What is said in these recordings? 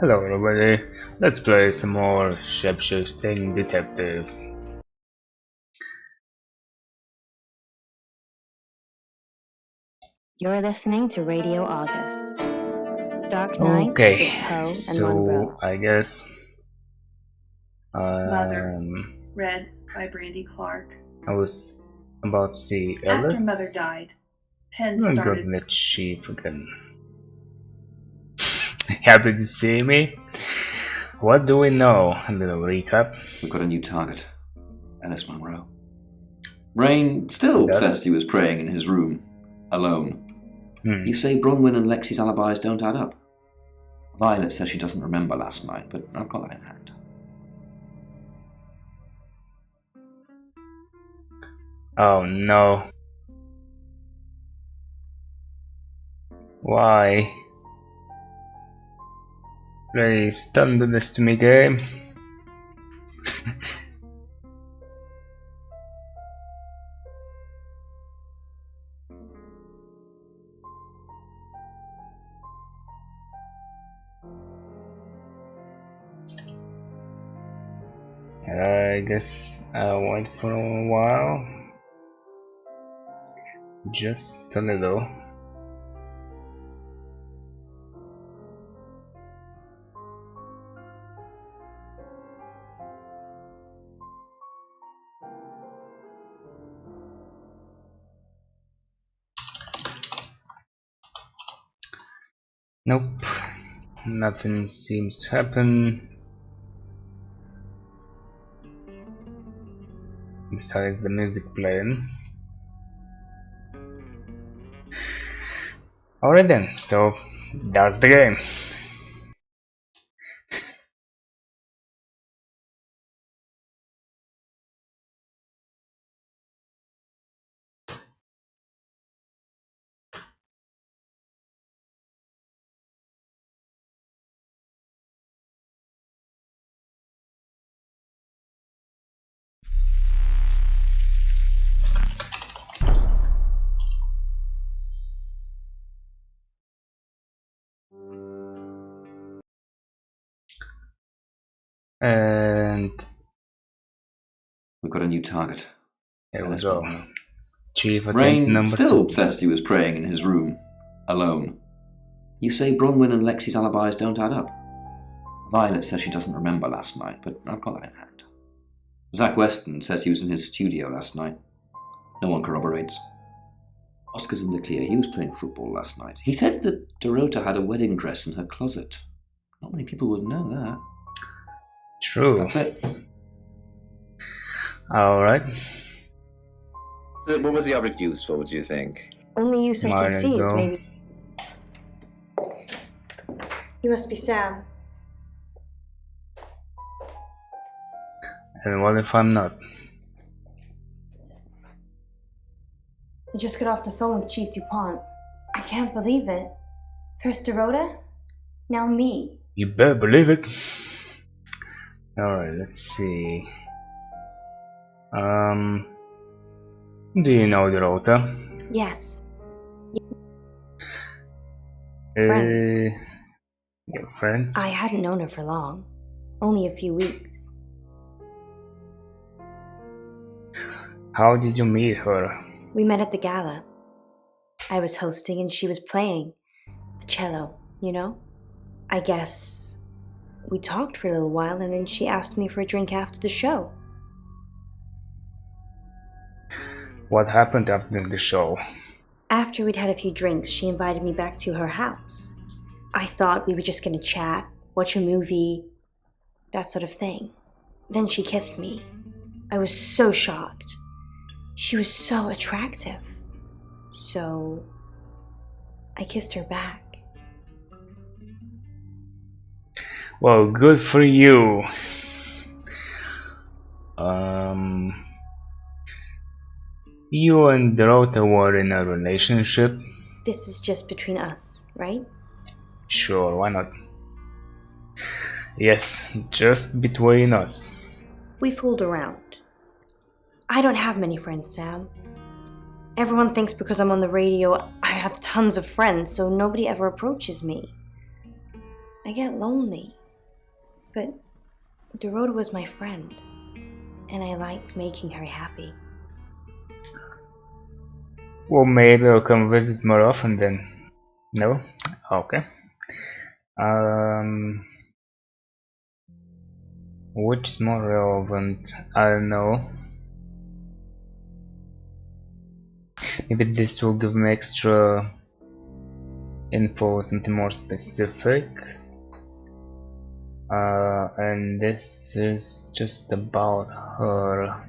Hello everybody, let's play some more Shapeshifting Detective. You're listening to Radio August. Dark Night Okay, with Poe and so Monroe. I guess Mother, read by Brandy Clark. I was about to see After Alice. Mother died, Penn I'm going started. to let Chief again. Happy to see me? What do we know? A little recap. We've got a new target. Alice Monroe. Rain still says he was praying in his room, alone. You say Bronwyn and Lexi's alibis don't add up. Violet says she doesn't remember last night, but I've got that in hand. Oh no. Why? Please don't do this to me, game. I guess I'll wait for a while. Just a little. Nope, nothing seems to happen. Besides the music playing. Alright then, so that's the game. And We've got a new target. here we Alice go. Monroe. Chief attempt Rain number still 2. says he was praying in his room, alone. You say Bronwyn and Lexi's alibis don't add up. Violet says she doesn't remember last night, but I've got that in hand. Zach Weston says he was in his studio last night. No one corroborates. Oscar's in the clear. He was playing football last night. He said that Dorota had a wedding dress in her closet. Not many people would know that. True. That's it. Alright. So what was the object used for, do you think? Only use I Might can as see is well. maybe. You must be Sam. And what if I'm not? I just got off the phone with Chief DuPont. I can't believe it. First Dorota, now me. You better believe it. Alright, let's see. Do you know Dorota? Yes. Friends. Your friends? I hadn't known her for long. Only a few weeks. How did you meet her? We met at the gala. I was hosting and she was playing the cello, you know? I guess we talked for a little while and then she asked me for a drink after the show. What happened after the show? After we'd had a few drinks, she invited me back to her house. I thought we were just gonna chat, watch a movie, that sort of thing. Then she kissed me. I was so shocked. She was so attractive. So I kissed her back. Well, good for you. You and Dorota were in a relationship? This is just between us, right? Sure, why not? Yes, just between us. We fooled around. I don't have many friends, Sam. Everyone thinks because I'm on the radio, I have tons of friends, so nobody ever approaches me. I get lonely. But Dorota was my friend, and I liked making her happy. Well, maybe I'll come visit more often then. No? Okay. Which is more relevant? I don't know. Maybe this will give me extra info, something more specific. And this is just about her.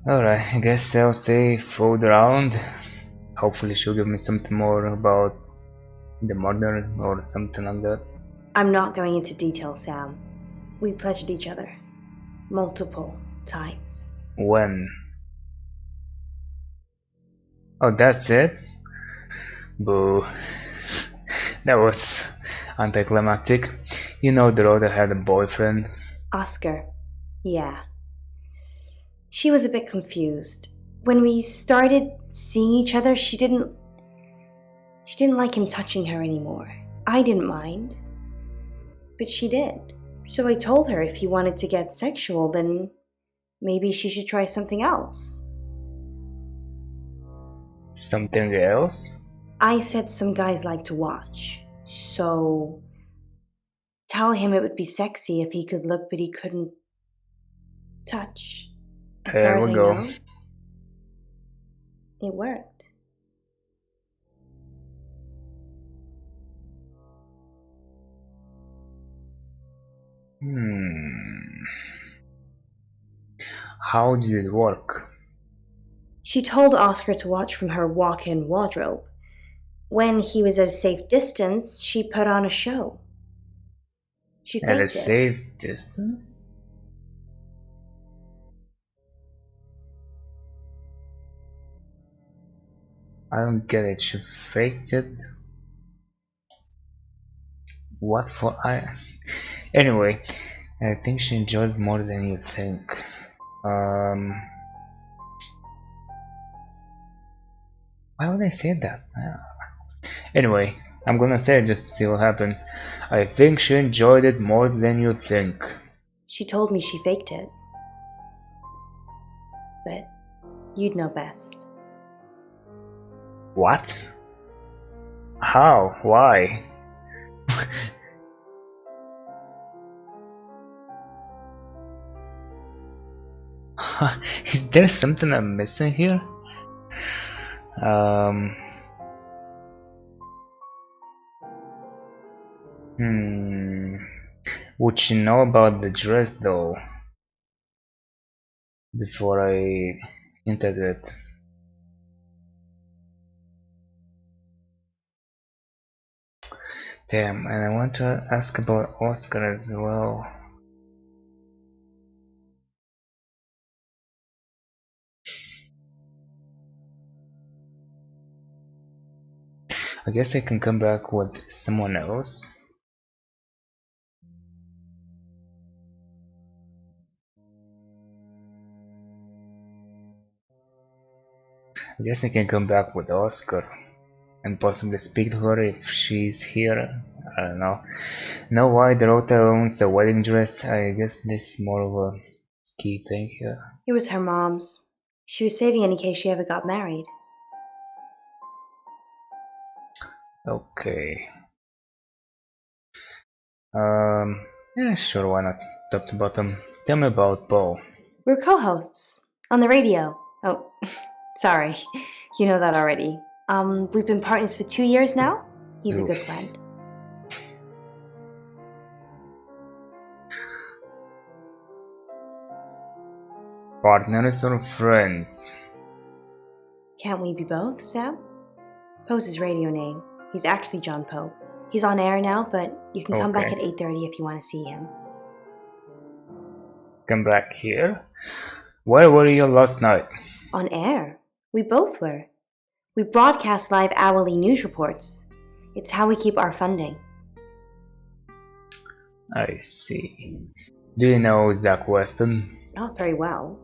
Alright, I guess I'll say fold around. Hopefully she'll give me something more about the murder or something like that. I'm not going into detail, Sam. We pledged each other. Multiple times. When? Oh, that's it? Boo. That was anticlimactic. You know Dorota had a boyfriend. Oscar. Yeah. She was a bit confused. When we started seeing each other, she didn't like him touching her anymore. I didn't mind. But she did. So I told her if he wanted to get sexual, then maybe she should try something else. Something else? I said some guys like to watch. So tell him it would be sexy if he could look but he couldn't touch. As far as I know, it worked. How did it work? She told Oscar to watch from her walk-in wardrobe. When he was at a safe distance, she put on a show. She faked At a it. safe distance? I don't get it. She faked it? What for? Anyway, I think she enjoyed it more than you think. Why would I say that? Anyway, I'm gonna say it just to see what happens. I think she enjoyed it more than you think. She told me she faked it. But you'd know best. What? How? Why? Is there something I'm missing here? Would she know about the dress though? Before I integrate. Damn, and I want to ask about Oscar as well. I guess I can come back with someone else. I guess I can come back with Oscar and possibly speak to her if she's here. I don't know. Know why Dorota owns the wedding dress? I guess this is more of a key thing here. It was her mom's. She was saving it in case she ever got married. Okay. Yeah, sure, why not? Top to bottom. Tell me about Paul. We're co-hosts on the radio. Oh, sorry. You know that already. We've been partners for 2 years now. He's a good friend. Partners or friends? Can't we be both, Sam? Poe's his radio name. He's actually John Poe. He's on air now, but you can come back at 8:30 if you want to see him. Come back here? Where were you last night? On air. We both were. We broadcast live hourly news reports. It's how we keep our funding. I see. Do you know Zach Weston? Not very well.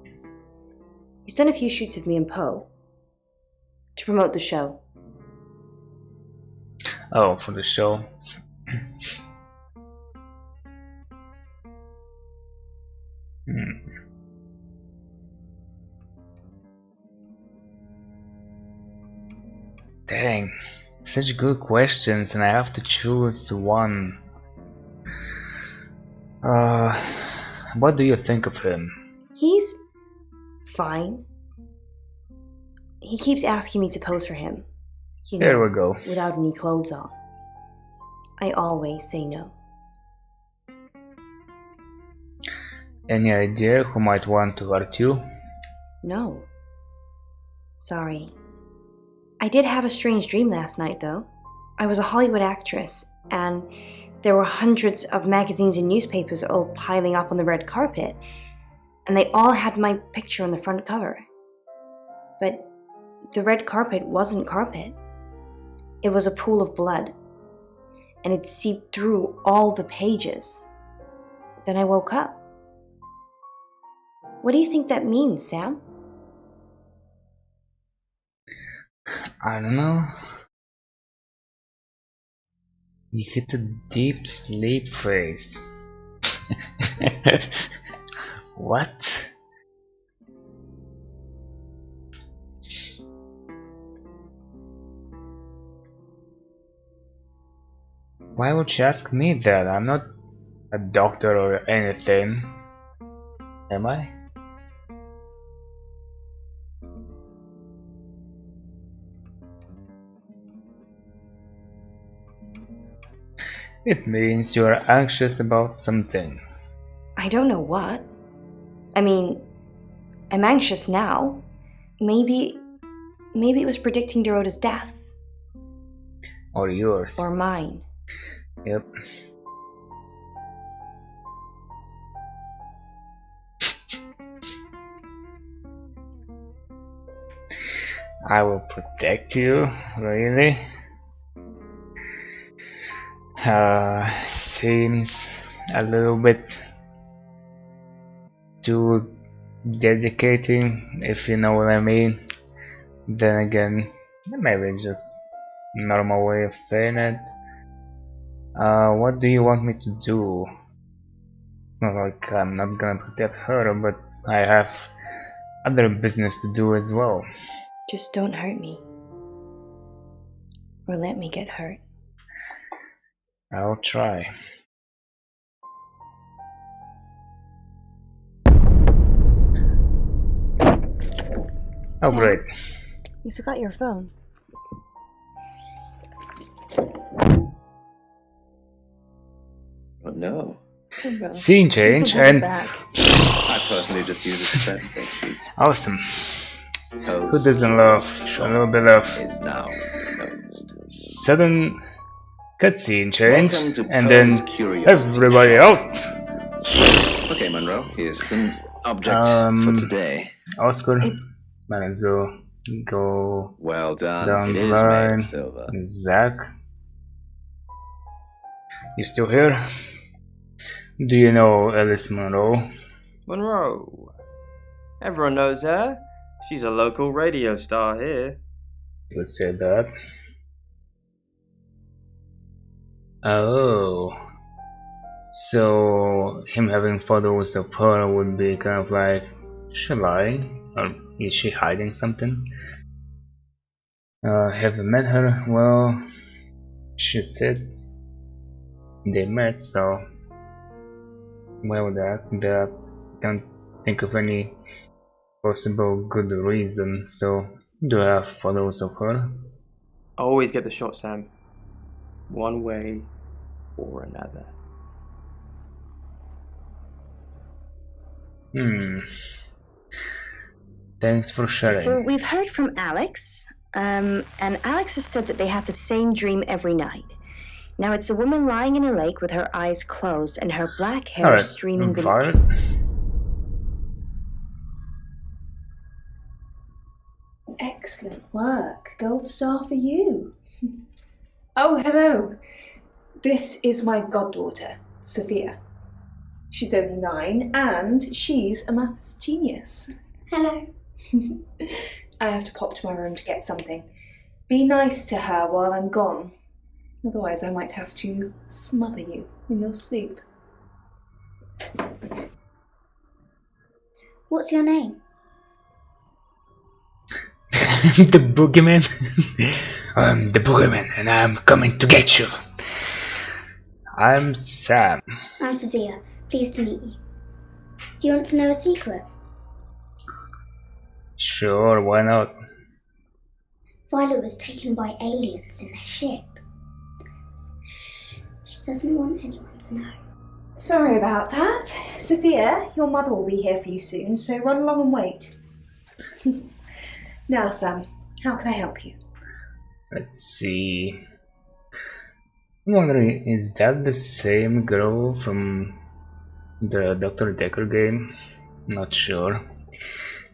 He's done a few shoots of me and Poe. To promote the show. Oh, for the show. Dang, such good questions, and I have to choose one. What do you think of him? He's fine. He keeps asking me to pose for him. You know, Here we go. without any clothes on. I always say no. Any idea who might want to hurt you? No. Sorry. I did have a strange dream last night, though. I was a Hollywood actress, and there were hundreds of magazines and newspapers all piling up on the red carpet, and they all had my picture on the front cover. But the red carpet wasn't carpet. It was a pool of blood, and it seeped through all the pages. Then I woke up. What do you think that means, Sam? I don't know. You hit a deep sleep phase. What? Why would you ask me that? I'm not a doctor or anything. Am I? It means you are anxious about something. I don't know what. I mean, I'm anxious now. Maybe it was predicting Dorota's death. Or yours. Or mine. Yep. I will protect you, really? Seems a little bit too dedicating, if you know what I mean. Then again, maybe just normal way of saying it. What do you want me to do? It's not like I'm not gonna protect her, but I have other business to do as well. Just don't hurt me. Or let me get hurt. I'll try. Oh, Sam, great. You forgot your phone. Oh, no. Scene change and I personally just use it for certain things. awesome. Toast Who doesn't love a little bit of is now announced. sudden cutscene change Welcome to and Poe's then Curiosity. everybody out? Okay, Monroe, here's an object for today. Oscar, might as well go Well done. down It the is line. made of silver. Zach, you still here? Do you know Alice Monroe? Monroe. Everyone knows her. She's a local radio star here. You said that. Oh. So him having photos of her would be kind of like, shall I? Or is she hiding something? Have you met her? Well, she said they met, so why would I ask that? Can't think of any possible good reason, so do I have photos of her? I always get the shot, Sam. One way or another. Thanks for sharing. So we've heard from Alex, and Alex has said that they have the same dream every night. Now it's a woman lying in a lake with her eyes closed and her black hair Alright, streaming beneath. Violet. Excellent work. Gold star for you. Oh, hello. This is my goddaughter, Sophia. She's only 9 and she's a maths genius. Hello. I have to pop to my room to get something. Be nice to her while I'm gone. Otherwise, I might have to smother you in your sleep. What's your name? The boogeyman. I'm the boogeyman and I'm coming to get you. I'm Sam. I'm Sophia. Pleased to meet you. Do you want to know a secret? Sure, why not? Violet was taken by aliens in their ship. She doesn't want anyone to know. Sorry about that. Sophia, your mother will be here for you soon, so run along and wait. Now, Sam, how can I help you? Let's see. I'm wondering, is that the same girl from the Dr. Decker game? Not sure.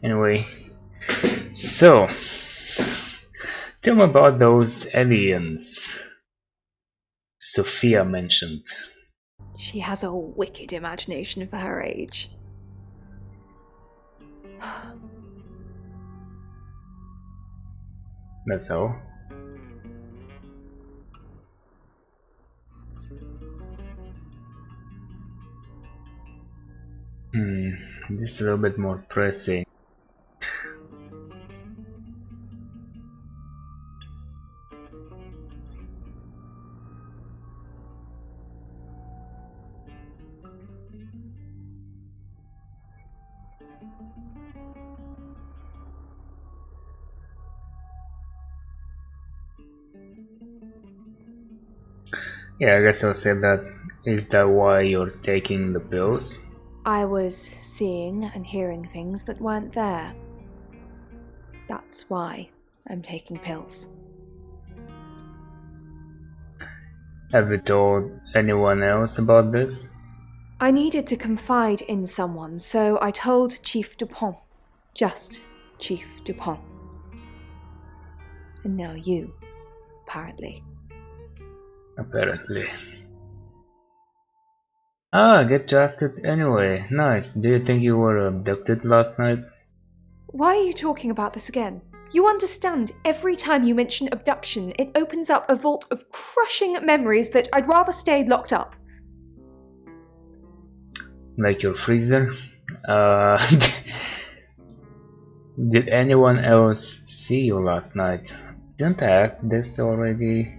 Anyway, so tell me about those aliens Sophia mentioned. She has a wicked imagination for her age. That's all. This is a little bit more pressing. Yeah, I guess I'll say that. Is that why you're taking the pills? I was seeing and hearing things that weren't there. That's why I'm taking pills. Have you told anyone else about this? I needed to confide in someone, so I told Chief Dupont. Just Chief Dupont. And now you, apparently. Apparently. Ah, I get to ask it anyway. Nice. Do you think you were abducted last night? Why are you talking about this again? You understand, every time you mention abduction, it opens up a vault of crushing memories that I'd rather stay locked up. Like your freezer? Did anyone else see you last night? Didn't I ask this already?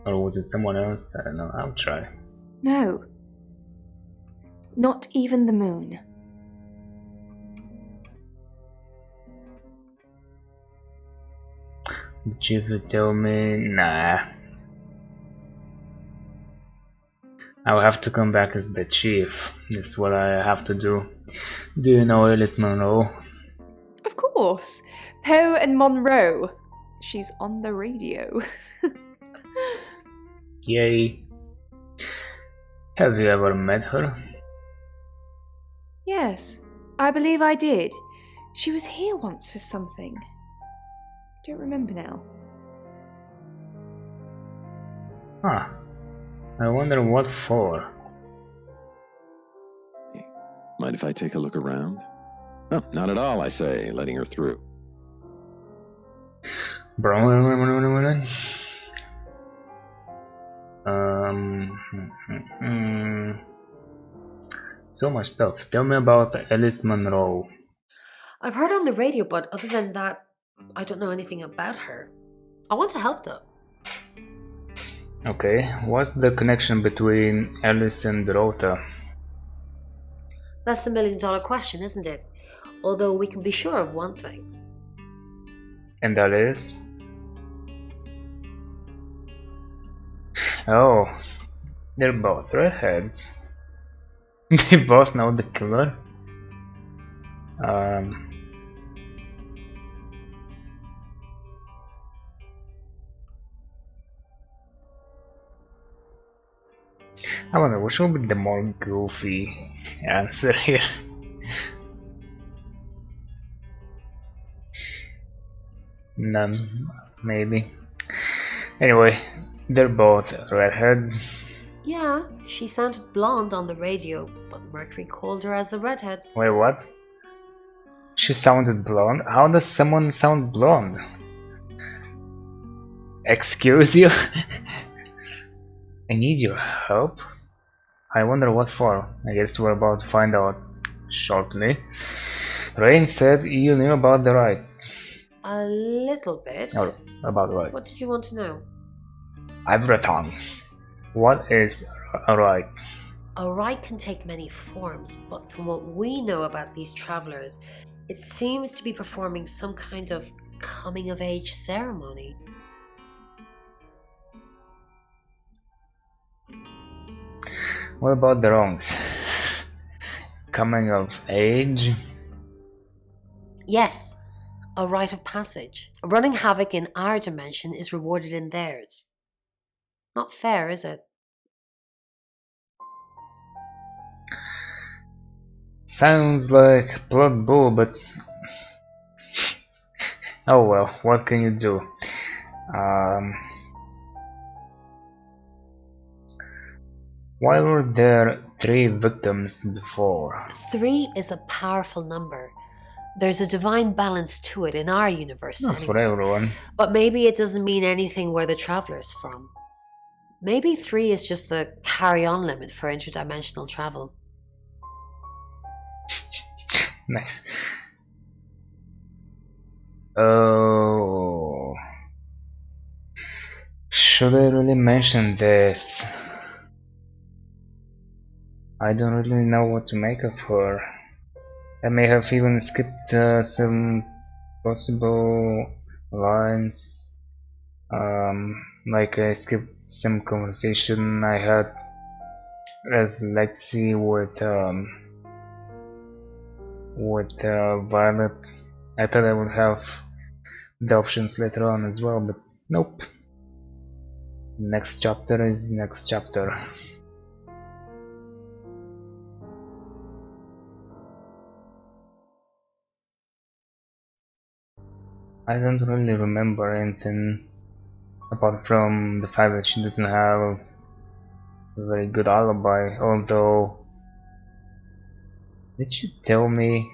Or was it someone else? I don't know, I'll try. No. Not even the moon. The chief would tell me, nah. I'll have to come back as the chief. That's what I have to do. Do you know Alice Monroe? Of course. Poe and Monroe. She's on the radio. Yay. Have you ever met her? Yes, I believe I did. She was here once for something. Don't remember now. Huh. I wonder what for. Mind if I take a look around? No, not at all, I say, letting her through. So much stuff. Tell me about Alice Monroe. I've heard on the radio, but other than that, I don't know anything about her. I want to help though. Okay, what's the connection between Alice and Dorota? That's the million-dollar question, isn't it? Although we can be sure of one thing. And that is? Oh, they're both redheads. They both know the killer. I wonder what should be the more goofy answer here. None, maybe. Anyway, they're both redheads. Yeah, she sounded blonde on the radio, but Mercury called her as a redhead. Wait, what? She She sounded blonde. How does someone sound blonde? Excuse you? I need your help. I wonder what for. I guess we're about to find out shortly. Rain said you knew about the rights. A little bit. Or about rights. What did you want to know? Everything. What is a right? A right can take many forms, but from what we know about these travelers, it seems to be performing some kind of coming-of-age ceremony. What about the wrongs? Coming of age? Yes, a rite of passage. Running havoc in our dimension is rewarded in theirs. Not fair, is it? Sounds like blood bull, but oh well, what can you do? Why were there 3 victims before? 3 is a powerful number. There's a divine balance to it in our universe. Not anyway. for everyone. But maybe it doesn't mean anything where the traveler's from. Maybe 3 is just the carry-on limit for interdimensional travel. Nice. Oh. Should I really mention this? I don't really know what to make of her. I may have even skipped some possible lines. Like I skipped some conversation I had as Lexi with Violet. I thought I would have the options later on as well, but nope. Next chapter is next chapter. I don't really remember anything apart from the fact that she doesn't have a very good alibi, although did she tell me?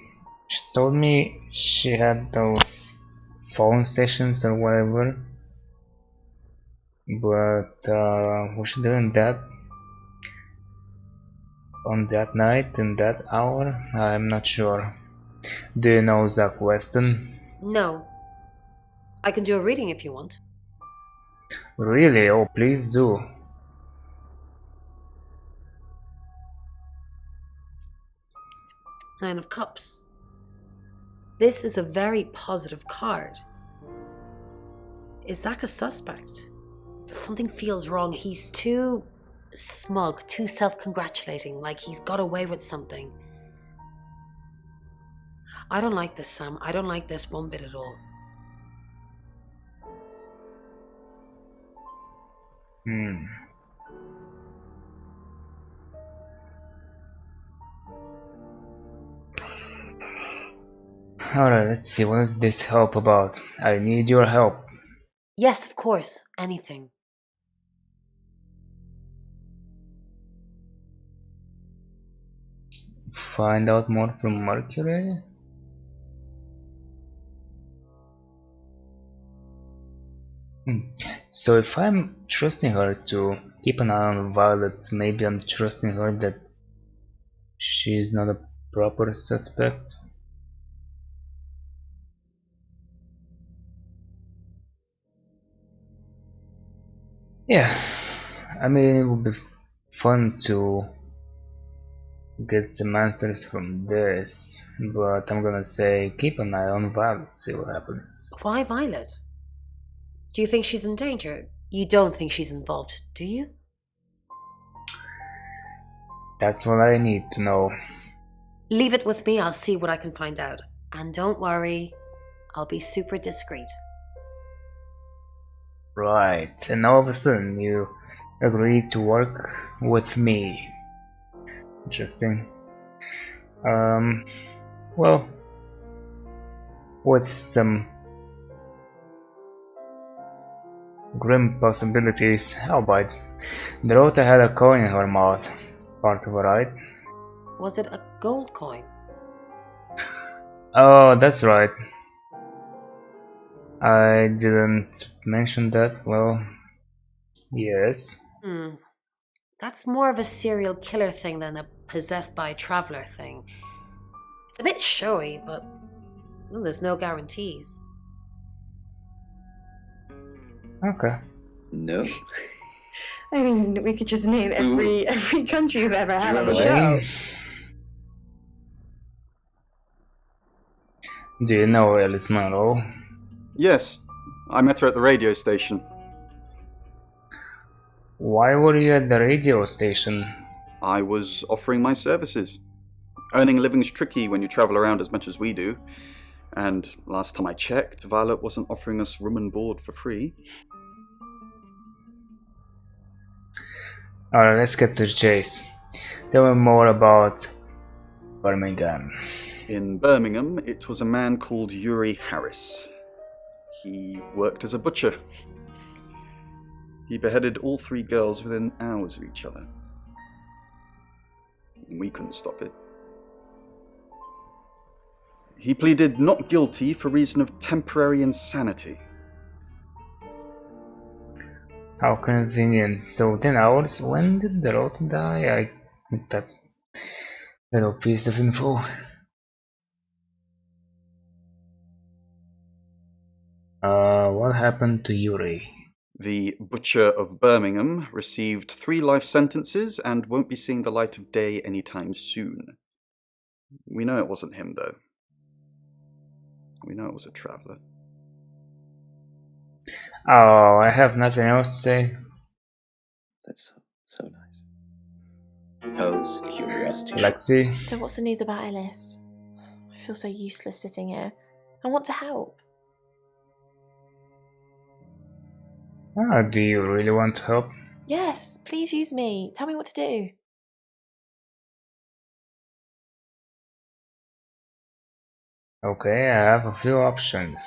She told me she had those phone sessions or whatever, but was she doing that on that night, in that hour? I'm not sure. Do you know Zach Weston? No. I can do a reading if you want. Really? Oh, please do. Nine of Cups. This is a very positive card. Is Zach a suspect? Something feels wrong. He's too smug, too self-congratulating, like he's got away with something. I don't like this, Sam. I don't like this one bit at all. Alright, let's see, what is this help about? I need your help. Yes, of course. Anything. Find out more from Mercury? So if I'm trusting her to keep an eye on Violet, maybe I'm trusting her that she's not a proper suspect? Yeah, I mean, it would be fun to get some answers from this, but I'm gonna say keep an eye on Violet, see what happens. Why Violet? Do you think she's in danger? You don't think she's involved, do you? That's what I need to know. Leave it with me, I'll see what I can find out. And don't worry, I'll be super discreet. Right, and all of a sudden you agreed to work with me. Interesting. Well, with some grim possibilities, how about Dorota had a coin in her mouth, part of her right? Was it a gold coin? Oh, that's right. I didn't mention that. Well, yes. That's more of a serial killer thing than a possessed by a traveler thing. It's a bit showy, but well, there's no guarantees. Okay. No. I mean, we could just name every country you've ever had on the Really? show. Do you know Alice Munro? Yes, I met her at the radio station. Why were you at the radio station? I was offering my services. Earning a living's tricky when you travel around as much as we do. And last time I checked, Violet wasn't offering us room and board for free. Alright, let's get to the chase. Tell me more about Birmingham. In Birmingham, it was a man called Yuri Harris. He worked as a butcher. He beheaded all 3 girls within hours of each other. We couldn't stop it. He pleaded not guilty for reason of temporary insanity. How convenient. So 10 hours? When did the daughter die? I missed that little piece of info. What happened to Yuri? The Butcher of Birmingham received 3 life sentences and won't be seeing the light of day anytime soon. We know it wasn't him, though. We know it was a traveler. Oh, I have nothing else to say. That's so nice. How's curiosity? Lexi? So what's the news about Ellis? I feel so useless sitting here. I want to help. Do you really want to help? Yes, please use me. Tell me what to do. Okay, I have a few options.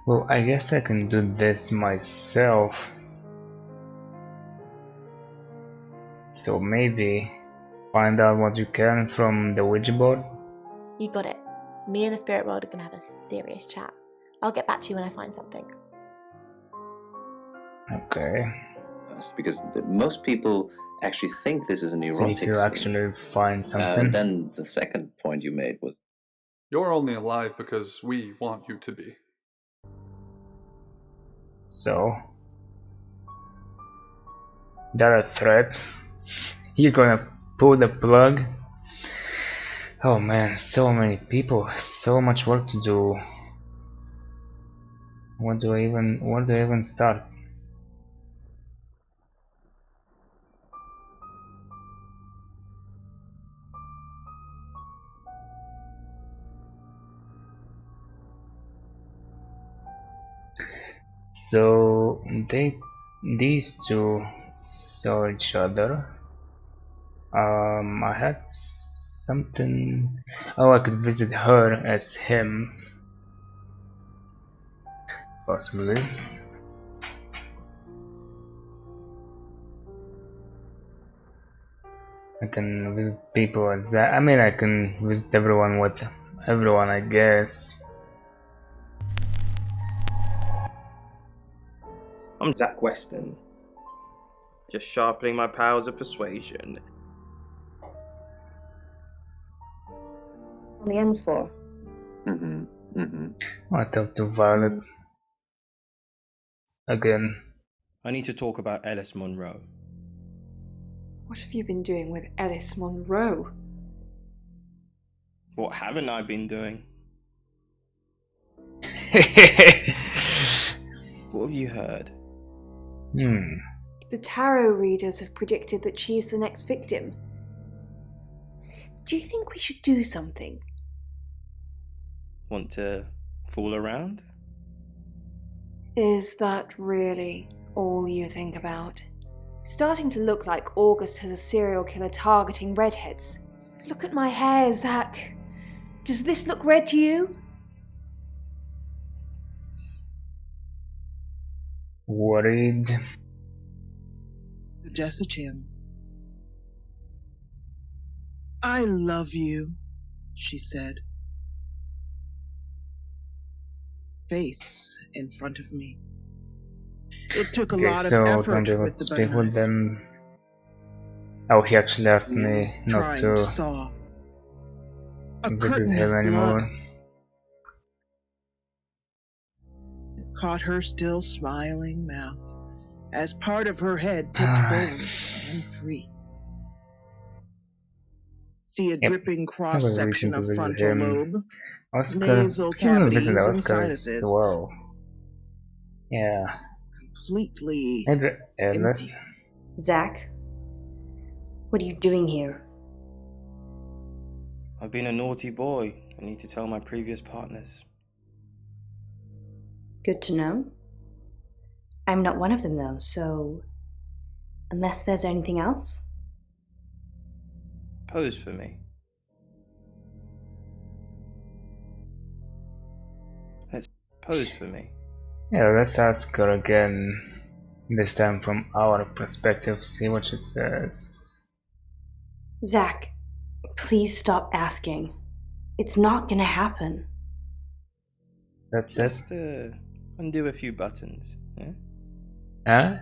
Well, I guess I can do this myself. So maybe find out what you can from the Ouija board. You got it. Me and the spirit world are going to have a serious chat. I'll get back to you when I find something. Okay. Because most people actually think this is an erotic See if you actually find something. Then the second point you made was... You're only alive because we want you to be. So? That a threat? You're gonna pull the plug? Oh man, so many people, so much work to do. Where do I even start? So these two saw each other. I had something. Oh, I could visit her as him, possibly. I can visit people as that. I mean, I can visit everyone with everyone, I guess. I'm Zach Weston. Just sharpening my powers of persuasion. On the ends for? I talked to Violet again. I need to talk about Alice Munro. What have you been doing with Alice Munro? What haven't I been doing? What have you heard? The tarot readers have predicted that she is the next victim. Do you think we should do something? Want to fool around? Is that really all you think about? Starting to look like August has a serial killer targeting redheads. Look at my hair, Zach. Does this look red to you? worried. Jessica, I love you, she said. Face in front of me. It took a lot of So effort don't ever with the speak butter with knife. them. Oh, he actually asked me not Trying to to saw a visit curtain him of anymore. blood. Caught her still smiling mouth as part of her head tipped forward and free. See a dripping I cross was section recent to of visit frontal him. lobe, Oscar. nasal Can even visit cavities and Oscar as sinuses. well. Yeah. Completely Maybe Alice. Zach, what are you doing here? I've been a naughty boy. I need to tell my previous partners. Good to know. I'm not one of them though, so unless there's anything else? Pose for me. Let's pose for me. Yeah, let's ask her again. This time from our perspective, see what she says. Zach, please stop asking. It's not gonna happen. That's Just it. Undo a few buttons. Yeah? Huh?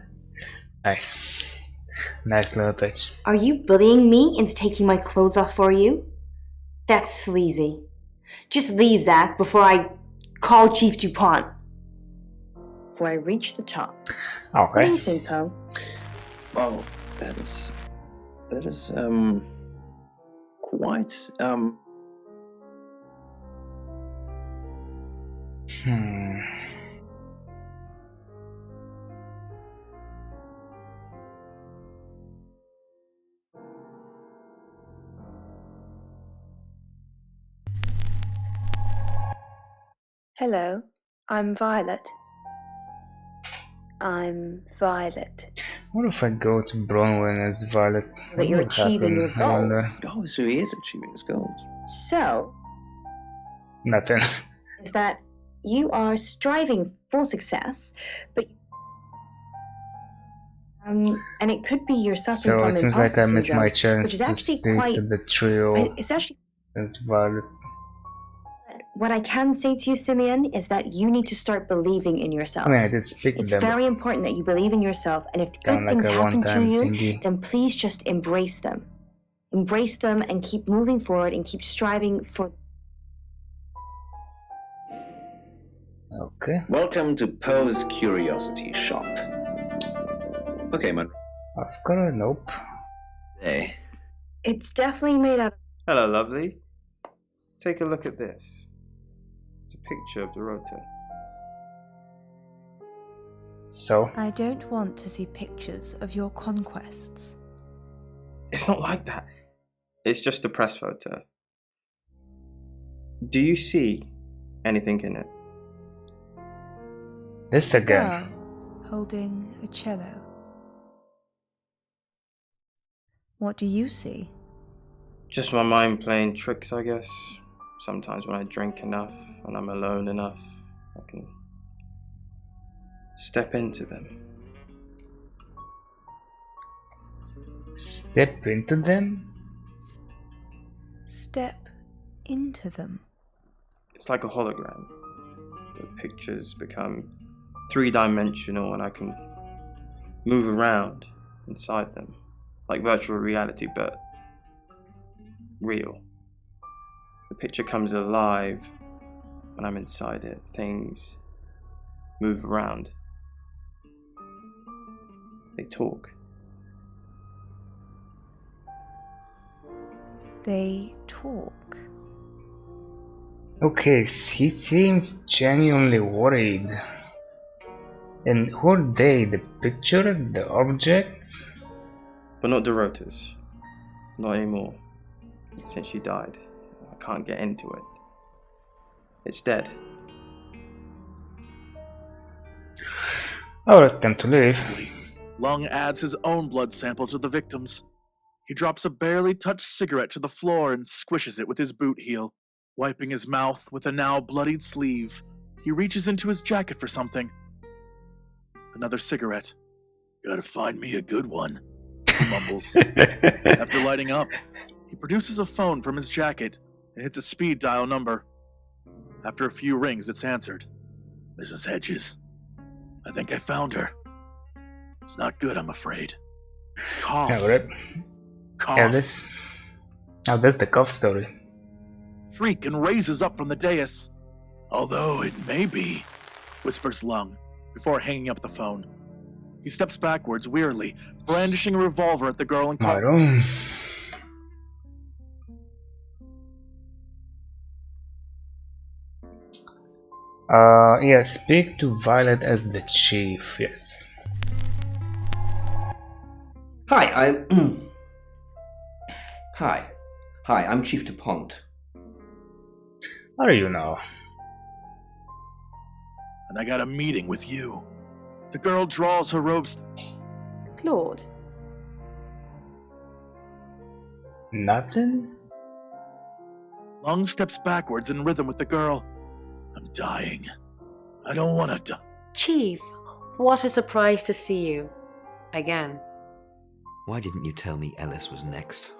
Nice. Nice little touch. Are you bullying me into taking my clothes off for you? That's sleazy. Just leave, Zach, before I call Chief DuPont. Before I reach the top. Okay. What do you think, Poe? Oh, that is quite Hello, I'm Violet. I'm Violet. What if I go to Bronwyn as Violet? That What you're will achieving your happen? I wonder. goals. Oh, so he is achieving his goals. So, Nothing. is that you are striving for success, but and it could be you're suffering So from it seems imposter like I missed syndrome, my chance which is to actually speak quite. to the trio It's actually. as Violet. What I can say to you, Cymon, is that you need to start believing in yourself. I mean, I did speak to It's them. very important that you believe in yourself, and if Kind good of like things a happen to one-time you, thingy. then please just embrace them. Embrace them and keep moving forward and keep striving for. Okay. Welcome to Poe's Curiosity Shop. Okay, man. Oscar? Nope. Hey. It's definitely made out of. Hello, lovely. Take a look at this. It's a picture of the rotor. So? I don't want to see pictures of your conquests. It's not like that. It's just a press photo. Do you see anything in it? This again. Girl holding a cello. What do you see? Just my mind playing tricks, I guess. Sometimes when I drink enough and I'm alone enough, I can step into them. Step into them? Step into them. It's like a hologram. The pictures become three-dimensional and I can move around inside them. Like virtual reality, but real. The picture comes alive when I'm inside it. Things move around. They talk. They talk. Okay, he seems genuinely worried. And who are they? The pictures? The objects? But not the rotors. Not anymore. Since she died. I can't get into it. It's dead. I'll attempt to leave. Lung adds his own blood sample to the victim's. He drops a barely touched cigarette to the floor and squishes it with his boot heel. Wiping his mouth with a now bloodied sleeve, he reaches into his jacket for something. another cigarette. Gotta find me a good one, he mumbles. After lighting up, he produces a phone from his jacket and hits a speed dial number. After a few rings, it's answered. Mrs. Hedges. I think I found her. It's not good, I'm afraid. Cough. Yeah, right. Cough. Yeah, that's the cough story. Shriek and raises up from the dais. Although it may be, whispers Lung, before hanging up the phone. He steps backwards wearily, brandishing a revolver at the girl in Myron. Yeah, speak to Violet as the chief, yes. Hi, Hi, I'm Chief DuPont. How are you now? And I got a meeting with you. The girl draws her robes. Claude. Nothing? Lung steps backwards in rhythm with the girl. I'm dying. I don't want to die. Chief, what a surprise to see you. Again. Why didn't you tell me Ellis was next?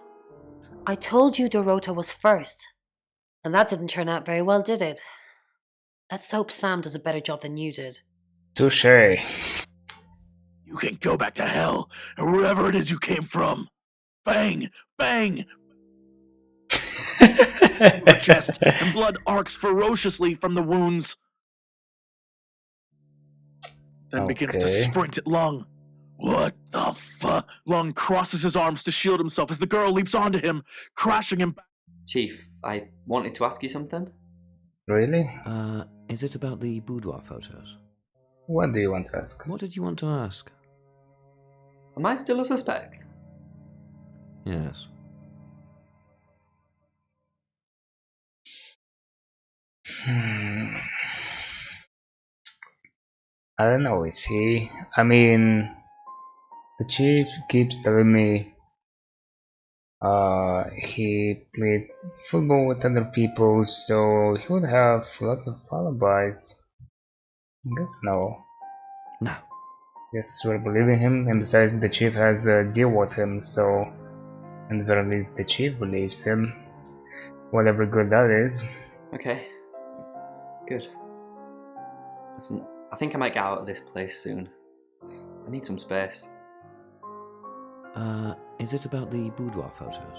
I told you Dorota was first. And that didn't turn out very well, did it? Let's hope Sam does a better job than you did. Touché. You can go back to hell, or wherever it is you came from. Bang! Bang! Her chest, and blood arcs ferociously from the wounds. Then begins to sprint at Lung. What the fuck? Lung crosses his arms to shield himself as the girl leaps onto him, crashing him back. Chief, I wanted to ask you something. Really? Is it about the boudoir photos? What do you want to ask? What did you want to ask? Am I still a suspect? Yes. I don't know, is he? I mean, the chief keeps telling me he played football with other people, so he would have lots of alibis. I guess no. No. Yes, we're believing him, and besides, the chief has a deal with him, so at the very least, the chief believes him. Whatever good that is. Okay. Good. Listen, I think I might get out of this place soon. I need some space. Is it about the boudoir photos?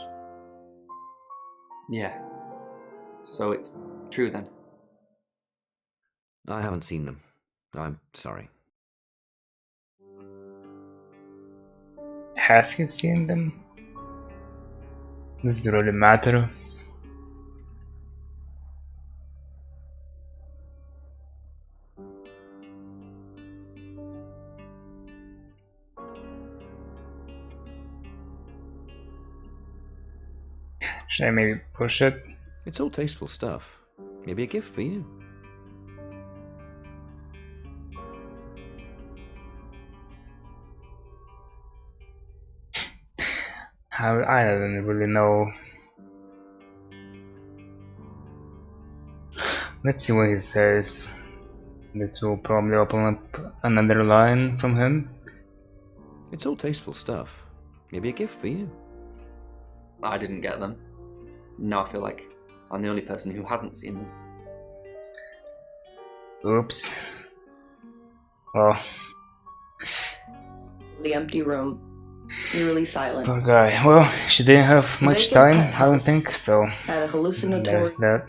Yeah. So it's true then? I haven't seen them. I'm sorry. Has he seen them? Does it really matter? Should I maybe push it? It's all tasteful stuff. Maybe a gift for you. I don't really know. Let's see what he says. This will probably open up another line from him. It's all tasteful stuff. Maybe a gift for you. I didn't get them. Now I feel like I'm the only person who hasn't seen them. Oops. Well. The empty room. Eerily silent. Poor guy. Well, she didn't have much time, I don't think, so Had a hallucinatory. there's that.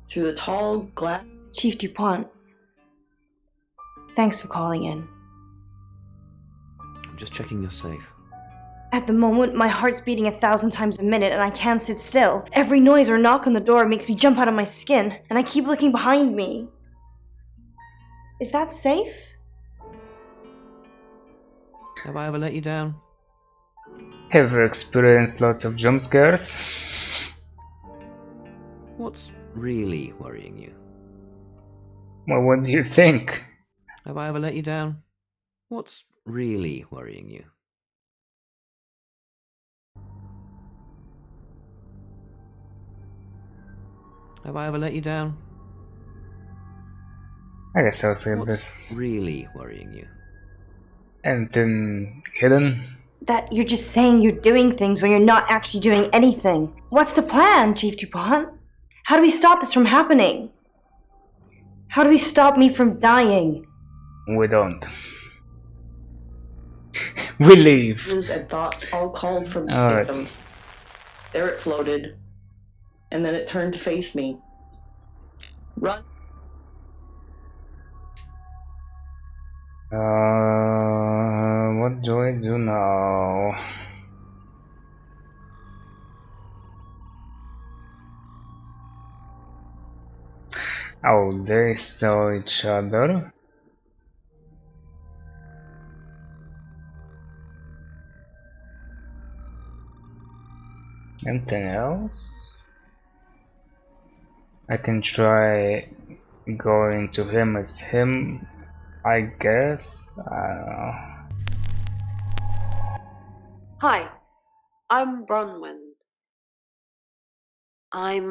Through the tall glass. Chief DuPont. Thanks for calling in. I'm just checking you're safe. At the moment, my heart's beating 1,000 times a minute and I can't sit still. Every noise or knock on the door makes me jump out of my skin, and I keep looking behind me. Is that safe? Have I ever let you down? Have you experienced lots of jump scares? What's really worrying you? Well, what do you think? Have I ever let you down? What's really worrying you? Have I ever let you down? I guess I'll say What's this. really worrying you? And then hidden. That you're just saying you're doing things when you're not actually doing anything. What's the plan, Chief DuPont? How do we stop this from happening? How do we stop me from dying? We don't. We leave. And thoughts all called from the Alright. victims. There it floated, and then it turned to face me. Run. What do I do now? Oh, they saw each other. Anything else? I can try going to him as him, I guess. I don't know. Hi, I'm Bronwyn. I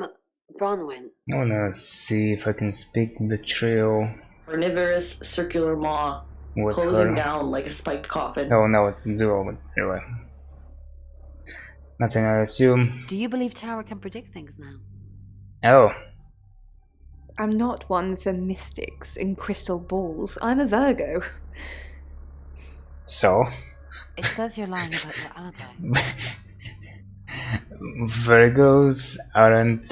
wanna see if I can speak the trio Carnivorous circular maw, with closing her. down like a spiked coffin. Oh no, it's a duo, but anyway. Nothing, I assume. Do you believe Tara can predict things now? Oh. I'm not one for mystics and crystal balls. I'm a Virgo. So? It says you're lying about your alibi. Virgos aren't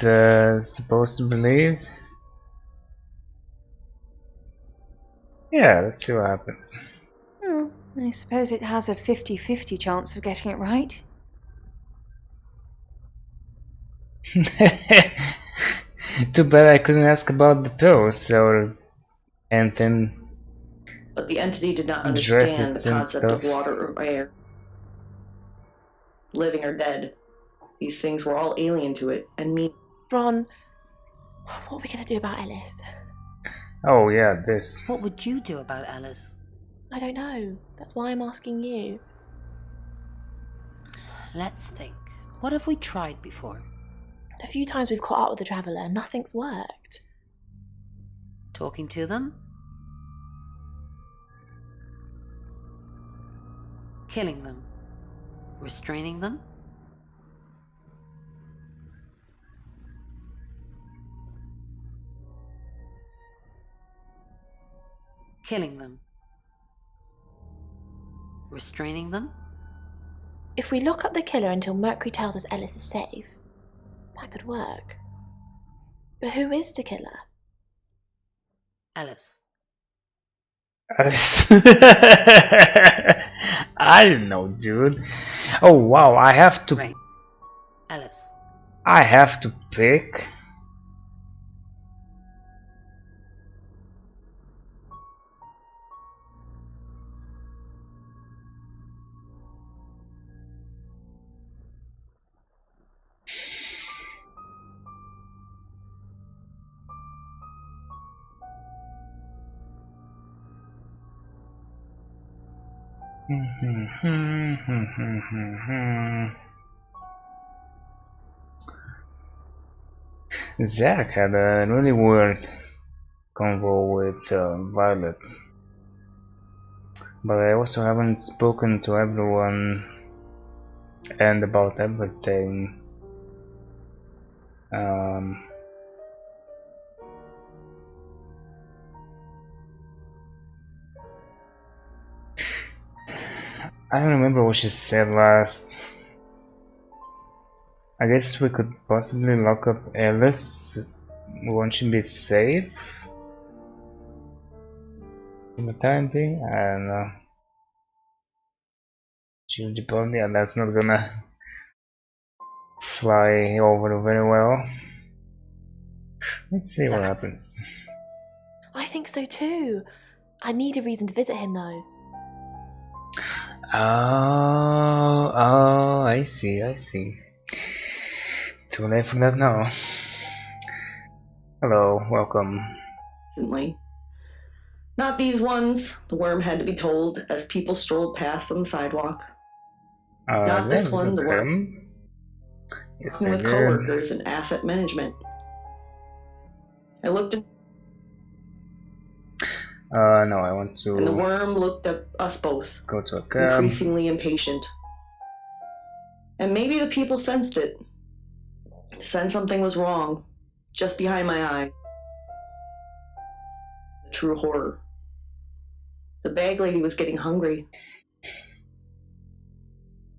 supposed to believe? Yeah, let's see what happens. Oh, I suppose it has a 50-50 chance of getting it right. Too bad I couldn't ask about the pills or anything. But the entity did not understand Dresses the and concept of stuff. water or air. Living or dead. These things were all alien to it, and me. Bron, what are we gonna do about Ellis? Oh yeah, this. What would you do about Alice? I don't know. That's why I'm asking you. Let's think. What have we tried before? The few times we've caught up with the Traveller, nothing's worked. Talking to them? Killing them? Restraining them? Killing them? Restraining them? If we lock up the killer until Mercury tells us Ellis is safe, that could work. But who is the killer? Alice. Alice. I don't know, dude. Oh wow, I have to. Right. Alice. I have to pick. Zach had a really weird convo with Violet, but I also haven't spoken to everyone and about everything. I don't remember what she said last. I guess we could possibly lock up Alice. Won't she be safe? For the time being? I don't know. She'll deploy, and that's not gonna fly over very well. Let's see what happens. I think so too. I need a reason to visit him though. Oh, I see. Too late for that now. Hello, welcome. Not these ones, the worm had to be told as people strolled past on the sidewalk. Not this one, the worm. Yes, With coworkers and asset management. I looked at. No, I want to. And the worm looked at us both, go to a cab. increasingly impatient. And maybe the people sensed it. Sensed something was wrong, just behind my eye. The true horror. The bag lady was getting hungry.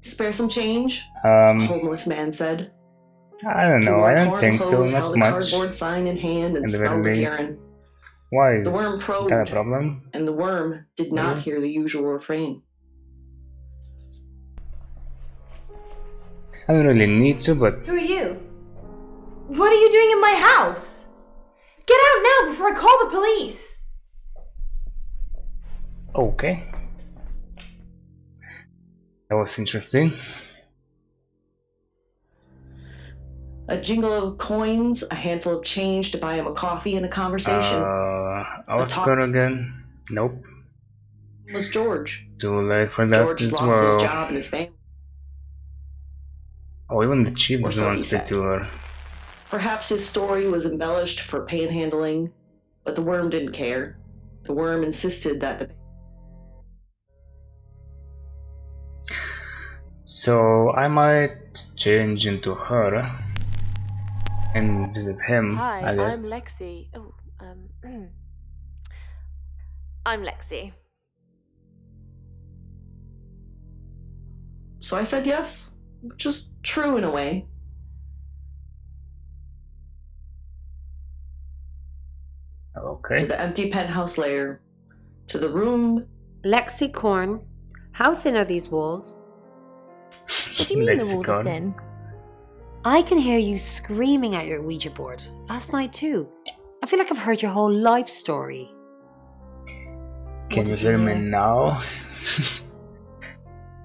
Spare some change? A homeless man said. I don't know, I don't think so, not held a much. cardboard sign in hand and In the smelled very of least. urine. Why is The worm probed, that a problem? and the worm did not hear the usual refrain. I don't really need to, but Who are you? What are you doing in my house? Get out now before I call the police! okay. That was interesting. A jingle of coins, a handful of change to buy him a coffee, and a conversation. Oscar again? Nope. Was George. Too late for that George as lost well. his job and his family. Oh, even the chief Or doesn't want to so he speak said. to her. Perhaps his story was embellished for panhandling, but the worm didn't care. The worm insisted that the... So I might change into her and visit him, Hi, I guess. I'm Lexi. Oh, I'm Lexi. So I said yes, which is true in a way. Okay. To the empty penthouse layer, to the room. Lexi Corn, how thin are these walls? What do you mean the walls are thin? I can hear you screaming at your Ouija board. Last night too. I feel like I've heard your whole life story. Can you hear me now?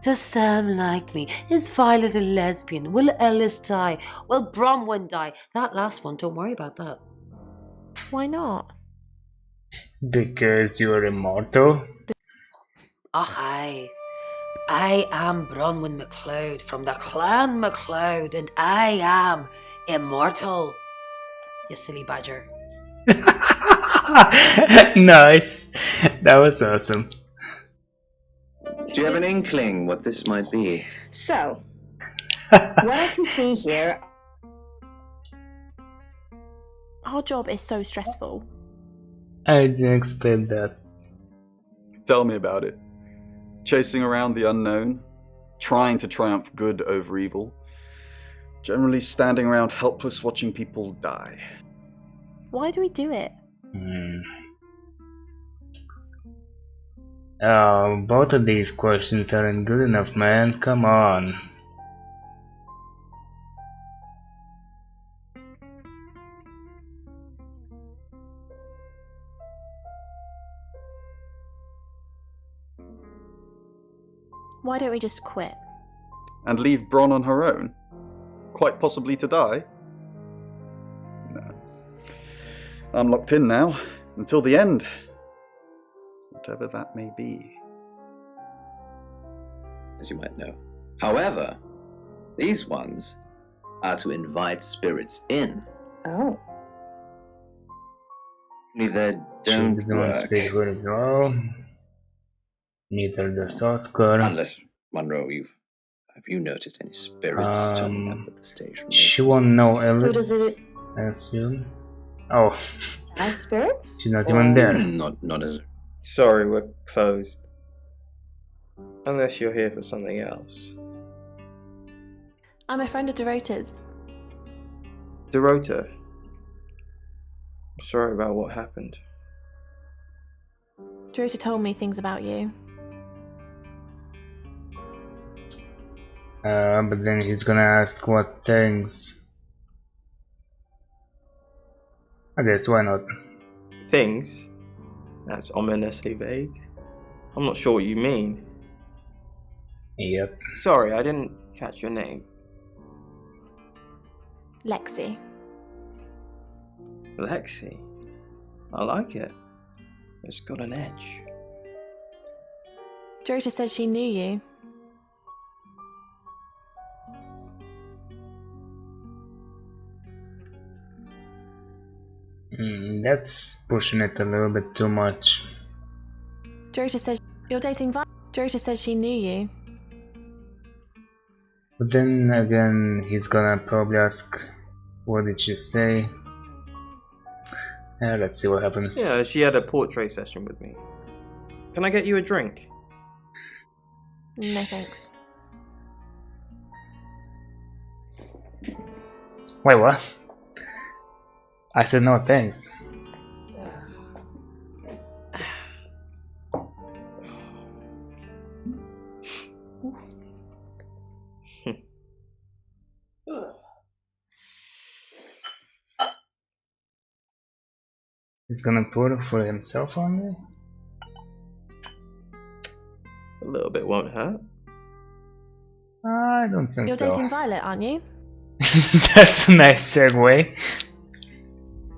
Does Sam like me? Is Violet a lesbian? Will Ellis die? Will Bronwyn die? That last one, don't worry about that. Why not? Because you're immortal? I am Bronwyn MacLeod from the Clan MacLeod, and I am immortal. You silly badger. Nice. That was awesome. Do you have an inkling what this might be? So, what I can see here. Our job is so stressful. I didn't expect that. Tell me about it. Chasing around the unknown, trying to triumph good over evil, generally standing around helpless watching people die. Why do we do it? Oh, both of these questions aren't good enough, man. Come on. Why don't we just quit? And leave Bron on her own? Quite possibly to die? No. I'm locked in now, until the end. Whatever that may be. As you might know. However, these ones are to invite spirits in. Oh. Neither She don't doesn't want to work. speak good as well. Neither does Oscar. Unless, Monroe, have you noticed any spirits turning up at the station? She won't know So Ellis, does it I assume. Oh, have spirits? she's not even there. Not as... Sorry, we're closed. Unless you're here for something else. I'm a friend of Dorota's. Dorota. Sorry about what happened. Dorota told me things about you. But then he's gonna ask what things. I guess why not? Things? That's ominously vague. I'm not sure what you mean. Yep. Sorry, I didn't catch your name. Lexi. Lexi. I like it. It's got an edge. Dorota said she knew you. That's pushing it a little bit too much. Dorota says you're dating Violet. Dorota says she knew you. But then again, he's gonna probably ask, what did she say? Let's see what happens. Yeah, she had a portrait session with me. Can I get you a drink? No thanks. Wait, what? I said no thanks. He's gonna pour it for himself only? A little bit won't hurt. I don't think You're so. dating Violet, aren't you? That's a nice segue.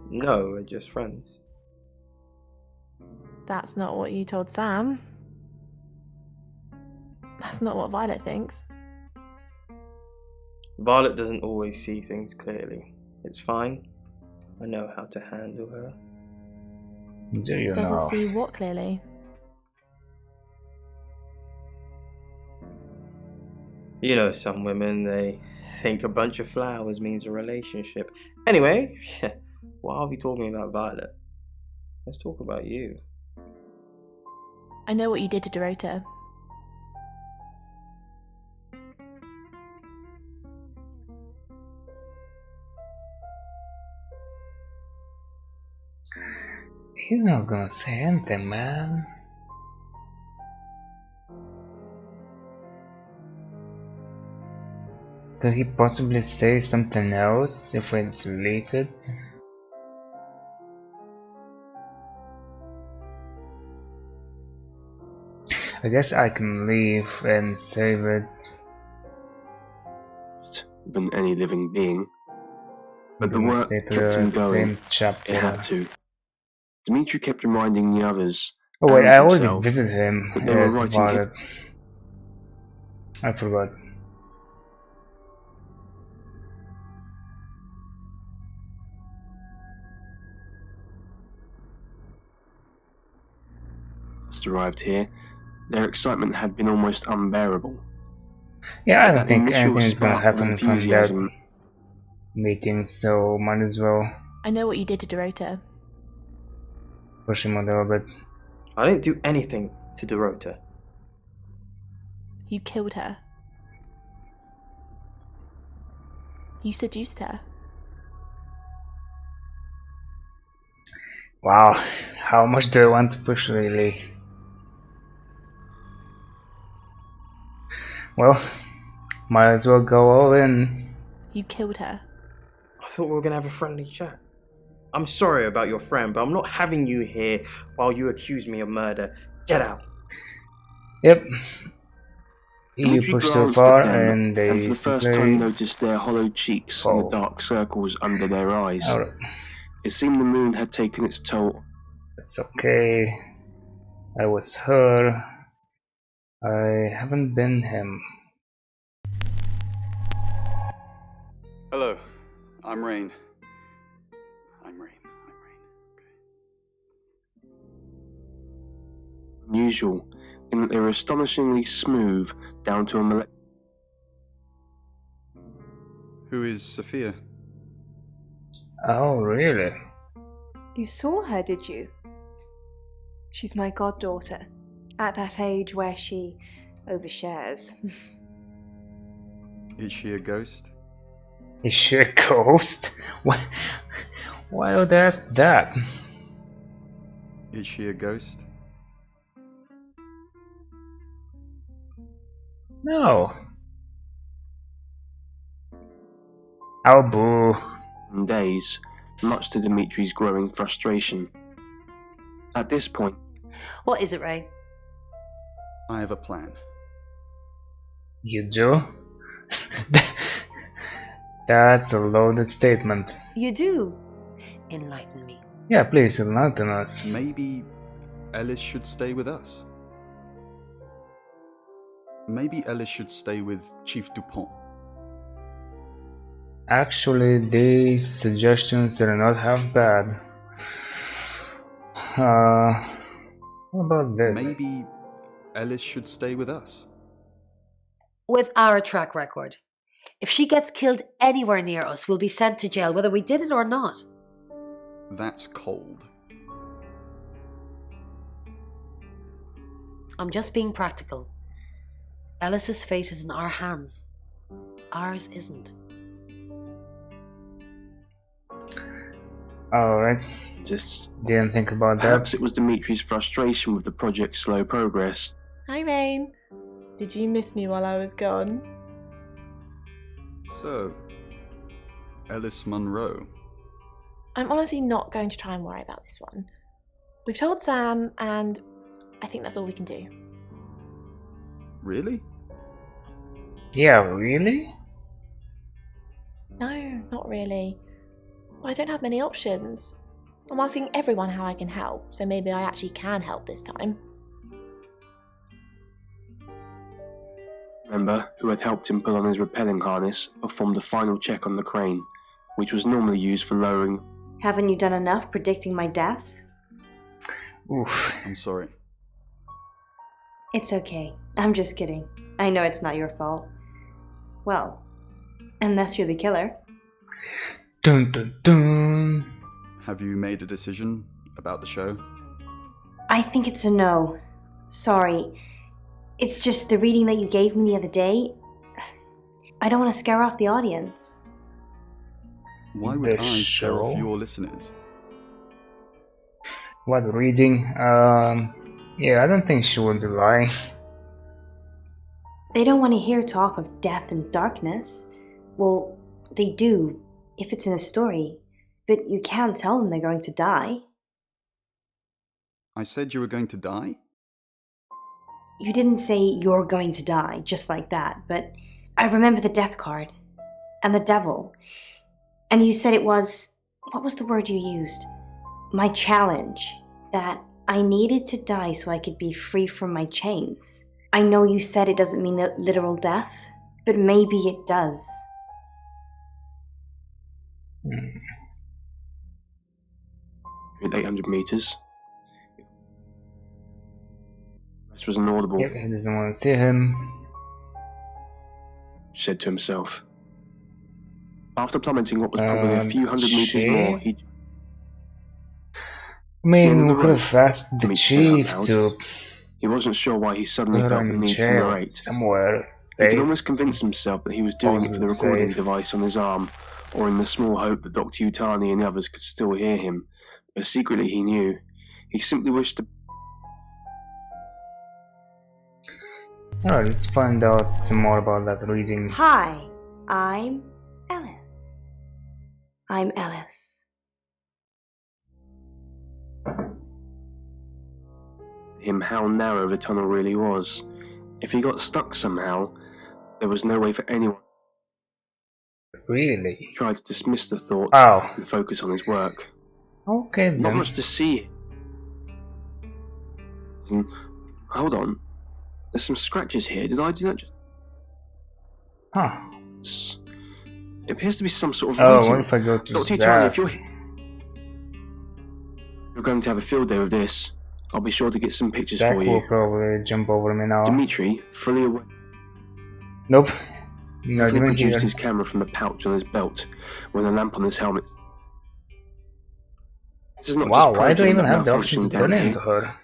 No, we're just friends. That's not what you told Sam. That's not what Violet thinks. Violet doesn't always see things clearly. It's fine. I know how to handle her. Do you Doesn't know? see what clearly? You know, some women, they think a bunch of flowers means a relationship. Anyway, why are we talking about Violet? Let's talk about you. I know what you did to Dorota. He's not gonna say anything, man. Could he possibly say something else if we delete it? I guess I can leave and save it. Than any living being. But the Gonna work stay kept to him the going. same chapter. It had to. Dimitri kept reminding the others. Oh wait, and I already himself visited him that they were as writing Violet. I forgot. Just arrived here. Their excitement had been almost unbearable. Yeah, I But don't that think initial anything is gonna spark of happen from that enthusiasm meeting, so might as well I know what you did to Dorota. push him a little bit. I didn't do anything to Dorota. You killed her. You seduced her. Wow, how much do I want to push really? Well, might as well go all in. You killed her. I thought we were gonna have a friendly chat. I'm sorry about your friend, but I'm not having you here while you accuse me of murder. Get out. Yep. You Dimitri pushed too glanced far at them, and they and for the first simply time noticed their hollow cheeks and the fall. dark circles under their eyes. Alright. It seemed the moon had taken its toll. It's okay. I was her. I haven't been him. Hello, I'm Rain. Unusual, in that they were astonishingly smooth down to a Who is Sophia? Oh, really? You saw her, did you? She's my goddaughter, at that age where she overshares. Is she a ghost? Is she a ghost? Why would I ask that? Is she a ghost? No. Oh, boo. days, much to Dimitri's growing frustration. At this point, What is it, Ray? I have a plan. You do? That's a loaded statement. You do. Enlighten me. Yeah, please enlighten us. Maybe Ellis should stay with us. Maybe Ellis should stay with Chief Dupont. Actually, these suggestions are not half bad. What about this? Maybe Ellis should stay with us. With our track record, if she gets killed anywhere near us, we'll be sent to jail, whether we did it or not. That's cold. I'm just being practical. Ellis's fate is in our hands. Ours isn't. Alright. Didn't think about that. Perhaps it was Dimitri's frustration with the project's slow progress. Hi, Rain. Did you miss me while I was gone? So, Ellis Monroe. I'm honestly not going to try and worry about this one. We've told Sam, and I think that's all we can do. Really? Yeah, really? No, not really. I don't have many options. I'm asking everyone how I can help, so maybe I actually can help this time. Member who had helped him put on his rappelling harness performed the final check on the crane, which was normally used for lowering. Haven't you done enough predicting my death? Oof. I'm sorry. It's okay. I'm just kidding. I know it's not your fault. Well, unless you're the killer. Dun dun dun. Have you made a decision about the show? I think it's a no. Sorry. It's just the reading that you gave me the other day. I don't want to scare off the audience. Why would I scare off your listeners? What reading? Yeah, I don't think she would be lying. They don't want to hear talk of death and darkness. Well, they do, if it's in a story. But you can't tell them they're going to die. I said you were going to die? You didn't say you're going to die, just like that, but I remember the death card. And the devil. And you said it was... What was the word you used? My challenge. That I needed to die so I could be free from my chains. I know you said it doesn't mean a literal death, but maybe it does. 800 meters. This was inaudible. Yep, he doesn't want to see him. Said to himself. After plummeting what was probably a few hundred meters more, he... I mean, we could have asked the chief to He wasn't sure why he suddenly put felt her the in need to jail narrate. somewhere He safe. could almost convince himself that he was doing it for the Supposedly recording safe. device on his arm, or in the small hope that Dr. Utani and the others could still hear him. But secretly he knew. He simply wished to... Alright, let's find out some more about that reading. Hi, I'm Ellis. I'm Ellis. him how narrow the tunnel really was. If he got stuck somehow, there was no way for anyone. Really? He tried to dismiss the thought and focus on his work. Okay, Not then. much to see. Hold on. There's some scratches here. Did I do that? Huh. It appears to be some sort of Oh, writing. what if I go to Dr. Zach? Utani, if you're going to have a field day with this, I'll be sure to get some pictures Zach for you. will probably jump over me now. Dimitri, fully aware. Nope. Not He even produced here. his camera from the pouch on his belt, with a lamp on his helmet. This is not Wow, just why do I even protein have the option to malfunctioning turn down into here. her?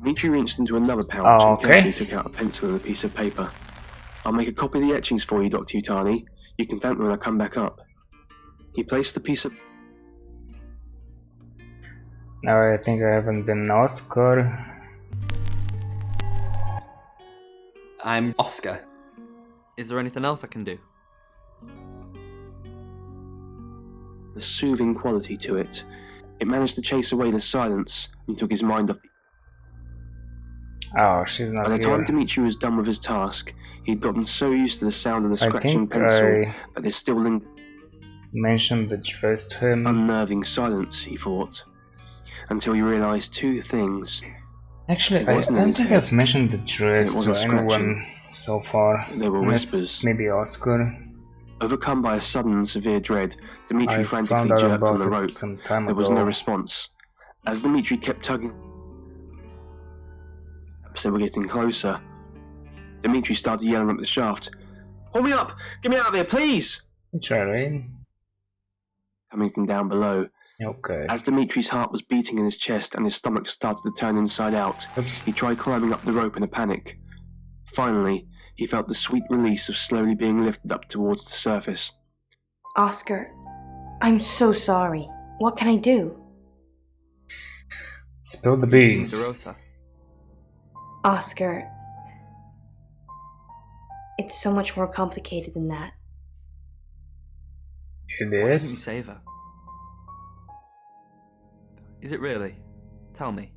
Dimitri reached into another pouch Oh, and okay. carefully took out a pencil and a piece of paper. I'll make a copy of the etchings for you, Dr. Utani. You can thank me when I come back up. He placed the piece of... Now I think I haven't been Oscar. I'm Oscar. Is there anything else I can do? the soothing quality to it. It managed to chase away the silence and took his mind off. Oh, she's not By the time here. Dimitri was done with his task, he'd gotten so used to the sound of the I scratching think pencil I that there still lingered mentioned the dress to him. unnerving silence, he thought, until he realised two things. Actually, It I wasn't in don't his think head. I've mentioned the dress It to wasn't anyone scratching. so far. They were Unless whispers. maybe Oscar. Overcome by a sudden and severe dread, Dimitri I frantically found out jerked on about the it rope. some time There was ago. no response. As Dimitri kept tugging, they were getting closer. Dimitri started yelling up the shaft. Pull me up! Get me out of here, please! Try, right? Coming from down below. Okay. As Dimitri's heart was beating in his chest and his stomach started to turn inside out, he tried climbing up the rope in a panic. Finally, he felt the sweet release of slowly being lifted up towards the surface. Oscar, I'm so sorry. What can I do? Spill the You've seen beans. Dorota. Oscar, it's so much more complicated than that. It Why didn't you is. save her? Is it really? Tell me.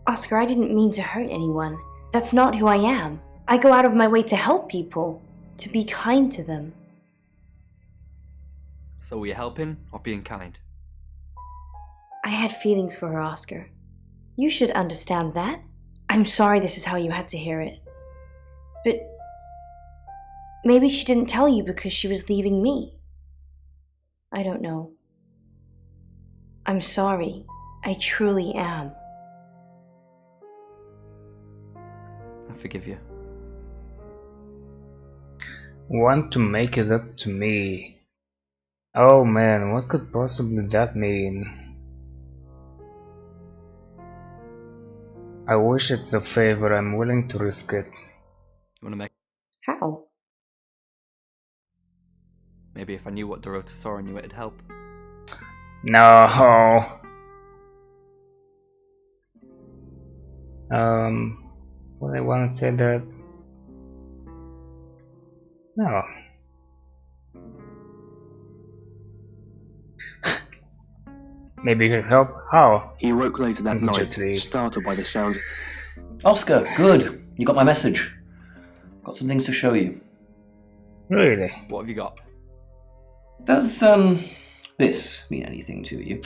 Oscar, I didn't mean to hurt anyone. That's not who I am. I go out of my way to help people, to be kind to them. So were you helping or being kind? I had feelings for her, Oscar. You should understand that. I'm sorry this is how you had to hear it. But maybe she didn't tell you because she was leaving me. I don't know. I'm sorry. I truly am. I forgive you. Want to make it up to me. Oh man, what could possibly that mean? I wish it's a favor, I'm willing to risk it. You wanna make... How? Maybe if I knew what Dorota saw in you, it'd help. No. Well, I want to say that. No. Maybe you can help. How? He awoke later that He night, just leaves. startled by the sounds. Oscar, good. You got my message. Got some things to show you. Really? What have you got? Does, this mean anything to you?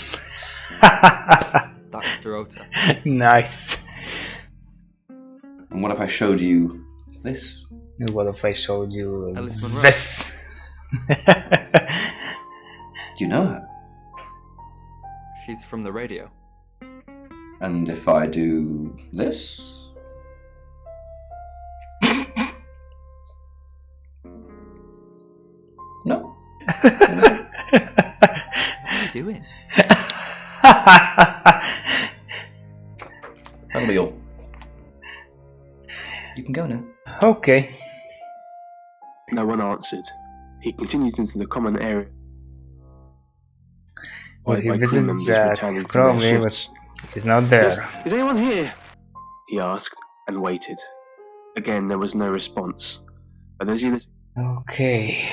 That's Dorota. Nice. And what if I showed you this? And what if I showed you Alice Munro. this? Do you know her? She's from the radio. And if I do this? No? What are you doing? That'll be all. You can go now. Okay. No one answered. He continued into the common area. Well, he By crew visits members Zach, returning from probably, their but shifts. he's not there. Is anyone here? He asked and waited. Again, there was no response. But as he listened, Okay.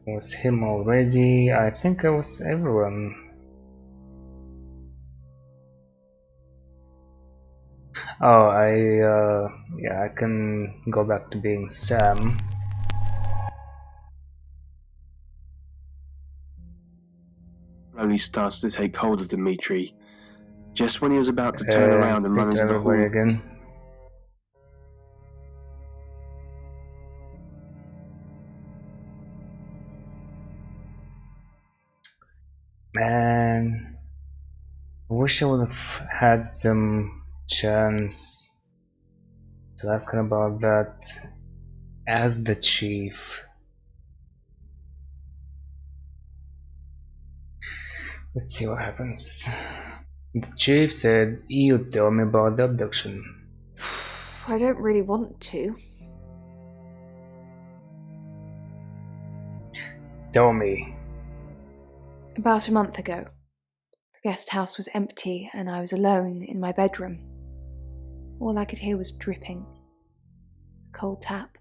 It was him already. I think it was everyone. Oh, yeah, I can go back to being Sam. slowly started to take hold of Dimitri. Just when he was about to turn around and Speak run to into the hall, everybody again. Man, I wish I would have had some chance to ask him about that as the chief. Let's see what happens. The chief said, "You tell me about the abduction." I don't really want to. Tell me. About a month ago, the guest house was empty and I was alone in my bedroom. All I could hear was dripping. A cold tap.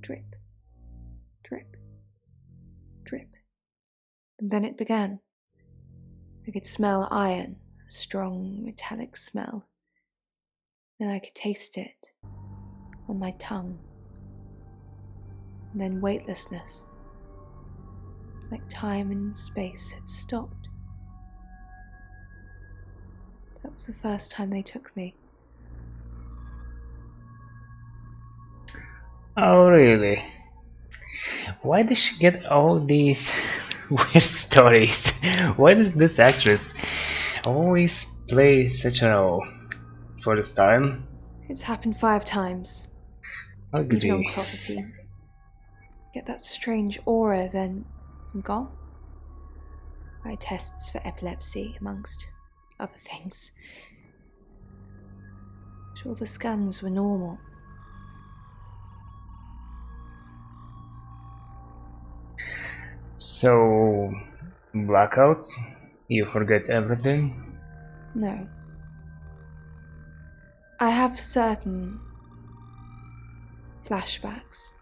Drip. Drip. Drip. And then it began. I could smell iron, a strong metallic smell. Then I could taste it on my tongue. And then weightlessness. Like time and space had stopped. That was the first time they took me. Oh, really? Why does she get all these weird stories? Why does this actress always play such a role? For this time? It's happened 5 times. Even on Ugly. clozapine. Get that strange aura, then I'm gone. Eye tests for epilepsy, amongst other things. But all the scans were normal. So, blackouts? You forget everything? No. I have certain flashbacks.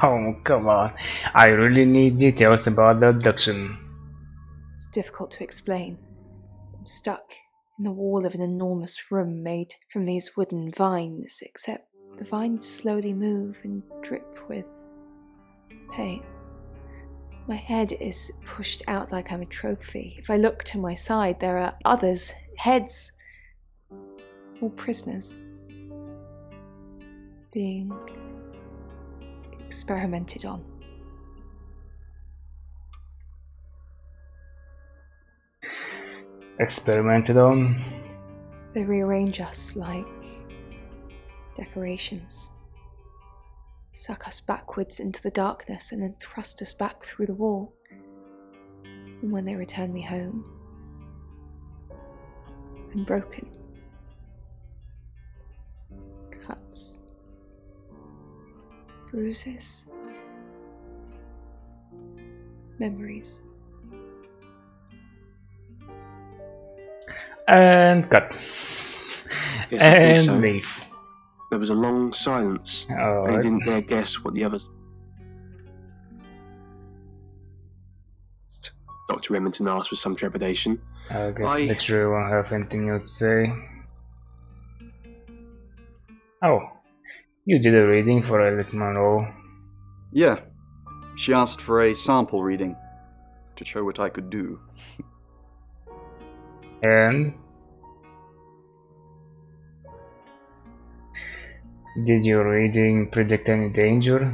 Oh, come on. I really need details about the abduction. It's difficult to explain. I'm stuck in the wall of an enormous room made from these wooden vines, except the vines slowly move and drip with pain. My head is pushed out like I'm a trophy. If I look to my side, there are others, heads, all prisoners, being experimented on. Experimented on? They rearrange us like decorations, suck us backwards into the darkness and then thrust us back through the wall. And when they return me home, I'm broken. Cuts, bruises, memories. And cut. Yes, I think And so. leave. There was a long silence, and he Alright. didn't dare guess what the others. Dr. Remington asked with some trepidation. I guess literally won't have anything new to say. Oh, you did a reading for Alice Monroe. Yeah, she asked for a sample reading to show what I could do. And? Did your reading predict any danger?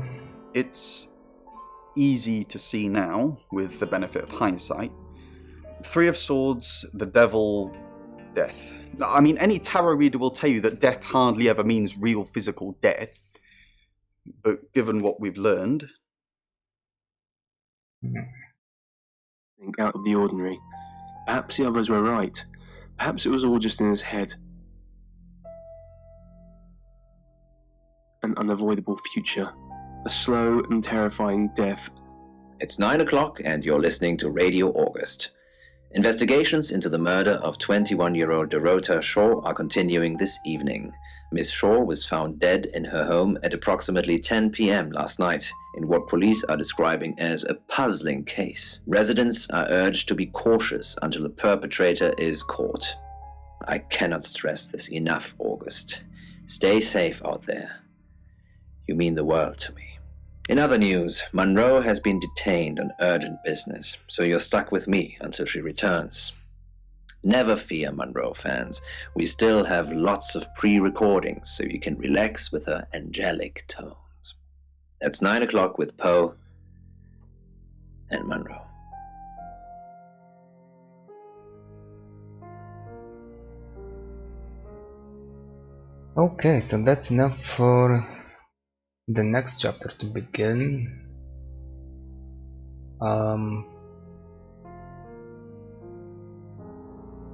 It's easy to see now, with the benefit of hindsight. 3 of Swords, the Devil, death. I mean, any tarot reader will tell you that death hardly ever means real physical death. But given what we've learned... Think out of the ordinary. Perhaps the others were right. Perhaps it was all just in his head. An unavoidable future. A slow and terrifying death. It's 9 o'clock and you're listening to Radio August. Investigations into the murder of 21-year-old Dorota Shaw are continuing this evening. Miss Shaw was found dead in her home at approximately 10 p.m. last night in what police are describing as a puzzling case. Residents are urged to be cautious until the perpetrator is caught. I cannot stress this enough, August. Stay safe out there. You mean the world to me. In other news, Monroe has been detained on urgent business, so you're stuck with me until she returns. Never fear, Monroe fans. We still have lots of pre-recordings, so you can relax with her angelic tones. That's 9 o'clock with Poe and Monroe. Okay, so that's enough for the next chapter to begin.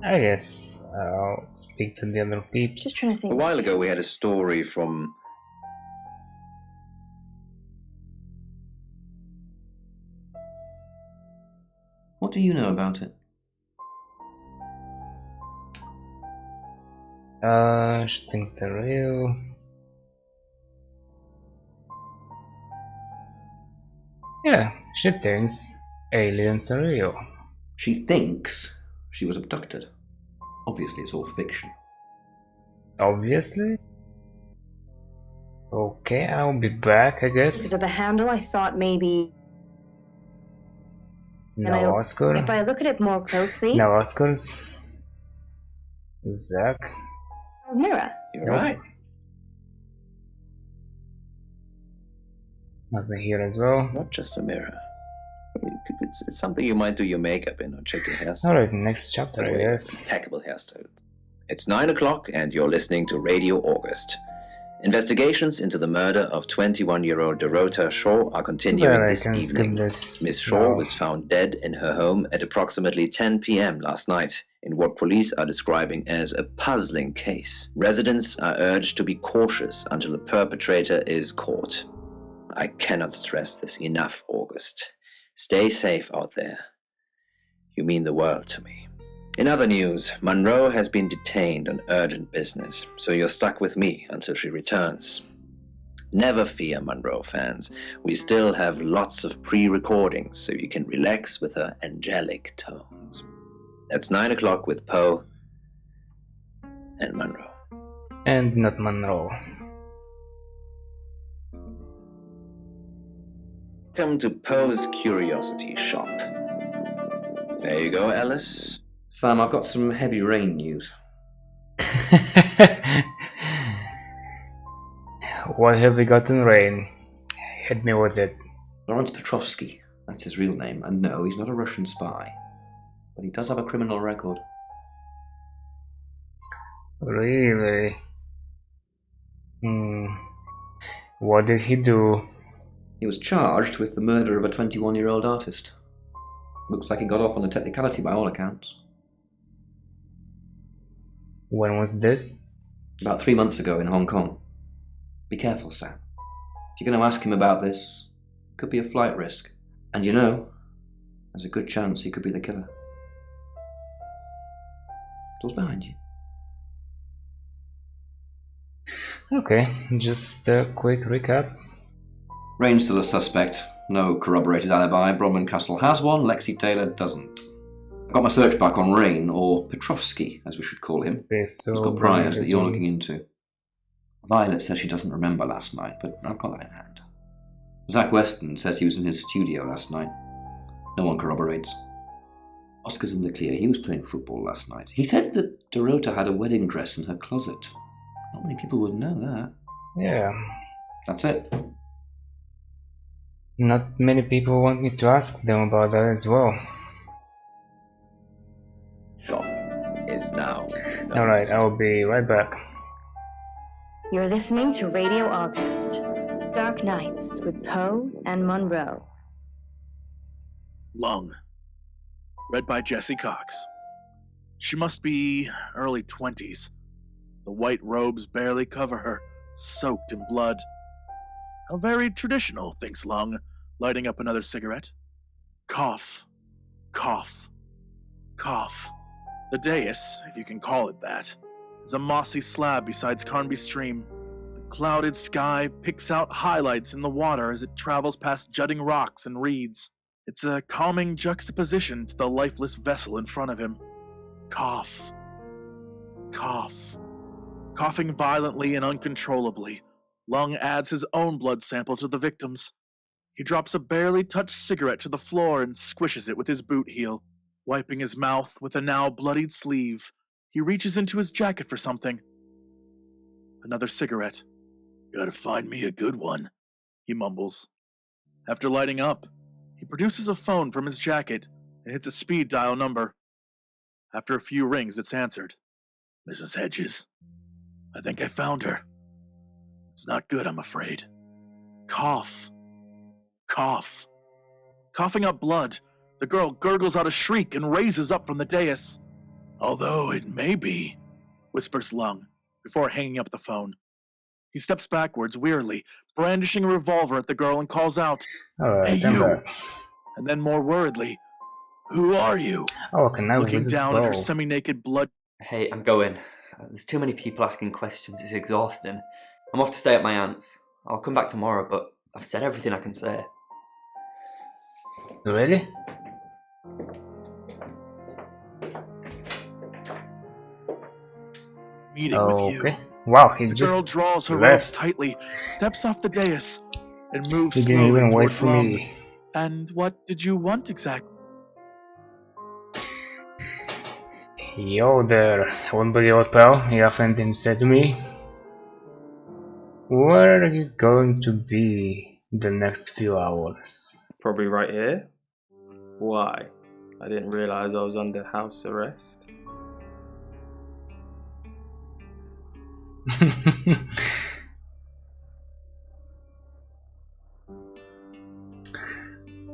I guess I'll speak to the other peeps. Just trying to think. A while ago we had a story from... What do you know about it? She thinks they're real. Yeah, she thinks aliens are real. She thinks she was abducted. Obviously, it's all fiction. Obviously? Okay, I'll be back, I guess. Because of the handle, I thought maybe. No Oscar. If I look at it more closely. No Oscars. Zach. mirror. You're Nope. right. Nothing here as well. Not just a mirror. It's something you might do your makeup in or check your hairstyle. Alright, next chapter, I guess. Impeccable hairstyle. It's 9 o'clock and you're listening to Radio August. Investigations into the murder of 21-year-old Dorota Shaw are continuing I this can skip evening. this Miss Shaw now. was found dead in her home at approximately 10 p.m. last night in what police are describing as a puzzling case. Residents are urged to be cautious until the perpetrator is caught. I cannot stress this enough, August. Stay safe out there. You mean the world to me. In other news, Monroe has been detained on urgent business, so you're stuck with me until she returns. Never fear, Monroe fans. We still have lots of pre-recordings, so you can relax with her angelic tones. That's 9 o'clock with Poe and Monroe. And not Monroe. Welcome to Poe's Curiosity Shop. There you go, Alice. Sam, I've got some heavy rain news. What have we got in rain? Hit me with it. Lawrence Petrovsky, that's his real name, and no, he's not a Russian spy. But he does have a criminal record. Really? What did he do? He was charged with the murder of a 21-year-old artist. Looks like he got off on a technicality by all accounts. When was this? About 3 months ago in Hong Kong. Be careful, Sam. If you're going to ask him about this, it could be a flight risk. And you know, there's a good chance he could be the killer. Door's behind you. Okay, just a quick recap. Rain's still a suspect. No corroborated alibi. Bronwyn Castle has one, Lexi Taylor doesn't. I got my search back on Rain, or Petrovsky, as we should call him. Okay, so He's got priors that you're looking into. Violet says she doesn't remember last night, but I've got that in hand. Zach Weston says he was in his studio last night. No one corroborates. Oscar's in the clear. He was playing football last night. He said that Dorota had a wedding dress in her closet. Not many people would know that. Yeah. That's it. Not many people want me to ask them about that as well. Shop is now. Alright, I'll be right back. You're listening to Radio August. Dark Nights with Poe and Monroe. Lung. Read by Jesse Cox. She must be early 20s. The white robes barely cover her, soaked in blood. How very traditional, thinks Lung, lighting up another cigarette. Cough. Cough. Cough. The dais, if you can call it that, is a mossy slab beside Carnby Stream. The clouded sky picks out highlights in the water as it travels past jutting rocks and reeds. It's a calming juxtaposition to the lifeless vessel in front of him. Cough. Cough. Coughing violently and uncontrollably, Lung adds his own blood sample to the victim's. He drops a barely touched cigarette to the floor and squishes it with his boot heel. Wiping his mouth with a now bloodied sleeve, he reaches into his jacket for something. Another cigarette. Gotta find me a good one, he mumbles. After lighting up, he produces a phone from his jacket and hits a speed dial number. After a few rings, it's answered. Mrs. Hedges. I think I found her. It's not good, I'm afraid. Cough. Cough. Coughing up blood, the girl gurgles out a shriek and raises up from the dais. Although it may be, whispers Lung, before hanging up the phone. He steps backwards wearily, brandishing a revolver at the girl and calls out, Alright, Hey, I'm you! back. And then more worriedly, Who are you? Oh, can I Looking visit down at her Bo? semi-naked blood. Hey, I'm going. There's too many people asking questions, it's exhausting. I'm off to stay at my aunt's. I'll come back tomorrow, but I've said everything I can say. Really? Meeting with you. Okay. Wow, he The just girl draws her left. robes tightly, steps off the dais, and moves He didn't slowly even wait toward for Lung. me. And what did you want exactly? Yo there, old buddy old pal, you haven't said to me. Where are you going to be the next few hours? Probably right here. Why? I didn't realize I was under house arrest.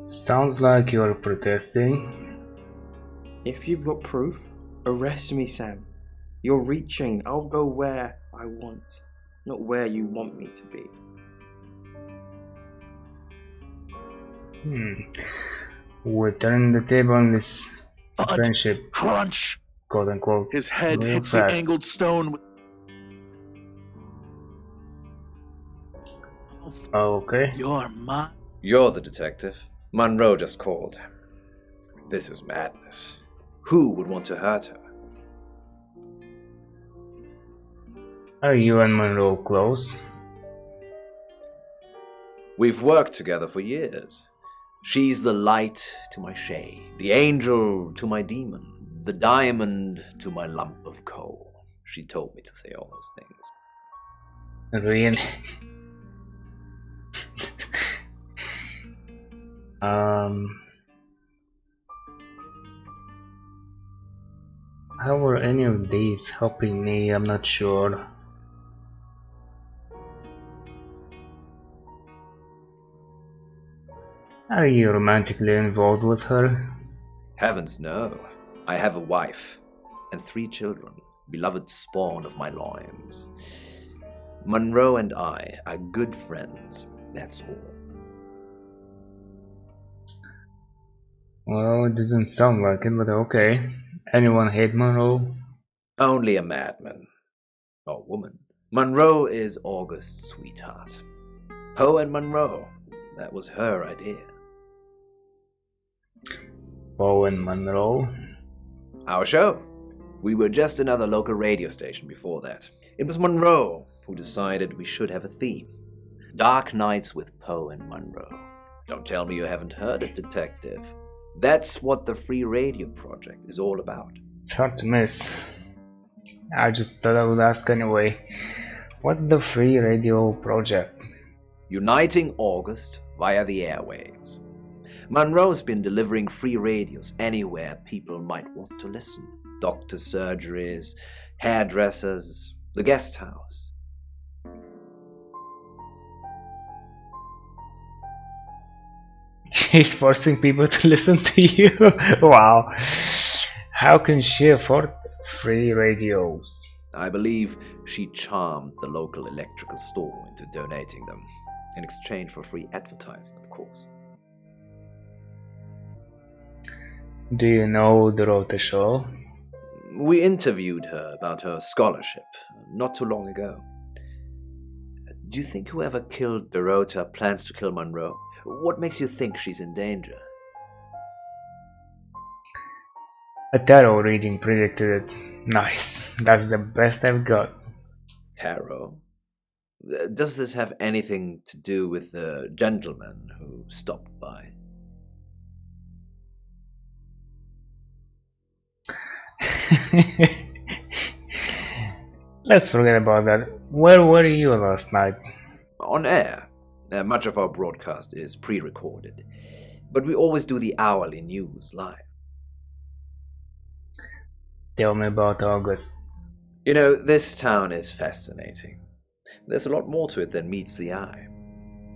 Sounds like you're protesting. If you've got proof, arrest me, Sam. You're reaching. I'll go where I want, not where you want me to be. We're turning the table on this friendship, Crunch! quote unquote, His head real hits fast. the angled stone. Okay. You're mine. You're the detective. Monroe just called. This is madness. Who would want to hurt her? Are you and Monroe close? We've worked together for years. She's the light to my shade, the angel to my demon, the diamond to my lump of coal. She told me to say all those things. Really? How were any of these helping me? I'm not sure. Are you romantically involved with her? Heavens no. I have a wife and 3 children, beloved spawn of my loins. Monroe and I are good friends, that's all. Well, it doesn't sound like it, but okay. Anyone hate Monroe? Only a madman. Or woman. Monroe is August's sweetheart. Poe and Monroe, that was her idea. Poe and Monroe? Our show. We were just another local radio station before that. It was Monroe who decided we should have a theme. Dark Nights with Poe and Monroe. Don't tell me you haven't heard it, detective. That's what the Free Radio Project is all about. It's hard to miss. I just thought I would ask anyway. What's the Free Radio Project? Uniting August via the airwaves. Monroe's been delivering free radios anywhere people might want to listen. Doctor surgeries, hairdressers, the guest house. She's forcing people to listen to you? Wow. How can she afford free radios? I believe she charmed the local electrical store into donating them, in exchange for free advertising, of course. Do you know Dorota Shaw? We interviewed her about her scholarship not too long ago. Do you think whoever killed Dorota plans to kill Monroe? What makes you think she's in danger? A tarot reading predicted it. Nice. That's the best I've got. Tarot? Does this have anything to do with the gentleman who stopped by? Let's forget about that. Where were you last night? On air. Much of our broadcast is pre-recorded, but we always do the hourly news live. Tell me about August. You know, this town is fascinating. There's a lot more to it than meets the eye.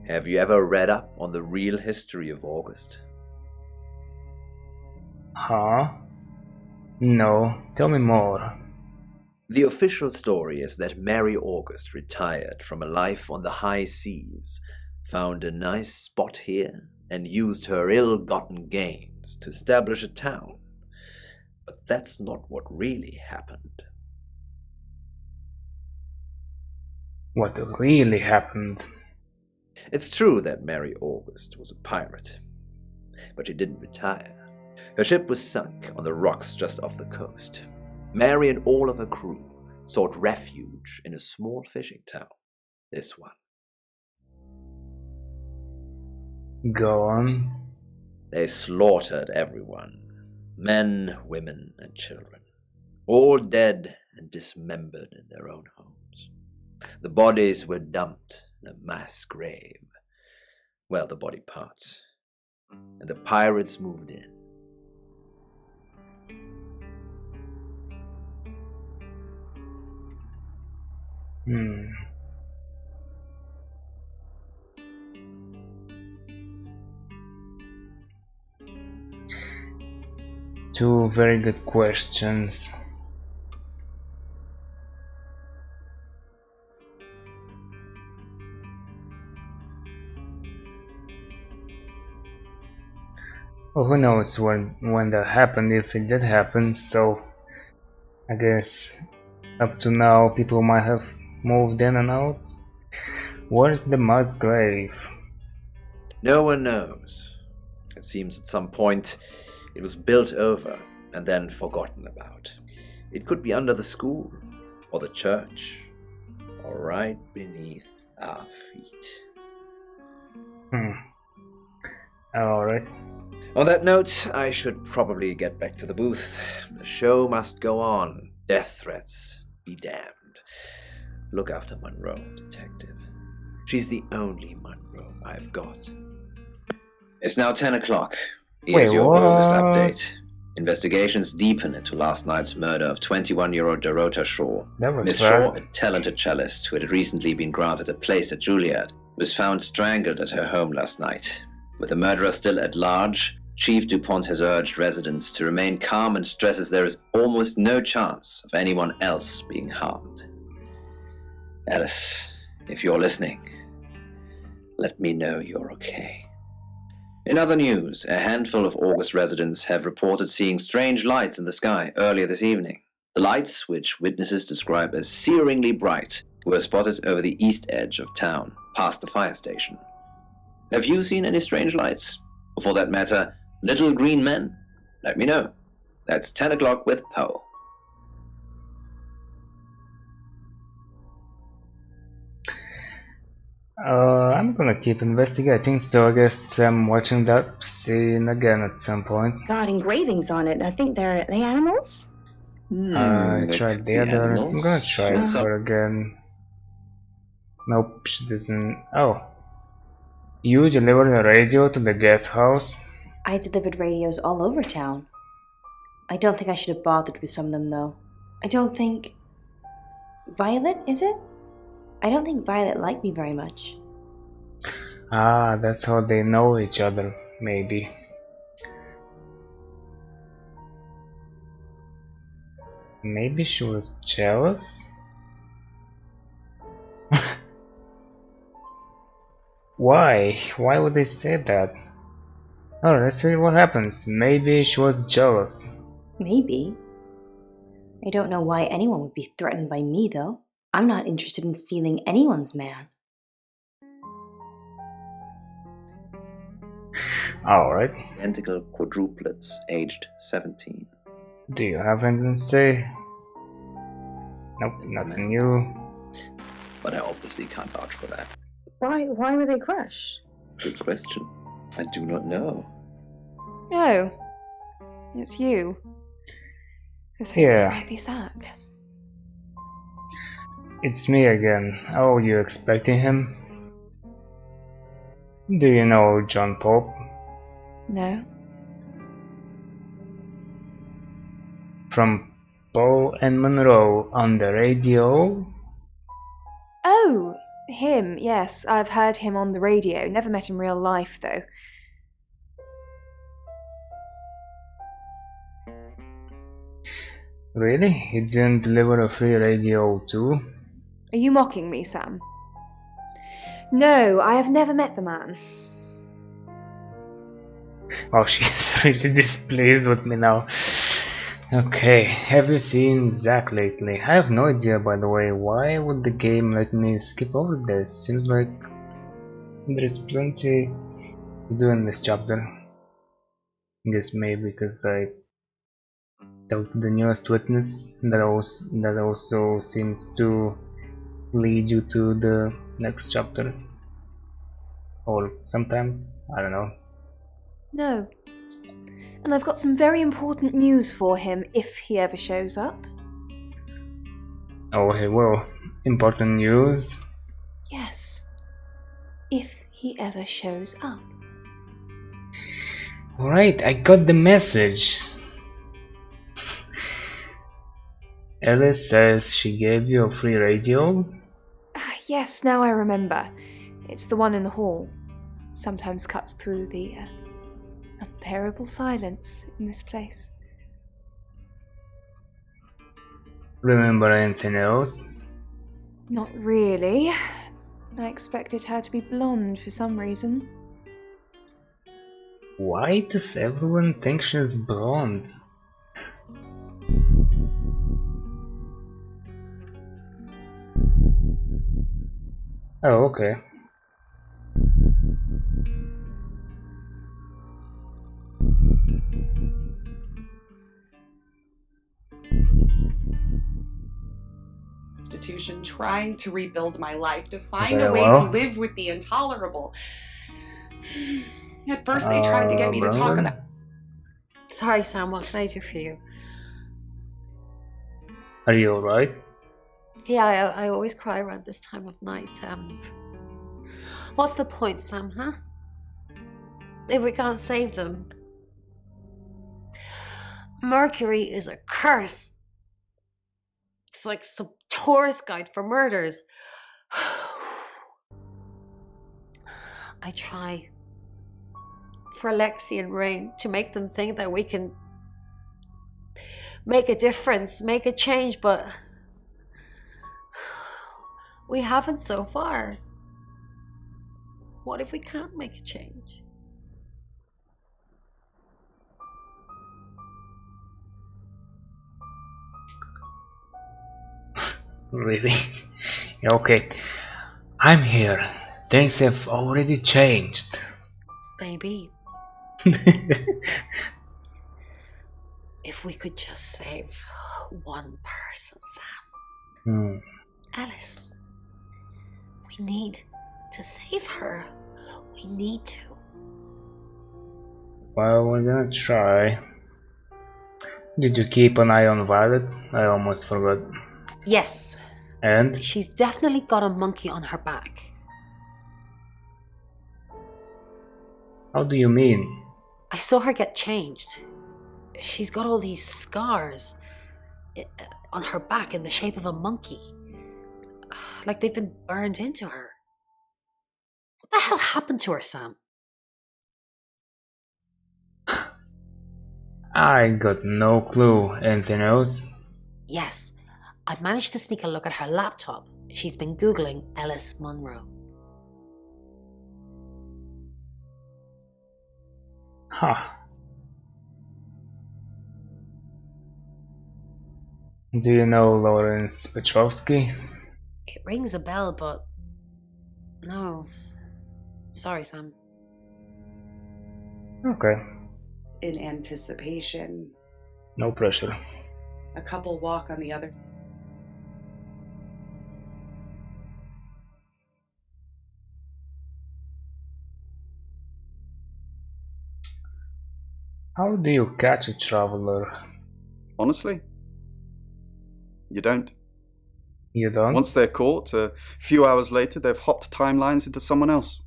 Have you ever read up on the real history of August? Huh? No, tell me more. The official story is that Mary August retired from a life on the high seas, found a nice spot here, and used her ill-gotten gains to establish a town. But that's not what really happened. What really happened? It's true that Mary August was a pirate, but she didn't retire. Her ship was sunk on the rocks just off the coast. Mary and all of her crew sought refuge in a small fishing town, this one. Go on. They slaughtered everyone, men, women, and children. all dead and dismembered in their own homes. The bodies were dumped in a mass grave. Well, the body parts. And the pirates moved in. Two very good questions. Well, who knows when that happened, if it did happen, so I guess up to now people might have moved in and out. Where's the mass grave? No one knows. It seems at some point it was built over and then forgotten about. It could be under the school, or the church, or right beneath our feet. Alright. On that note, I should probably get back to the booth. The show must go on. Death threats be damned. Look after Monroe, detective. She's the only Monroe I've got. It's now 10 o'clock. Wait, Here's your what? August update. Investigations deepen into last night's murder of 21-year-old Dorota Shaw. That was Miss fast. Shaw, a talented cellist who had recently been granted a place at Juilliard, was found strangled at her home last night. With the murderer still at large, Chief DuPont has urged residents to remain calm and stresses there is almost no chance of anyone else being harmed. Alice, if you're listening, let me know you're okay. In other news, a handful of August residents have reported seeing strange lights in the sky earlier this evening. The lights, which witnesses describe as searingly bright, were spotted over the east edge of town, past the fire station. Have you seen any strange lights? Or for that matter, little green men? Let me know. That's 10 o'clock with Poe. I'm gonna keep investigating, so I guess I'm watching that scene again at some point. Got engravings on it. I think they're animals? I tried the others. I'm gonna try animals. her again. Nope, she doesn't. Oh. You delivered a radio to the guest house? I delivered radios all over town. I don't think I should have bothered with some of them, though. I don't think... Violet, is it? I don't think Violet liked me very much. Ah, that's how they know each other, maybe. Maybe she was jealous? Why? Why would they say that? Oh, let's see what happens. Maybe she was jealous. Maybe. I don't know why anyone would be threatened by me, though. I'm not interested in stealing anyone's man. Alright. Identical quadruplets, aged 17. Do you have anything to say? Nope, nothing new. But I obviously can't vouch for that. Why were they crushed? Good question. I do not know. Oh, it's you. Yeah. Might be Zach. It's me again. Oh, you expecting him? Do you know John Pope? No. From Poe and Monroe on the radio? Oh, him, yes. I've heard him on the radio. Never met in real life, though. Really? You didn't deliver a free radio too? Are you mocking me, Sam? No, I have never met the man. Oh, she's really displeased with me now. Okay, have you seen Zach lately? I have no idea, by the way. Why would the game let me skip over this? Seems like there's plenty to do in this chapter. I guess maybe because I talked to the newest witness that also seems to lead you to the next chapter. Or sometimes, I don't know. No. And I've got some very important news for him if he ever shows up. Oh, he will. Important news. Yes. If he ever shows up. Alright, I got the message. Alice says she gave you a free radio. Yes, now I remember. It's the one in the hall. Sometimes cuts through the unbearable silence in this place. Remember anything else? Not really. I expected her to be blonde for some reason. Why does everyone think she's blonde? Oh, okay. Institution, trying to rebuild my life, to find Very a way to well. live with the intolerable. At first, they tried to get me to talk Bronwyn? about. Sorry, Sam, what can I do for you? Are you alright? Yeah, I always cry around this time of night. What's the point, Sam, huh? If we can't save them. Mercury is a curse. It's like some tourist guide for murders. I try for Alexi and Rain to make them think that we can make a difference, make a change, but we haven't so far. What if we can't make a change? Really? Yeah, okay. I'm here. Things have already changed. Maybe. If we could just save one person, Sam. Alice. We need to save her. We need to. Well, we're gonna try. Did you keep an eye on Violet? I almost forgot. Yes. And? She's definitely got a monkey on her back. How do you mean? I saw her get changed. She's got all these scars on her back in the shape of a monkey. Like they've been burned into her. What the hell happened to her, Sam? I got no clue. Anything else? Yes, I managed to sneak a look at her laptop. She's been Googling Alice Munro. Huh. Do you know Lawrence Petrovsky? It rings a bell, but no. Sorry, Sam. Okay. In anticipation. No pressure. A couple walk on the other. How do you catch a traveler? Honestly, you don't. You don't? Once they're caught, a few hours later, they've hopped timelines into someone else.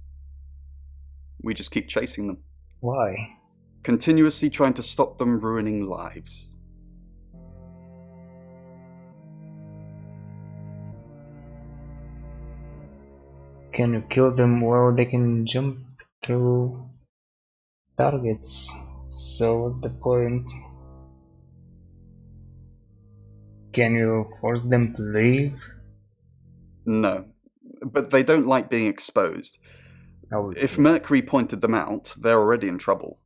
We just keep chasing them. Why? Continuously trying to stop them ruining lives. Can you kill them while they can jump through targets? So what's the point? Can you force them to leave? No, but they don't like being exposed. If Mercury pointed them out, they're already in trouble.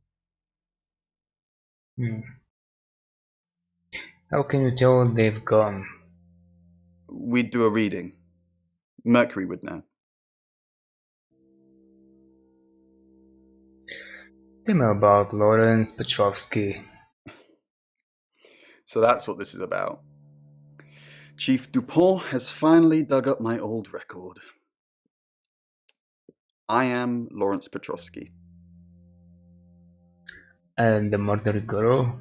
How can you tell they've gone? We'd do a reading. Mercury would know. Tell me about Lawrence Petrovsky. So that's what this is about. Chief Dupont has finally dug up my old record. I am Lawrence Petrovsky. And the murdered girl?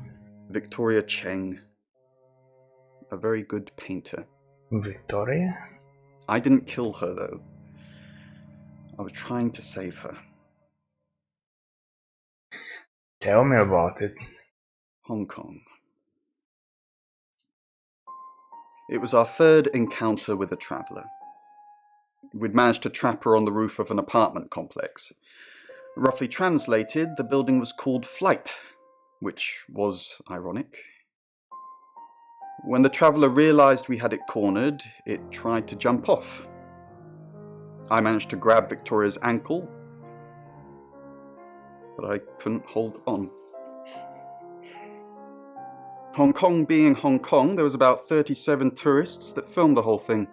Victoria Cheng. A very good painter. Victoria? I didn't kill her, though. I was trying to save her. Tell me about it. Hong Kong. It was our third encounter with a traveller. We'd managed to trap her on the roof of an apartment complex. Roughly translated, the building was called Flight, which was ironic. When the traveller realised we had it cornered, it tried to jump off. I managed to grab Victoria's ankle, but I couldn't hold on. Hong Kong being Hong Kong, there was about 37 tourists that filmed the whole thing.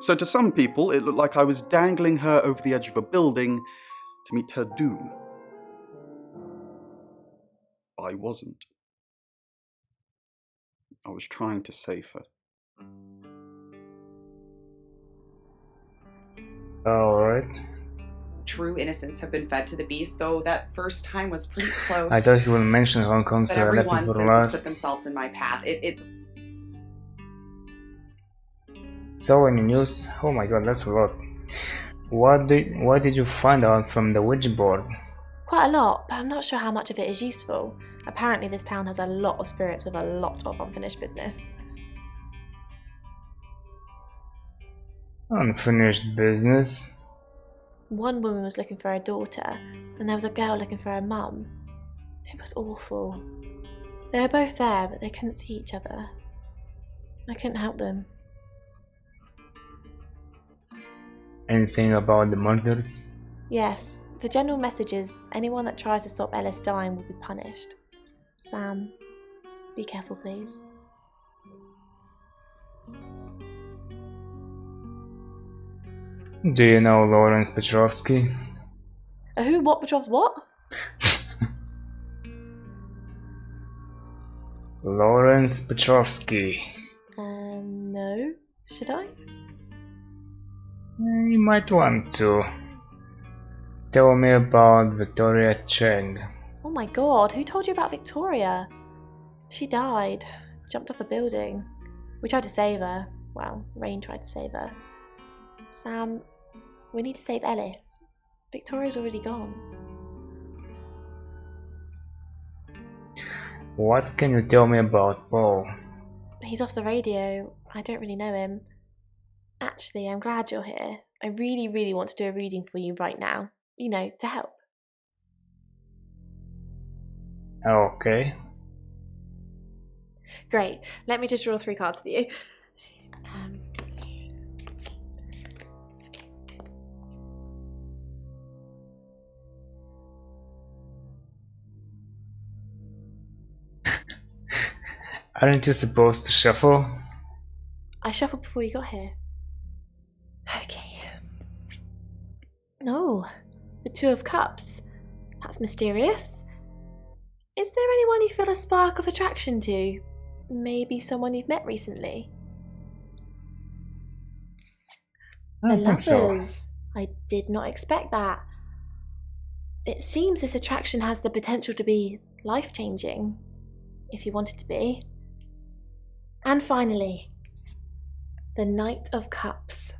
So to some people, it looked like I was dangling her over the edge of a building to meet her doom. I wasn't. I was trying to save her. Alright. True innocents have been fed to the beast, though that first time was pretty close. I thought he would mention Hong Kong, But so I left it everyone for since has last. put themselves in my path. It's So any news? Oh my god, that's a lot. What did you find out from the witch board? Quite a lot, but I'm not sure how much of it is useful. Apparently this town has a lot of spirits with a lot of unfinished business. Unfinished business? One woman was looking for her daughter, and there was a girl looking for her mum. It was awful. They were both there, but they couldn't see each other. I couldn't help them. Anything about the murders? Yes, the general message is anyone that tries to stop Ellis dying will be punished. Sam, be careful please. Do you know Lawrence Petrovsky? Who? What? Petrov's what? Lawrence Petrovsky. No. Should I? You might want to. Tell me about Victoria Cheng. Oh my god, who told you about Victoria? She died. Jumped off a building. We tried to save her. Well, Rain tried to save her. Sam, we need to save Ellis. Victoria's already gone. What can you tell me about Paul? He's off the radio. I don't really know him. Actually, I'm glad you're here. I really, really want to do a reading for you right now. You know, to help. Okay. Great. Let me just draw 3 cards for you. Aren't you supposed to shuffle? I shuffled before you got here. Okay. Oh, the 2 of Cups. That's mysterious. Is there anyone you feel a spark of attraction to? Maybe someone you've met recently? The Lovers. I did not expect that. It seems this attraction has the potential to be life-changing, if you want it to be. And finally, the Knight of Cups.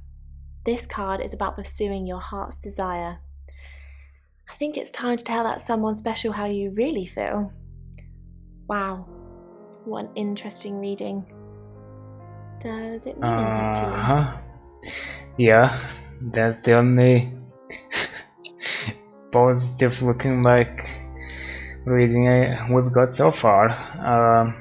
This card is about pursuing your heart's desire. I think it's time to tell that someone special how you really feel. Wow, what an interesting reading. Does it mean anything to you? Yeah, that's the only positive looking like reading we've got so far.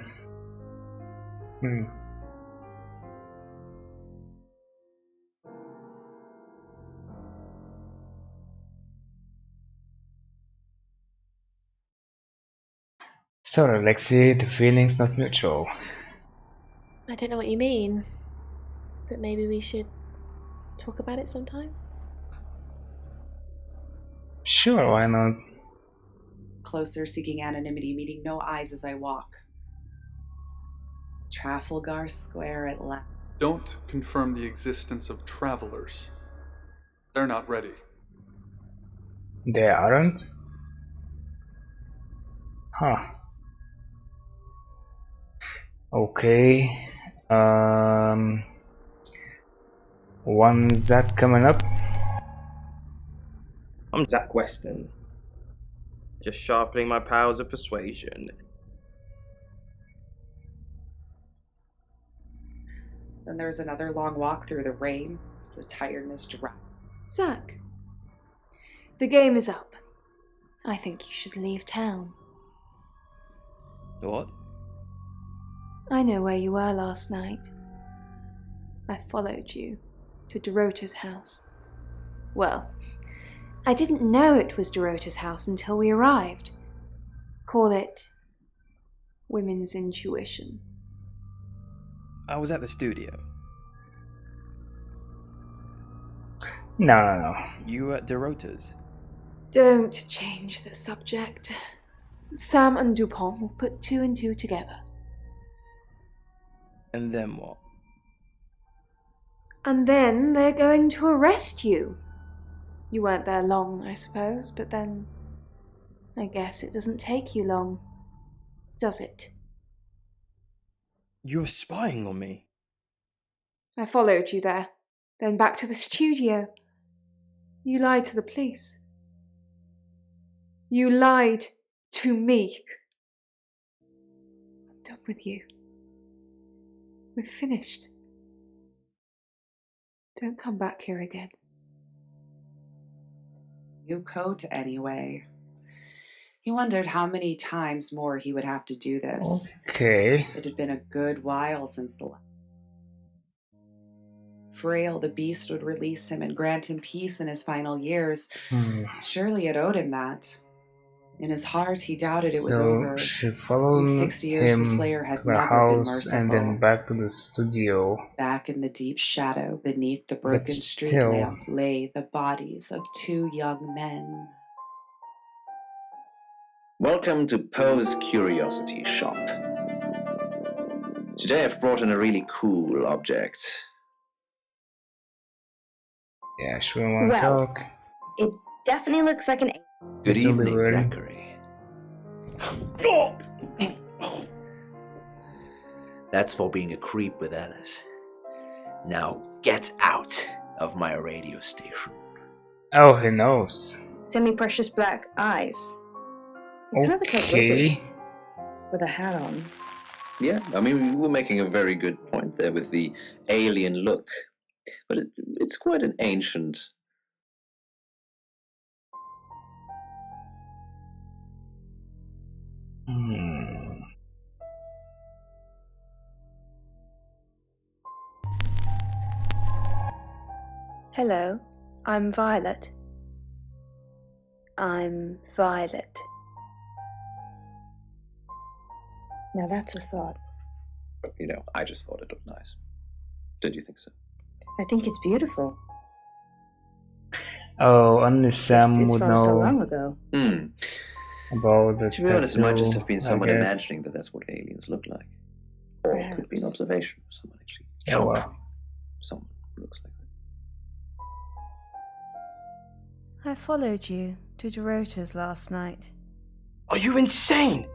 Sorry, Lexi, the feeling's not mutual. I don't know what you mean, but maybe we should talk about it sometime? Sure, why not? closer, seeking anonymity, meeting no eyes as I walk. Trafalgar Square at last. Don't confirm the existence of travelers. They're not ready. They aren't? Huh. Okay. One Zach coming up. I'm Zach Weston. Just sharpening my powers of persuasion. Then there's another long walk through the rain, the tiredness drop. Zach, the game is up. I think you should leave town. What? I know where you were last night. I followed you to Dorota's house. Well, I didn't know it was Dorota's house until we arrived. Call it women's intuition. I was at the studio. No. You were at Dorota's? Don't change the subject. Sam and Dupont will put 2 and 2 together. And then what? And then they're going to arrest you. You weren't there long, I suppose, but then I guess it doesn't take you long, does it? You were spying on me. I followed you there, then back to the studio. You lied to the police. You lied to me. I'm done with you. We're finished. Don't come back here again. New coat, anyway. He wondered how many times more he would have to do this. Okay. It had been a good while since the last. Frail, the beast would release him and grant him peace in his final years. Surely it owed him that. In his heart, he doubted it was over. So she followed In 6 years, the him Slayer to had the never been house merciful. and then back to the studio. Back in the deep shadow, beneath the broken street still- lamp, lay the bodies of 2 young men. Welcome to Poe's Curiosity Shop. Today I've brought in a really cool object. Yeah, sure want to Well, talk. It definitely looks like an. Good This will be evening, very- Zachary. That's for being a creep with Alice. Now get out of my radio station. Oh, he knows. Semi-precious black eyes. They kind of look like Okay. wizards with a hat on. Yeah, I mean, we were making a very good point there with the alien look. But it's quite an ancient. Hello, I'm Violet. I'm Violet. Now that's a thought. You know, I just thought it looked nice. Did you think so? I think it's beautiful. Oh, only Sam It's would from so long know ago. about the To be honest, it might just tattoo, have been I someone guess. imagining that that's what aliens look like. Or it could be an observation of someone actually. Yeah, well. Someone who looks like that. I followed you to Dorota's last night. Are you insane?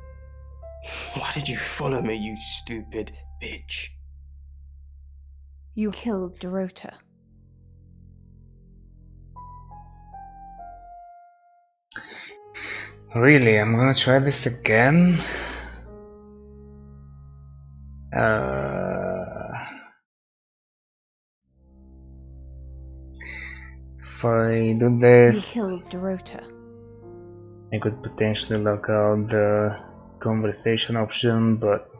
Why did you follow me, you stupid bitch? You killed Dorota. Really, I'm gonna try this again. If I do this, You killed Dorota. I could potentially lock out the conversation option, but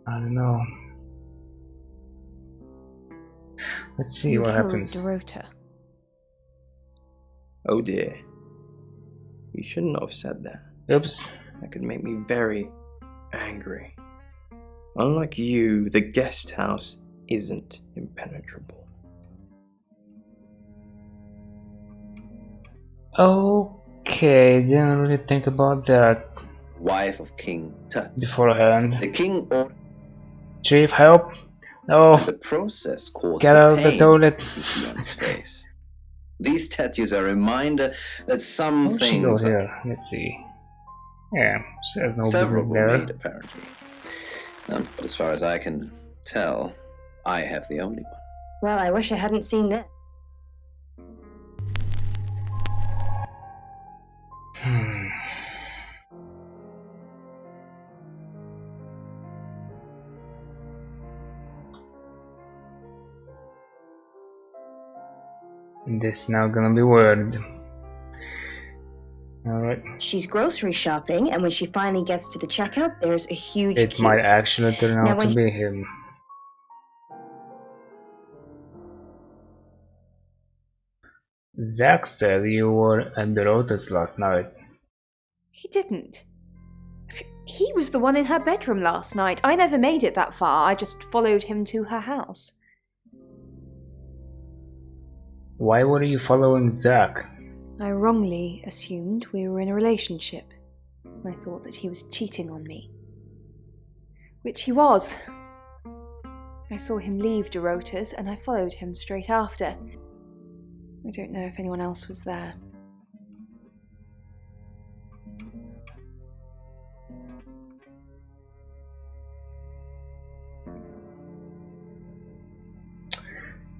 I don't know. Let's see You what killed happens. Dorota. Oh dear. You shouldn't have said that. Oops. That could make me very angry. Unlike you, the guest house isn't impenetrable. Okay, didn't really think about that Wife of King Tut. beforehand. The king ordered Chief, help! No! the process caused Get the out of the pain toilet! you see on his face. These tattoos are a reminder that some Where should go things are here? Let's see. Yeah, she has no Several business were there. made, apparently. But as far as I can tell, I have the only one. Well, I wish I hadn't seen this. This now gonna be weird. Alright. She's grocery shopping, and when she finally gets to the checkout, there's a huge It queue. might actually turn Now out when to be him. Zach said you were at the Lotus last night. He didn't. He was the one in her bedroom last night. I never made it that far. I just followed him to her house. Why were you following Zach? I wrongly assumed we were in a relationship. I thought that he was cheating on me. Which he was. I saw him leave Dorota's and I followed him straight after. I don't know if anyone else was there.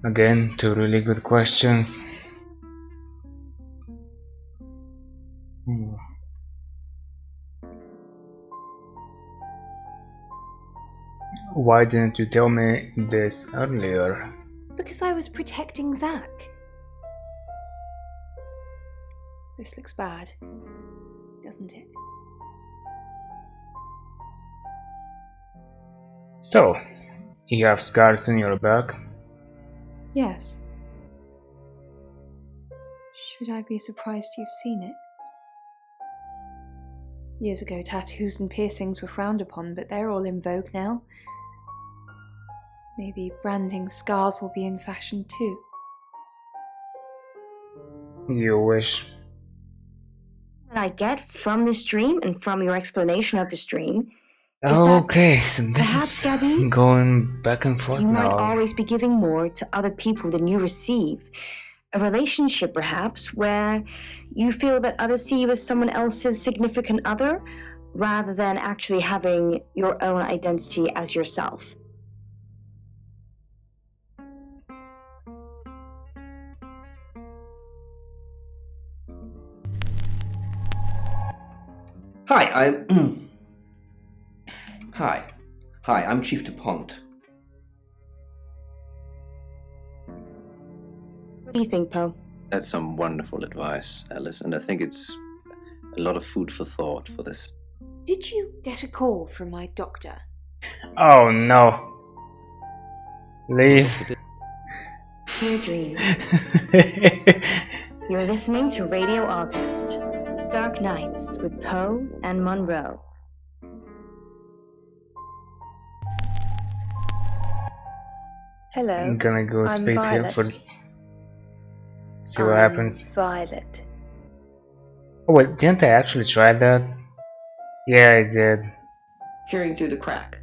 Again, two really good questions. Why didn't you tell me this earlier? Because I was protecting Zach. This looks bad, doesn't it? So, you have scars on your back? Yes. Should I be surprised you've seen it? Years ago, tattoos and piercings were frowned upon, but they're all in vogue now. Maybe branding scars will be in fashion too. You wish. What I get from this dream and from your explanation of this dream is Okay, that so this perhaps, is Gabby, going back and forth you might now. always be giving more to other people than you receive. A relationship, perhaps, where you feel that others see you as someone else's significant other, rather than actually having your own identity as yourself. Hi, I'm Chief DuPont. What do you think, Poe? That's some wonderful advice, Alice, and I think it's a lot of food for thought for this. Did you get a call from my doctor? Oh no. Leave. Dear Dream. You're listening to Radio August. Dark Nights with Poe and Monroe. Hello. I'm gonna go I'm speak to him Violet. first. See what I'm happens. Violet. Oh wait, didn't I actually try that? Yeah, I did. Peering through the crack.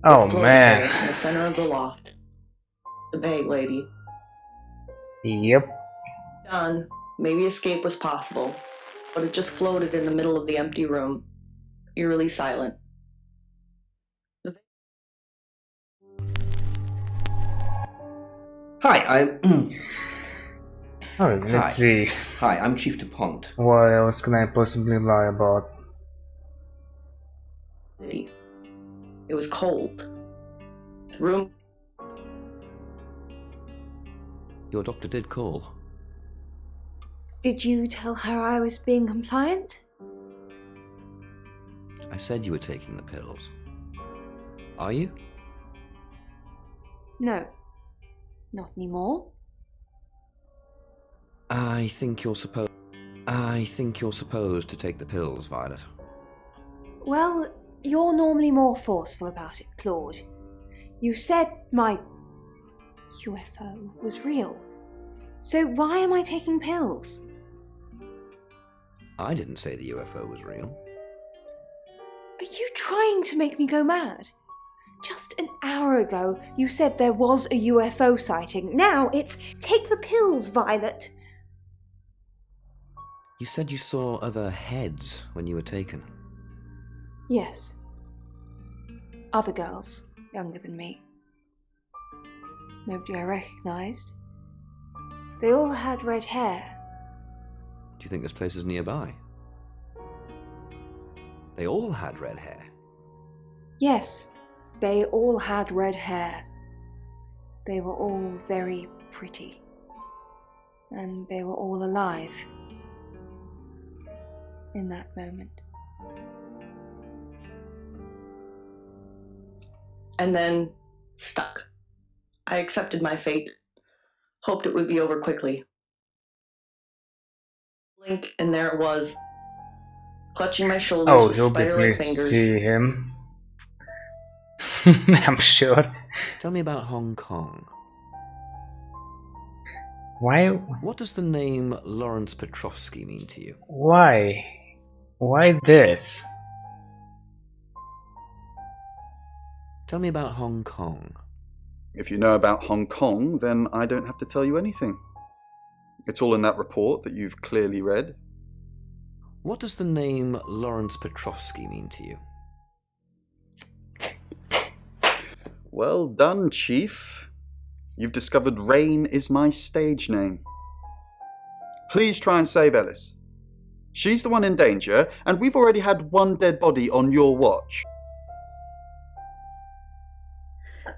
Oh Floated man. there in the center of the loft. The bag lady. Yep. Done. Maybe escape was possible, but it just floated in the middle of the empty room, eerily silent. Alright, let's see. Hi, I'm Chief DuPont. What else can I possibly lie about? It was cold. The room. Your doctor did call. Did you tell her I was being compliant? I said you were taking the pills. Are you? No. Not anymore. I think you're supposed to take the pills, Violet. Well, you're normally more forceful about it, Claude. You said my UFO was real. So why am I taking pills? I didn't say the UFO was real. Are you trying to make me go mad? Just an hour ago, you said there was a UFO sighting. Now it's take the pills, Violet. You said you saw other heads when you were taken. Yes. Other girls, younger than me. Nobody I recognised. They all had red hair. Do you think this place is nearby? They all had red hair. Yes, they all had red hair. They were all very pretty. And they were all alive. In that moment. And then, stuck. I accepted my fate. Hoped it would be over quickly. Blink, and there it was. Clutching my shoulders Oh, with you'll be spider-like pleased to fingers. see him. I'm sure. Tell me about Hong Kong. Why? What does the name Lawrence Petrovsky mean to you? Why? Why this? Tell me about Hong Kong. If you know about Hong Kong, then I don't have to tell you anything. It's all in that report that you've clearly read. What does the name Lawrence Petrovsky mean to you? Well done, Chief. You've discovered Rain is my stage name. Please try and save Ellis. She's the one in danger, and we've already had one dead body on your watch.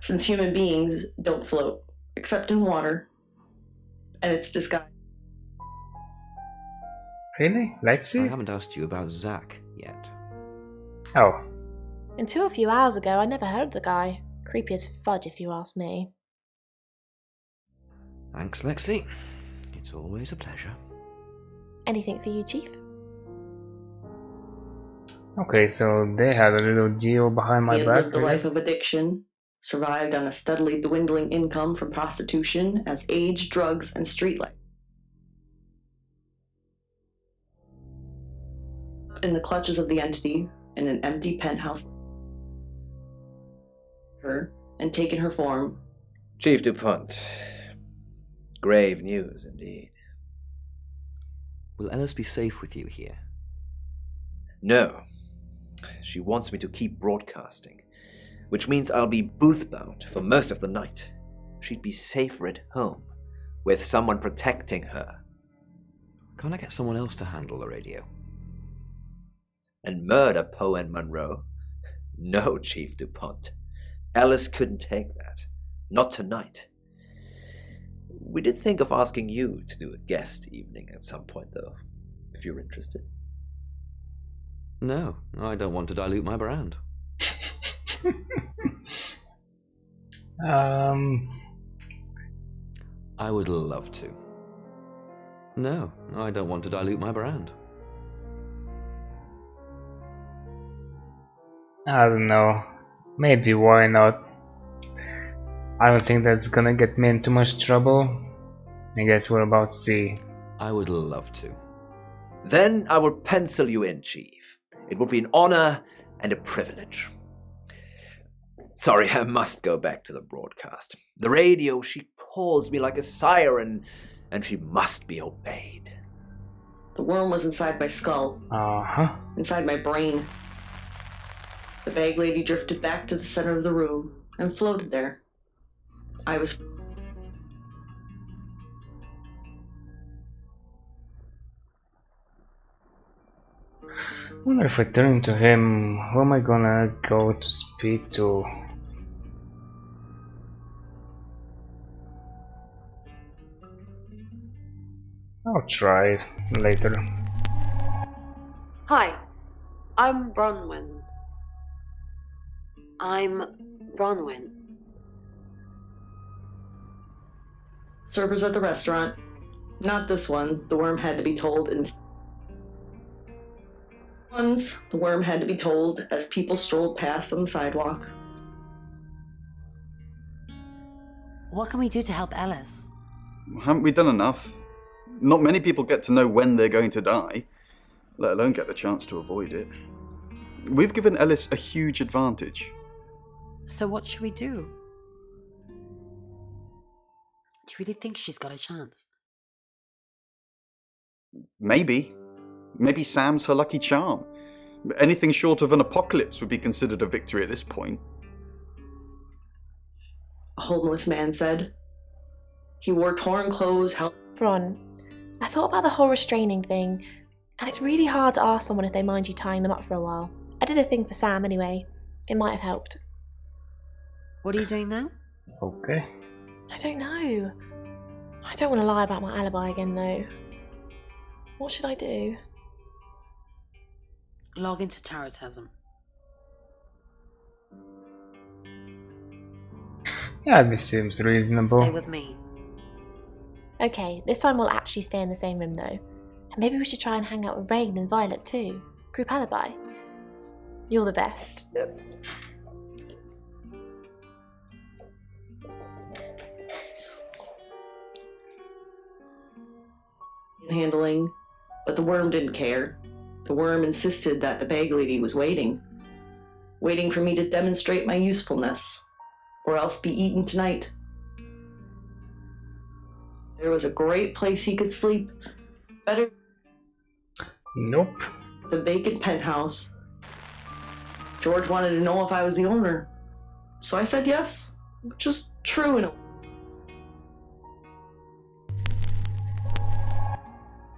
Since human beings don't float, except in water, and it's disguised. Really? Lexi? I haven't asked you about Zach yet. Oh. Until a few hours ago, I never heard of the guy. Creepy as fudge, if you ask me. Thanks, Lexi. It's always a pleasure. Anything for you, Chief? Okay, so they had a little deal behind my He had back, lived a I life guess. of addiction, survived on a steadily dwindling income from prostitution as age, drugs, and street life. In the clutches of the entity, in an empty penthouse, her and taken her form. Chief DuPont. Grave news indeed. Will Ellis be safe with you here? No. She wants me to keep broadcasting, which means I'll be booth-bound for most of the night. She'd be safer at home, with someone protecting her. Can't I get someone else to handle the radio? And murder Poe and Monroe? No, Chief DuPont. Ellis couldn't take that. Not tonight. We did think of asking you to do a guest evening at some point, though, if you're interested. No, I don't want to dilute my brand. I would love to. No, I don't want to dilute my brand. I don't know. Maybe, why not? I don't think that's gonna get me in too much trouble. I guess we're about to see. I would love to. Then I will pencil you in, Chief. It would be an honor and a privilege. Sorry, I must go back to the broadcast. The radio, she calls me like a siren, and she must be obeyed. The worm was inside my skull. Inside my brain. The bag lady drifted back to the center of the room and floated there. I was... I wonder if I turn to him, who am I gonna go to speak to? I'll try later. Hi, I'm Bronwyn. Servers at the restaurant. Not this one. The worm had to be told in... The worm had to be told as people strolled past on the sidewalk. What can we do to help Ellis? Haven't we done enough? Not many people get to know when they're going to die, let alone get the chance to avoid it. We've given Ellis a huge advantage. So what should we do? Do you really think she's got a chance? Maybe. Maybe Sam's her lucky charm. Anything short of an apocalypse would be considered a victory at this point. A homeless man said. He wore torn clothes, Bron, I thought about the whole restraining thing, and it's really hard to ask someone if they mind you tying them up for a while. I did a thing for Sam anyway. It might have helped. What are you doing now? Okay. I don't know. I don't want to lie about my alibi again, though. What should I do? Log into Tarotasm. Yeah, this seems reasonable. Stay with me. Okay, this time we'll actually stay in the same room, though. And maybe we should try and hang out with Rain and Violet, too. Group alibi. You're the best. handling, but the worm didn't care. The worm insisted that the bag lady was waiting for me to demonstrate my usefulness, or else be eaten tonight. There was a great place he could sleep. Better. Nope. The vacant penthouse. George wanted to know if I was the owner, so I said yes, which is true in a...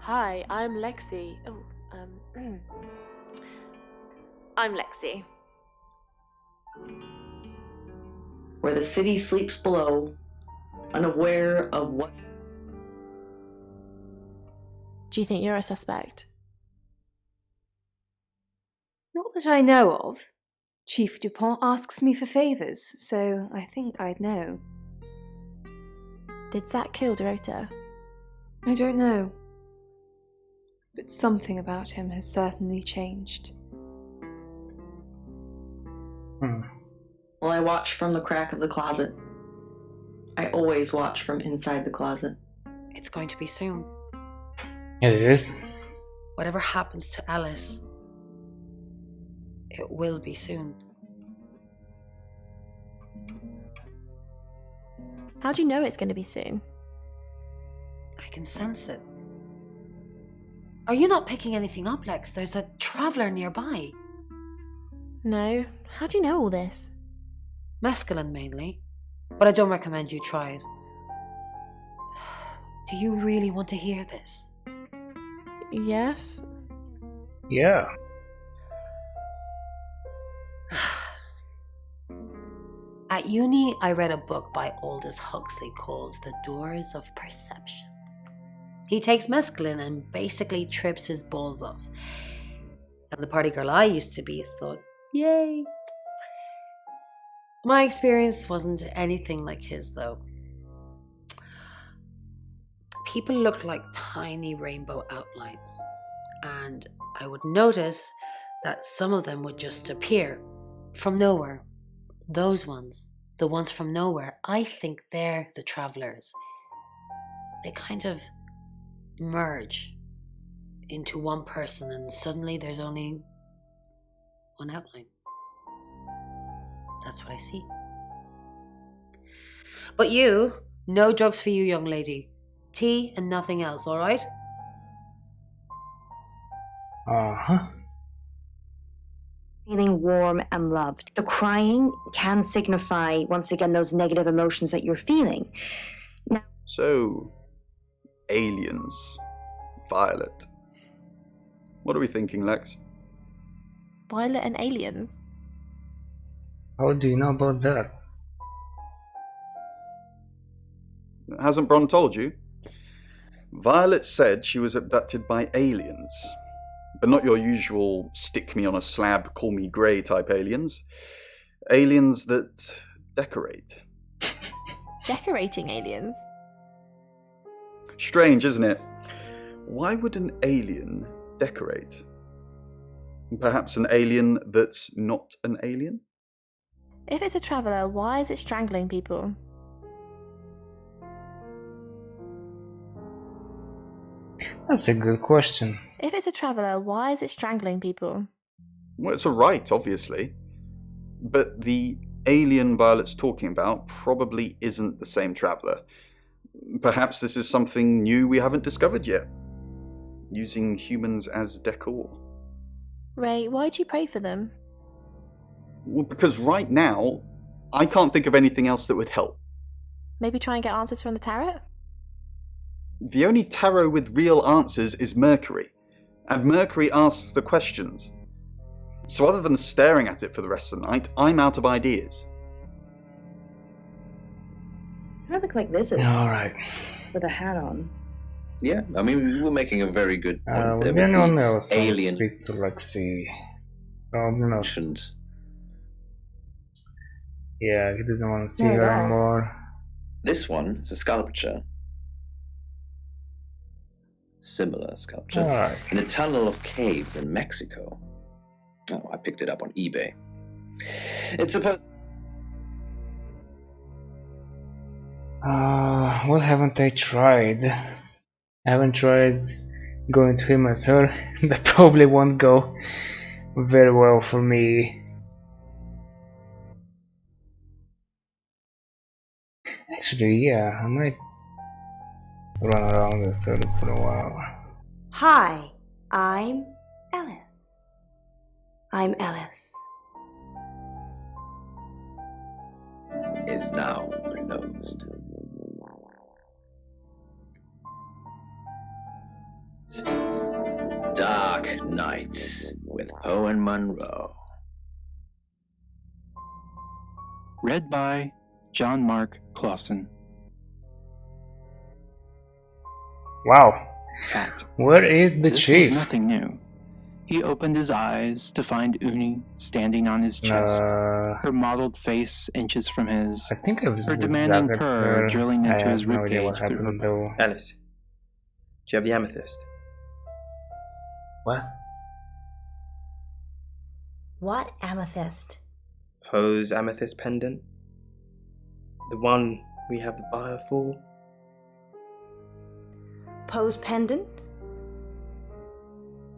Hi, I'm Lexi. I'm Lexi. Where the city sleeps below, unaware of what... Do you think you're a suspect? Not that I know of. Chief Dupont asks me for favours, so I think I'd know. Did Zach kill Dorota? I don't know. But something about him has certainly changed. Well, I watch from the crack of the closet. I always watch from inside the closet. It's going to be soon. It is. Whatever happens to Alice, it will be soon. How do you know it's going to be soon? I can sense it. Are you not picking anything up, Lex? There's a traveller nearby. No. How do you know all this? Mescaline mainly, but I don't recommend you try it. Do you really want to hear this? Yes. Yeah. At uni, I read a book by Aldous Huxley called The Doors of Perception. He takes mescaline and basically trips his balls off. And the party girl I used to be thought, yay. My experience wasn't anything like his, though. People looked like tiny rainbow outlines, and I would notice that some of them would just appear from nowhere. Those ones, the ones from nowhere, I think they're the travelers. They kind of merge into one person, and suddenly there's only one outline. That's what I see. But you, no drugs for you, young lady. Tea and nothing else, alright? Uh-huh. Feeling warm and loved. The crying can signify, once again, those negative emotions that you're feeling. Now, so, aliens. Violet. What are we thinking, Lex? Violet and aliens? How do you know about that? Hasn't Bron told you? Violet said she was abducted by aliens. But not your usual stick me on a slab, call me grey type aliens. Aliens that decorate. Decorating aliens? Strange, isn't it? Why would an alien decorate? Perhaps an alien that's not an alien? If it's a traveller, why is it strangling people? That's a good question. If it's a traveller, why is it strangling people? Well, it's a right, obviously. But the alien Violet's talking about probably isn't the same traveller. Perhaps this is something new we haven't discovered yet. using humans as decor. Ray, why'd you pray for them? Well, because right now, I can't think of anything else that would help. Maybe try and get answers from the tarot? The only tarot with real answers is Mercury, and Mercury asks the questions. So other than staring at it for the rest of the night, I'm out of ideas. I look like lizards. Alright. With a hat on. Yeah, I mean, we were making a very good point there. We with don't the know, so alien speak to Lexi. Probably not. shouldn't- Yeah, he doesn't want to see Not her at all. anymore. This one is a sculpture. Similar sculpture. Alright. In a tunnel of caves in Mexico. Oh, I picked it up on eBay. It's supposed... What haven't I tried? I haven't tried going to him as her. That probably won't go very well for me. Actually, yeah, I might run around and sort of for a while. Hi, I'm Ellis. I'm Ellis. is now closed. Dark Night with Poe and Monroe. Read by John Mark Clausen. Wow. Cat. Where is the This chief? was nothing new. He opened his eyes to find Uni standing on his chest, her mottled face inches from his, I think I was her the demanding exact purr answer. drilling I into his have no idea what ribcage through her happened though. Alice, do you have the amethyst? What? What amethyst? Poe's amethyst pendant? The one we have the buyer for? Poe's pendant?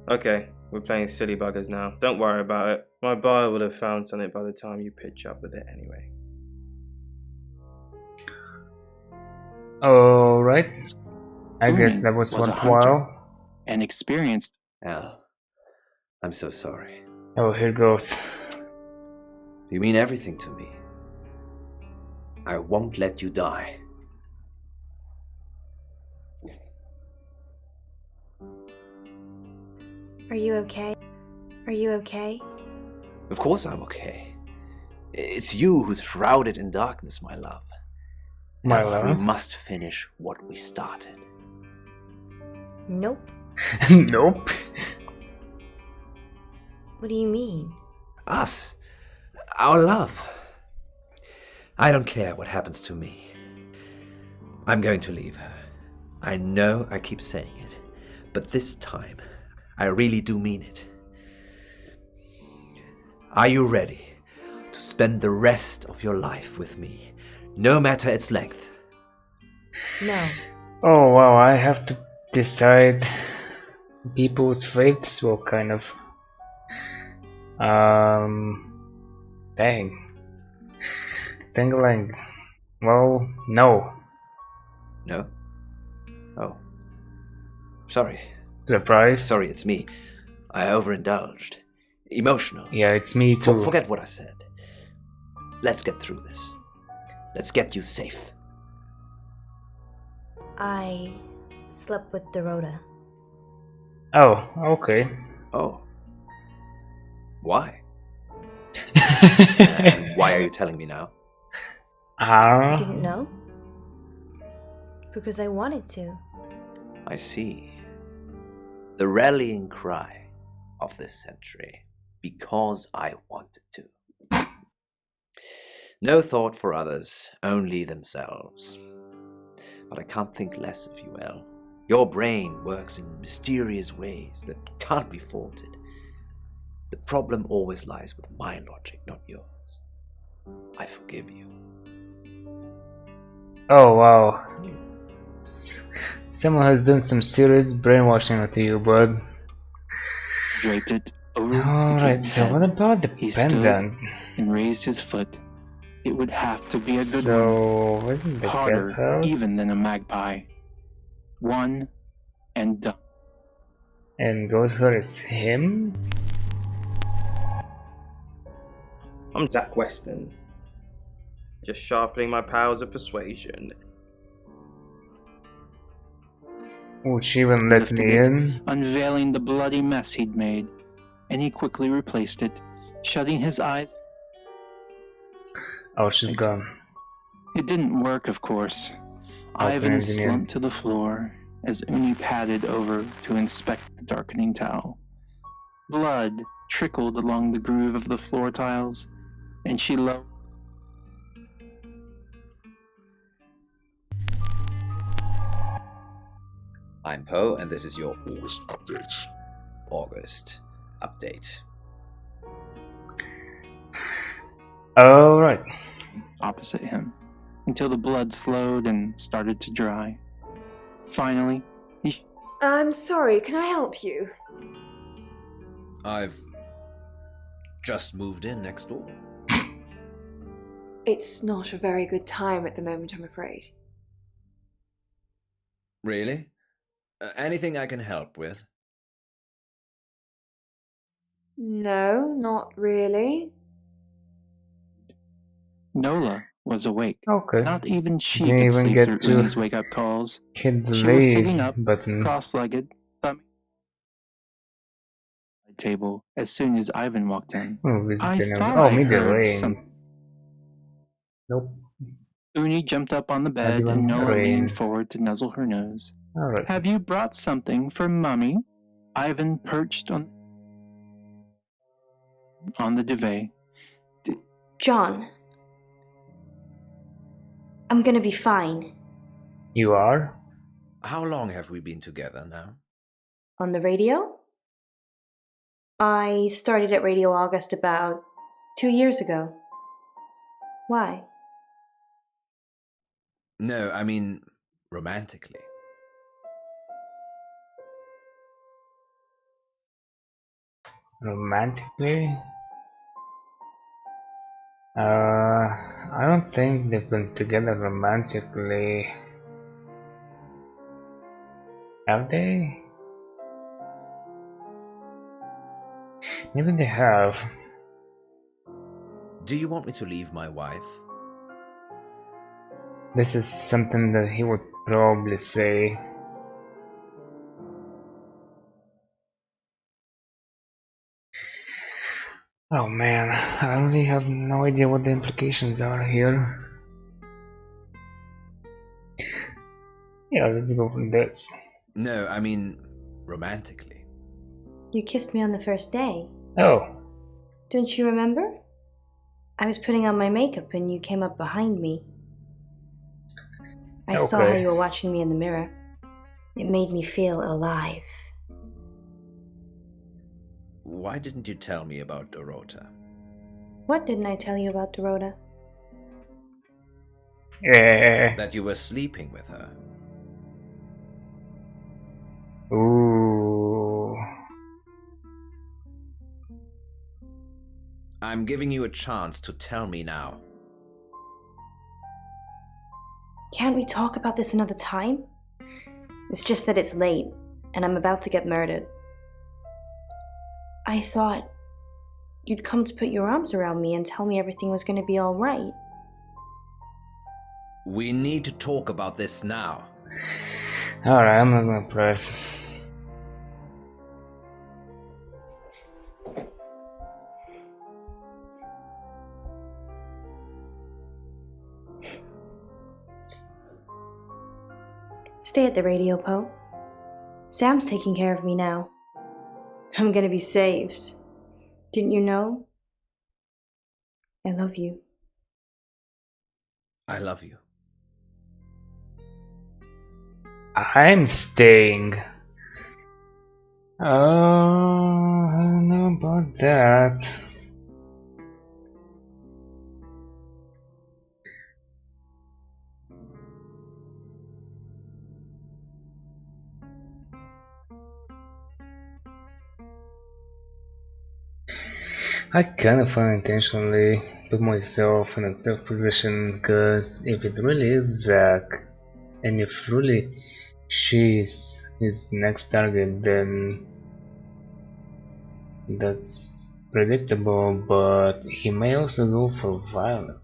Okay, we're playing silly buggers now. Don't worry about it. My buyer would have found something by the time you pitch up with it anyway. Alright. I guess Uni that was a hunter worthwhile. and experienced. Al, I'm so sorry. Oh, here goes. You mean everything to me. I won't let you die. Are you okay? Are you okay? Of course I'm okay. It's you who's shrouded in darkness, my love. My Now, love? we must finish what we started. Nope. Nope. What do you mean? Us. Our love. I don't care what happens to me. I'm going to leave her. I know I keep saying it, but this time, I really do mean it. Are you ready to spend the rest of your life with me, no matter its length? No. Oh wow, I have to decide people's fates. Well, kind of. Dang. Tingling. Well, no. No? Oh. Sorry. Surprise? Sorry, it's me. I overindulged. Emotional. Yeah, it's me too. Forget what I said. Let's get through this. Let's get you safe. I slept with Dorota. Oh, okay. Oh. Why? And why are you telling me now? You didn't know? Because I wanted to. I see. The rallying cry of this century. Because I wanted to. No thought for others, only themselves. But I can't think less of you, El. Your brain works in mysterious ways that can't be faulted. The problem always lies with my logic, not yours. I forgive you. Oh wow. Someone has done some serious brainwashing to you, bud. Draped it over Alright, his so head. what about the He stood pendant? and raised his foot. It would have to be a good So, one. wasn't the guest Harder house? even than a magpie. One and done. And goes her is him? I'm Zach Weston. Just sharpening my powers of persuasion. Would she even let me in? Unveiling the bloody mess he'd made, and he quickly replaced it, shutting his eyes. Oh, she's gone. It didn't work, of course. Ivan slumped to the floor as Uni padded over to inspect the darkening towel. Blood trickled along the groove of the floor tiles, and she lowered. I'm Poe, and this is your August update. August update. Alright. Opposite him, until the blood slowed and started to dry. Finally, he... I'm sorry, can I help you? I've just moved in next door. It's not a very good time at the moment, I'm afraid. Really? Anything I can help with? No, not really. Nola was awake. Okay. Not even she Didn't could even sleep get through to Uni's wake-up calls. hit the She was sitting leave up, button. cross-legged, thumbing the table as soon as Ivan walked in. Oh, visiting. thought Oh, I media heard rain. Nope. Uni jumped up on the Not bed even and Nola rain. leaned forward to nuzzle her nose. Alright. Have you brought something for Mummy? Ivan perched on the duvet. John, I'm gonna be fine. You are? How long have we been together now? On the radio? I started at Radio August about 2 years ago. Why? No, I mean romantically. Romantically? I don't think they've been together romantically. Have they? Maybe they have. Do you want me to leave my wife? This is something that he would probably say. Oh man, I really have no idea what the implications are here. Yeah, let's go for this. No, I mean romantically. You kissed me on the first day. Oh. Don't you remember? I was putting on my makeup and you came up behind me. I saw how you were watching me in the mirror. It made me feel alive. Why didn't you tell me about Dorota? What didn't I tell you about Dorota? That you were sleeping with her. Ooh. I'm giving you a chance to tell me now. Can't we talk about this another time? It's just that it's late, and I'm about to get murdered. I thought you'd come to put your arms around me and tell me everything was going to be all right. We need to talk about this now. Alright, I'm not gonna press. Stay at the radio, Poe. Sam's taking care of me now. I'm gonna be saved. Didn't you know? I love you. I love you. I'm staying. Oh, I don't know about that. I kind of unintentionally put myself in a tough position because if it really is Zach, and if really she's his next target, then That's predictable, but he may also go for Violet.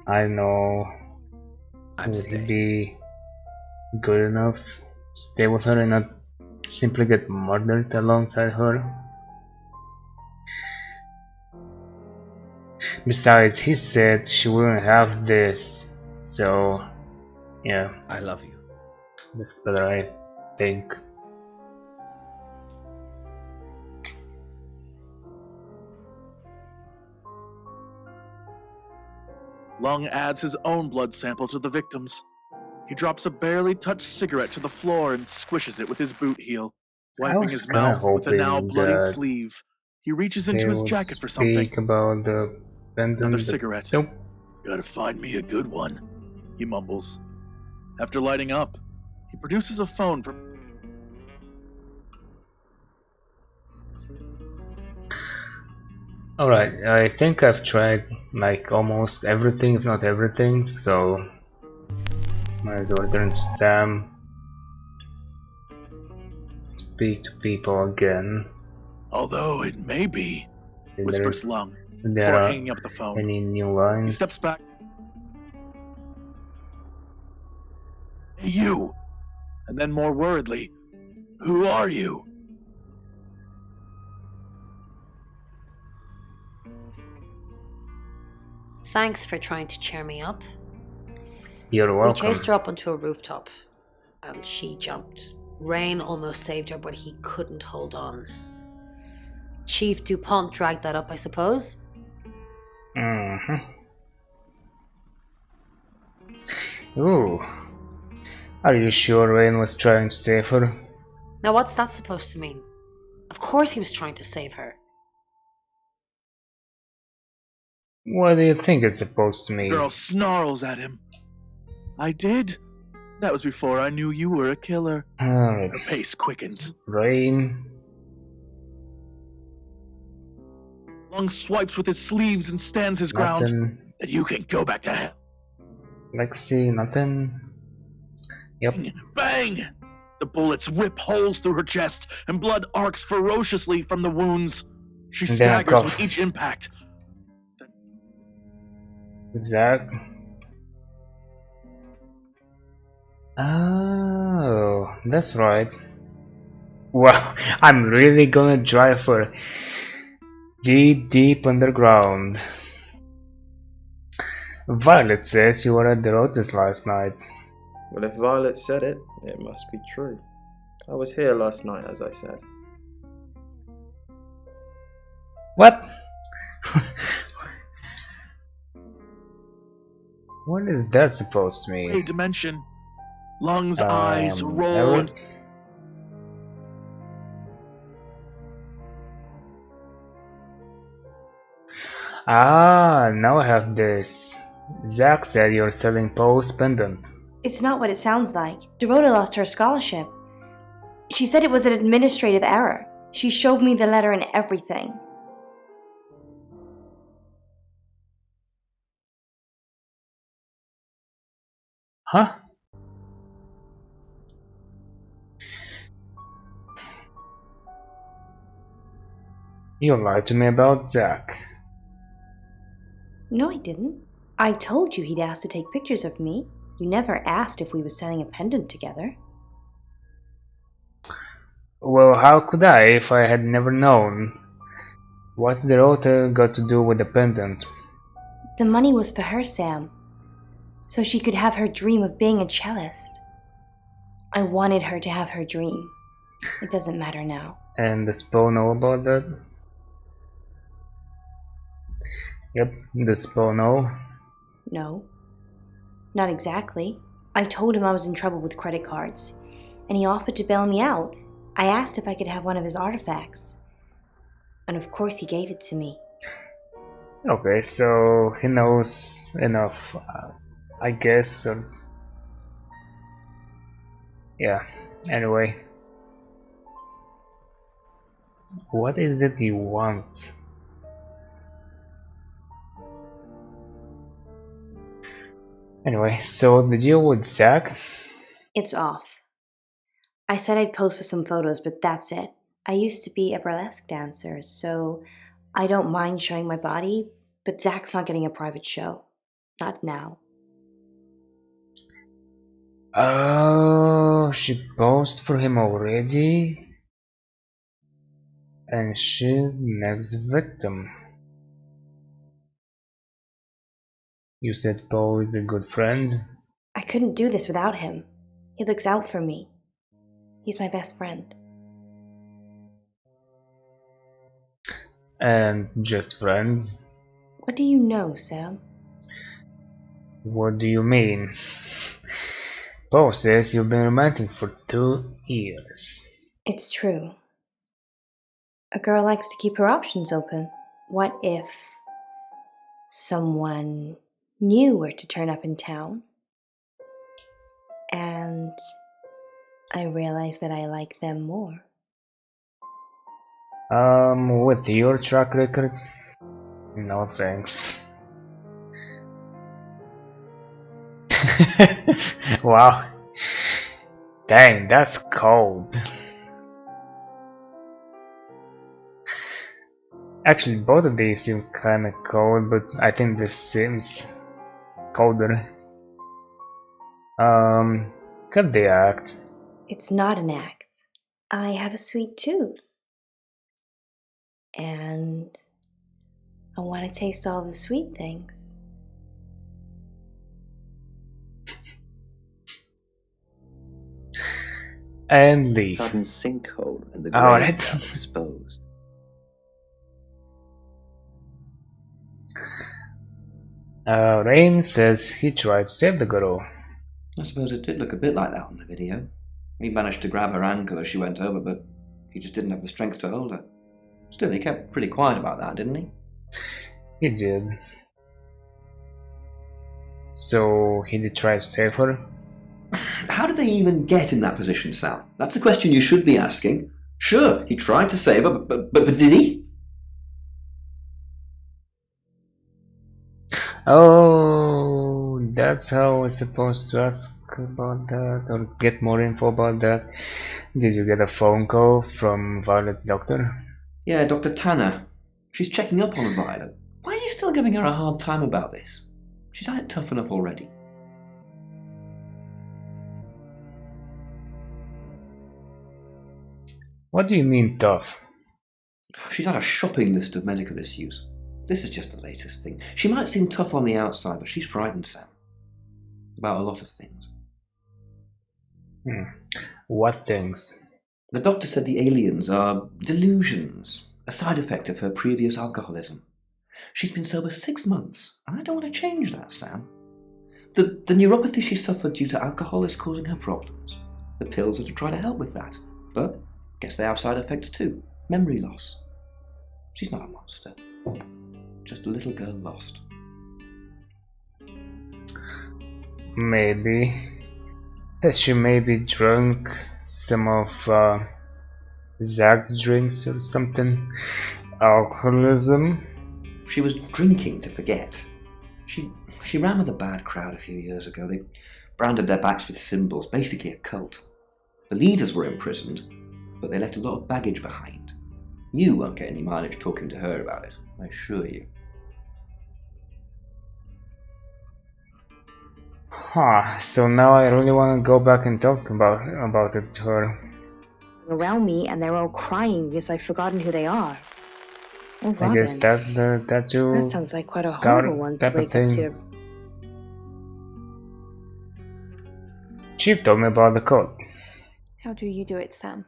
I know. Would he be good enough to stay with her and not simply get murdered alongside her? Besides, he said she wouldn't have this, so yeah. I love you. That's better, I think. Lung adds his own blood sample to the victim's. He drops a barely touched cigarette to the floor and squishes it with his boot heel, wiping his mouth with a now bloody sleeve. He reaches into his jacket for something. Speak about the pendant. Another cigarette. Nope. Gotta find me a good one, he mumbles. After lighting up, he produces a phone from... Alright, I think I've tried like almost everything, if not everything, so might as well turn to Sam. Speak to people again. Although it may be, whispers Lung, there before are hanging up the phone. Any new lines? He steps back. Hey, you! And then more worriedly, who are you? Thanks for trying to cheer me up. You're welcome. We chased her up onto a rooftop, and she jumped. Rain almost saved her, but he couldn't hold on. Chief DuPont dragged that up, I suppose? Ooh. Are you sure Rain was trying to save her? Now what's that supposed to mean? Of course he was trying to save her. What do you think it's supposed to mean? The girl snarls at him. I did. That was before I knew you were a killer. Her pace quickens. Rain. Lung swipes with his sleeves and stands his ground. That you can go back to hell. Lexi, nothing. Yep. Bang! The bullets rip holes through her chest, and blood arcs ferociously from the wounds. She staggers with each impact. Zach. Oh, that's right. Wow, I'm really gonna drive her deep underground. Violet says you were at the Rotas last night. Well, if Violet said it, it must be true. I was here last night, as I said. What? What is that supposed to mean? A dimension. Lung's eyes roll. Ah, now I have this. Zach said you're selling Poe's pendant. It's not what it sounds like. Dorota lost her scholarship. She said it was an administrative error. She showed me the letter and everything. Huh? You lied to me about Zach. No, I didn't. I told you he'd asked to take pictures of me. You never asked if we were selling a pendant together. Well, how could I if I had never known? What's the Rota got to do with the pendant? The money was for her, Sam. So she could have her dream of being a cellist. I wanted her to have her dream. It doesn't matter now. And does Poe know about that? Yep, does Poe know? No. Not exactly. I told him I was in trouble with credit cards, and he offered to bail me out. I asked if I could have one of his artifacts. And of course he gave it to me. Okay, so he knows enough, I guess. Yeah, anyway. What is it you want? Anyway, so the deal with Zach? It's off. I said I'd pose for some photos, but that's it. I used to be a burlesque dancer, so I don't mind showing my body, but Zach's not getting a private show. Not now. Oh, she posed for him already? And she's the next victim. You said Paul is a good friend? I couldn't do this without him. He looks out for me. He's my best friend. And just friends? What do you know, Sam? What do you mean? Paul says you've been romantic for 2 years. It's true. A girl likes to keep her options open. What if someone new were to turn up in town and I realize that I like them more? With your track record? No thanks. Wow. Dang, that's cold. Actually, both of these seem kinda cold, but I think this seems colder. Cut the act. It's not an act. I have a sweet tooth. And I want to taste all the sweet things. And leave. Sudden sinkhole in the grave Alright. exposed. Rain says he tried to save the girl. I suppose it did look a bit like that on the video. He managed to grab her ankle as she went over, but he just didn't have the strength to hold her. Still, he kept pretty quiet about that, didn't he? He did. So he did try to save her? How did they even get in that position, Sam? That's the question you should be asking. Sure, he tried to save her, but did he? Oh, that's how I was supposed to ask about that, or get more info about that. Did you get a phone call from Violet's doctor? Yeah, Dr. Tanner. She's checking up on Violet. Why are you still giving her a hard time about this? She's had it tough enough already. What do you mean tough? She's had a shopping list of medical issues. This is just the latest thing. She might seem tough on the outside, but she's frightened, Sam. About a lot of things. What things? The doctor said the aliens are delusions, a side effect of her previous alcoholism. She's been sober 6 months, and I don't want to change that, Sam. The neuropathy she suffered due to alcohol is causing her problems. The pills are to try to help with that, but guess they have side effects too. Memory loss. She's not a monster. Just a little girl lost. Maybe. Has she maybe drunk some of Zach's drinks or something? Alcoholism? She was drinking to forget. She ran with a bad crowd a few years ago. They branded their backs with symbols, basically a cult. The leaders were imprisoned, but they left a lot of baggage behind. You won't get any mileage talking to her about it, I assure you. Huh, so now I really want to go back and talk about it to her. Around me, and they're all crying because I've forgotten who they are. Oh, I guess Robin. that's the tattoo That sounds like quite a scout horrible one to type of wake up thing. to. Chief told me about the code. How do you do it, Sam?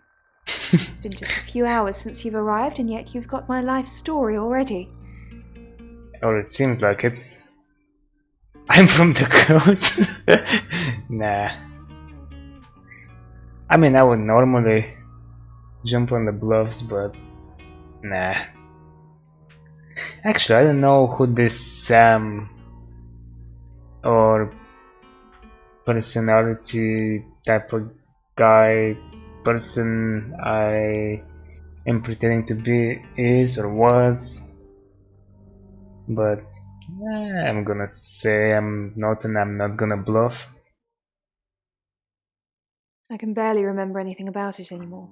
It's been just a few hours since you've arrived, and yet you've got my life story already. Or it seems like it. I'm from the code. Nah. I mean, I would normally jump on the bluffs, but nah. Actually, I don't know who this Sam or personality type of person I am pretending to be is or was, but I'm gonna say I'm not, and I'm not gonna bluff. I can barely remember anything about it anymore.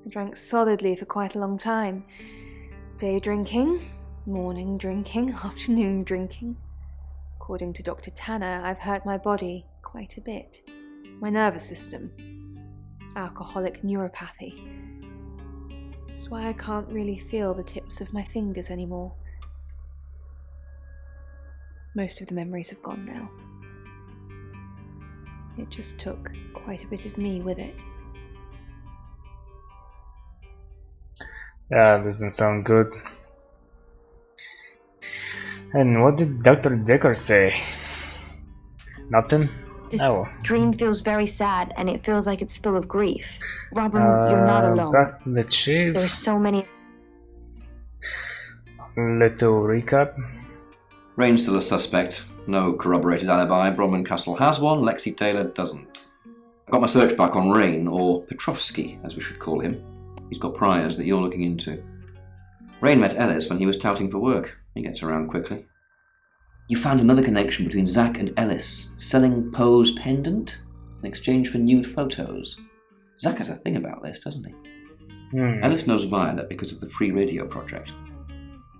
I drank solidly for quite a long time. Day drinking, morning drinking, afternoon drinking. According to Dr. Tanner, I've hurt my body quite a bit. My nervous system. Alcoholic neuropathy. That's why I can't really feel the tips of my fingers anymore. Most of the memories have gone now. It just took quite a bit of me with it. That doesn't sound good. And what did Dr. Decker say? Nothing? This Oh. dream feels very sad, and it feels like it's full of grief. Robin, you're not alone. Back to the chief. There's so many. Little recap. Rain's still a suspect. No corroborated alibi. Bronwyn Castle has one. Lexi Taylor doesn't. I got my search back on Rain, or Petrovsky, as we should call him. He's got priors that you're looking into. Rain met Ellis when he was touting for work. He gets around quickly. You found another connection between Zach and Ellis, selling Poe's pendant in exchange for nude photos. Zach has a thing about this, doesn't he? Ellis knows Violet because of the free radio project.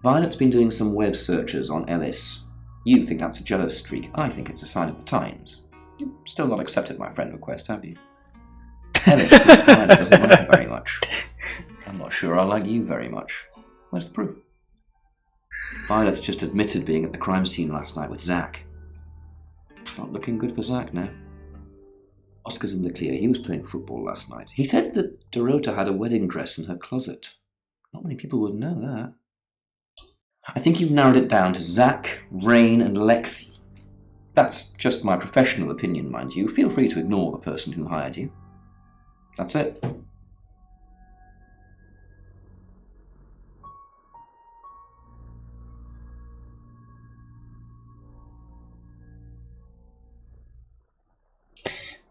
Violet's been doing some web searches on Ellis. You think that's a jealous streak. I think it's a sign of the times. You've still not accepted my friend request, have you? Ellis thinks Violet doesn't like her very much. I'm not sure I like you very much. Where's the proof? Violet's just admitted being at the crime scene last night with Zach. Not looking good for Zach now. Oscar's in the clear. He was playing football last night. He said that Dorota had a wedding dress in her closet. Not many people would know that. I think you've narrowed it down to Zach, Rain, and Lexi. That's just my professional opinion, mind you. Feel free to ignore the person who hired you. That's it.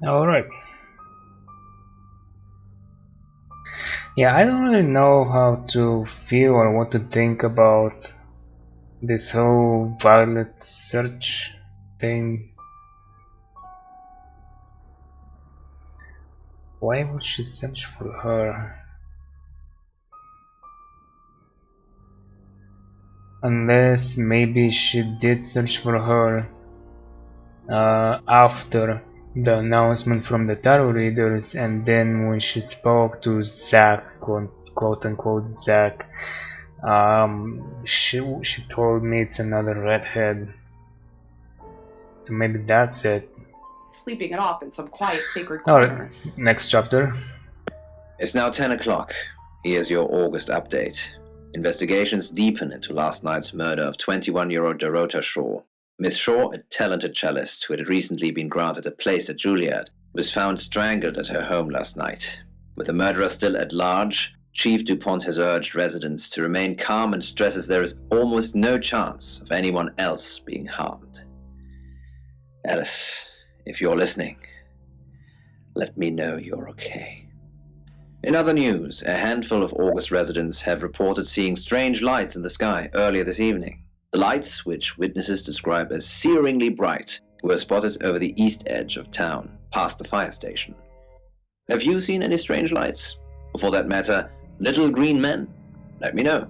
Alright. Yeah, I don't really know how to feel or what to think about this whole Violet search thing. Why would she search for her? Unless maybe she did search for her after the announcement from the tarot readers, and then when she spoke to Zach, quote unquote Zach, she told me it's another redhead. So maybe that's it. Sleeping it off in some quiet, sacred corner. Alright, next chapter. It's now 10 o'clock. Here's your August update. Investigations deepen into last night's murder of 21-year-old Dorota Shaw. Miss Shaw, a talented cellist who had recently been granted a place at Juilliard, was found strangled at her home last night. With the murderer still at large, Chief DuPont has urged residents to remain calm and stresses there is almost no chance of anyone else being harmed. Alice, if you're listening, let me know you're okay. In other news, a handful of August residents have reported seeing strange lights in the sky earlier this evening. The lights, which witnesses describe as searingly bright, were spotted over the east edge of town, past the fire station. Have you seen any strange lights? Or for that matter, little green men? Let me know.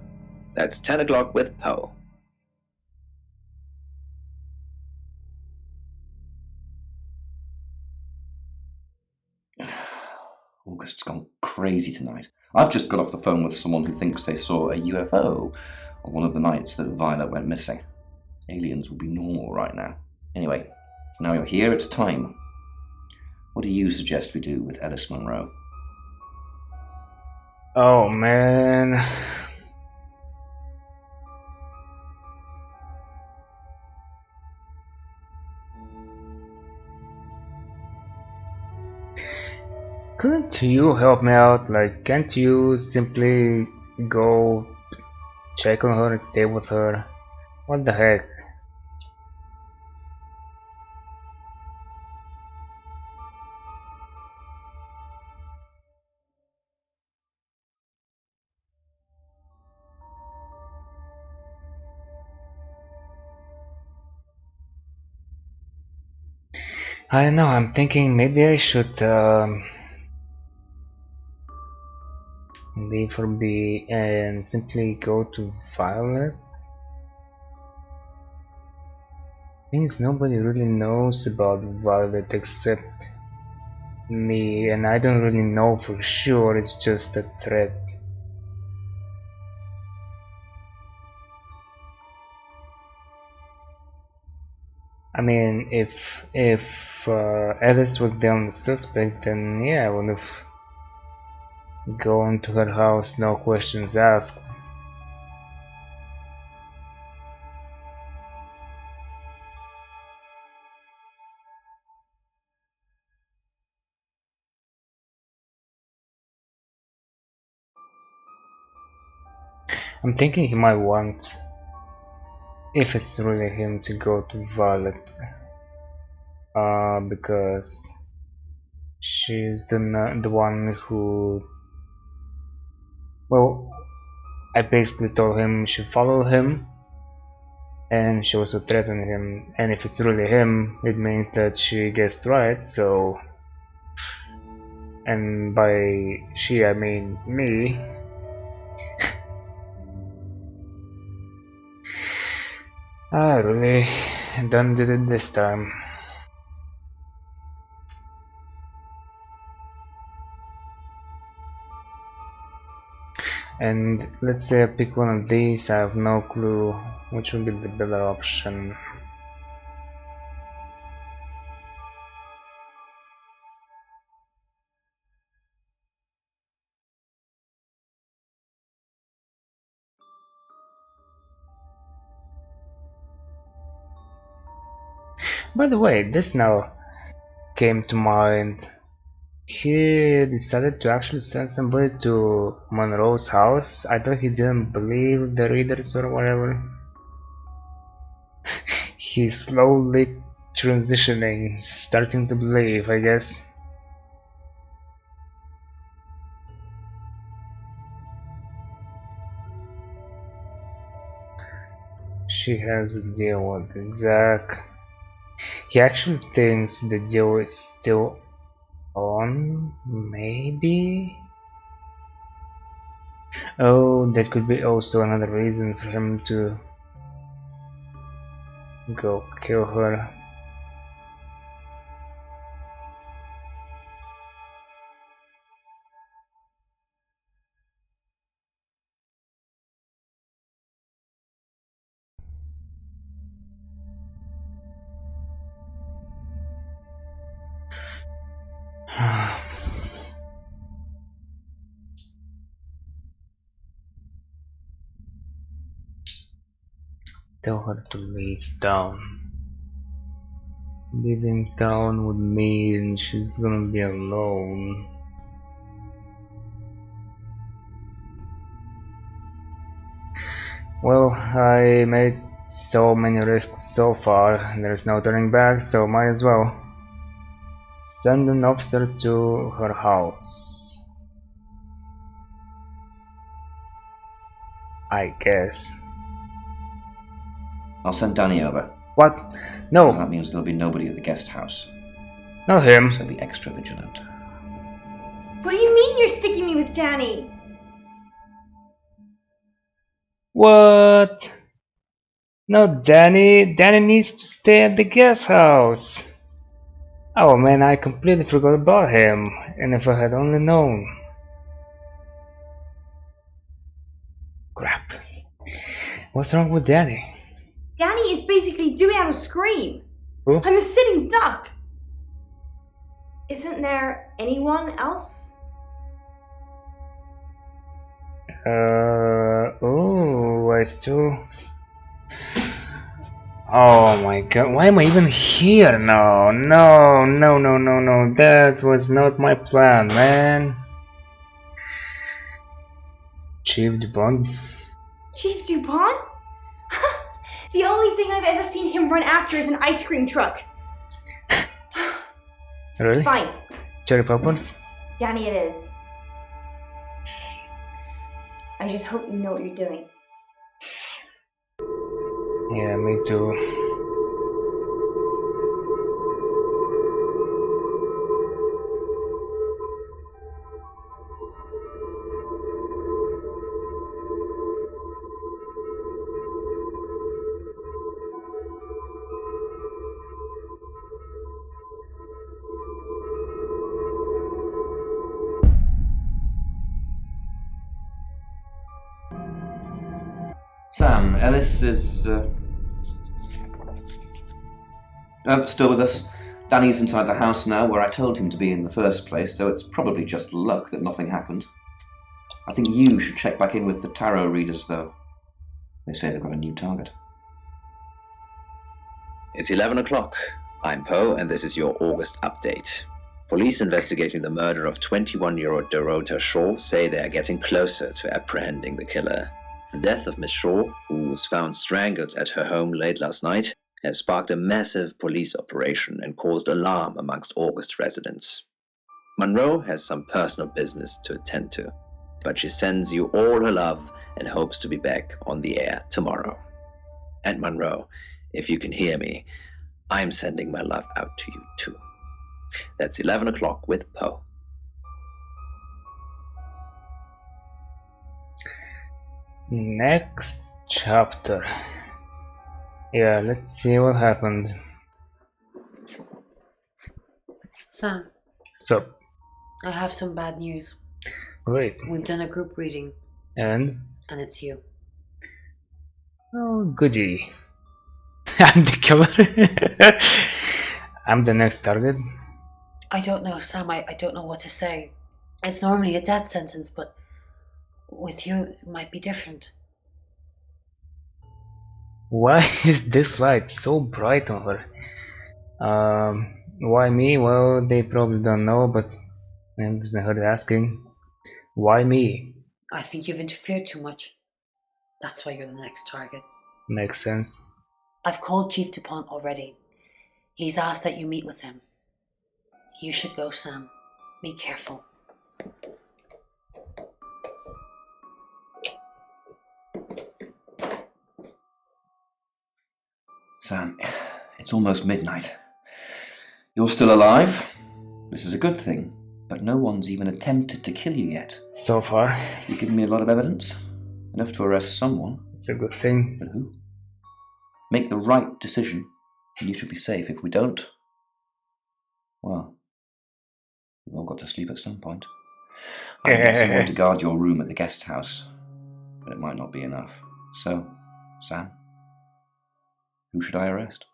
That's 10 o'clock with Poe. August's gone crazy tonight. I've just got off the phone with someone who thinks they saw a UFO on one of the nights that Violet went missing. Aliens would be normal right now. Anyway, now you're here, it's time. What do you suggest we do with Ellis Monroe? Oh man. Couldn't you help me out? Like, can't you simply go check on her and stay with her? What the heck? I don't know, I'm thinking maybe I should leave her be and simply go to Violet. Things nobody really knows about Violet except me, and I don't really know for sure, it's just a threat. I mean, if Alice was the only suspect, then yeah, I would have gone to her house, no questions asked. I'm thinking he might want, if it's really him, to go to Violet, because she's the one who, well, I basically told him she follow him, and she also threatened him, and if it's really him, it means that she guessed right, so, and by she I mean me. I really done did it this time. And let's say I pick one of these, I have no clue which will be the better option. By the way, this now came to mind. He decided to actually send somebody to Monroe's house. I thought he didn't believe the readers or whatever. He's slowly transitioning, starting to believe, I guess. She has a deal with Zach. He actually thinks the deal is still on, maybe? Oh, that could be also another reason for him to go kill her. Tell her to leave town. Leaving town would mean she's gonna be alone. Well, I made so many risks so far, there's no turning back, so might as well. Send an officer to her house. I guess. I'll send Danny over. What? No. And that means there'll be nobody at the guest house. Not him. So be extra vigilant. What do you mean you're sticking me with Danny? What? No, Danny. Danny needs to stay at the guest house. Oh man, I completely forgot about him. And if I had only known. Crap. What's wrong with Danny? Danny is basically doing out a scream. Who? I'm a sitting duck. Isn't there anyone else? Oh, I still. Oh my god, why am I even here now? No, no, no, no, no, that was not my plan, man. Chief Dupont? Chief Dupont? The only thing I've ever seen him run after is an ice cream truck. Really? Fine. Cherry Poppers? Danny it is. I just hope you know what you're doing. Yeah, me too. Sam, Ellis is still with us. Danny's inside the house now, where I told him to be in the first place, so it's probably just luck that nothing happened. I think you should check back in with the tarot readers, though. They say they've got a new target. It's 11 o'clock. I'm Poe, and this is your August update. Police investigating the murder of 21-year-old Dorota Shaw say they are getting closer to apprehending the killer. The death of Miss Shaw, who was found strangled at her home late last night, has sparked a massive police operation and caused alarm amongst August residents. Monroe has some personal business to attend to, but she sends you all her love and hopes to be back on the air tomorrow. And Monroe, if you can hear me, I'm sending my love out to you too. That's 11 o'clock with Poe. Next chapter. Yeah, let's see what happened. Sam. Sup? I have some bad news. Great. We've done a group reading. And it's you. Oh, goody. I'm the killer. I'm the next target. I don't know, Sam. I don't know what to say. It's normally a death sentence, but with you, it might be different. Why is this light so bright on her? Why me? Well, they probably don't know, but it doesn't hurt asking. Why me? I think you've interfered too much. That's why you're the next target. Makes sense. I've called Chief DuPont already. He's asked that you meet with him. You should go, Sam. Be careful. Sam, it's almost midnight. You're still alive. This is a good thing, but no one's even attempted to kill you yet. So far. You've given me a lot of evidence. Enough to arrest someone. It's a good thing. But who? Make the right decision, and you should be safe. If we don't, well, we've all got to sleep at some point. I can get someone to guard your room at the guest house, but it might not be enough. So, Sam, who should I arrest?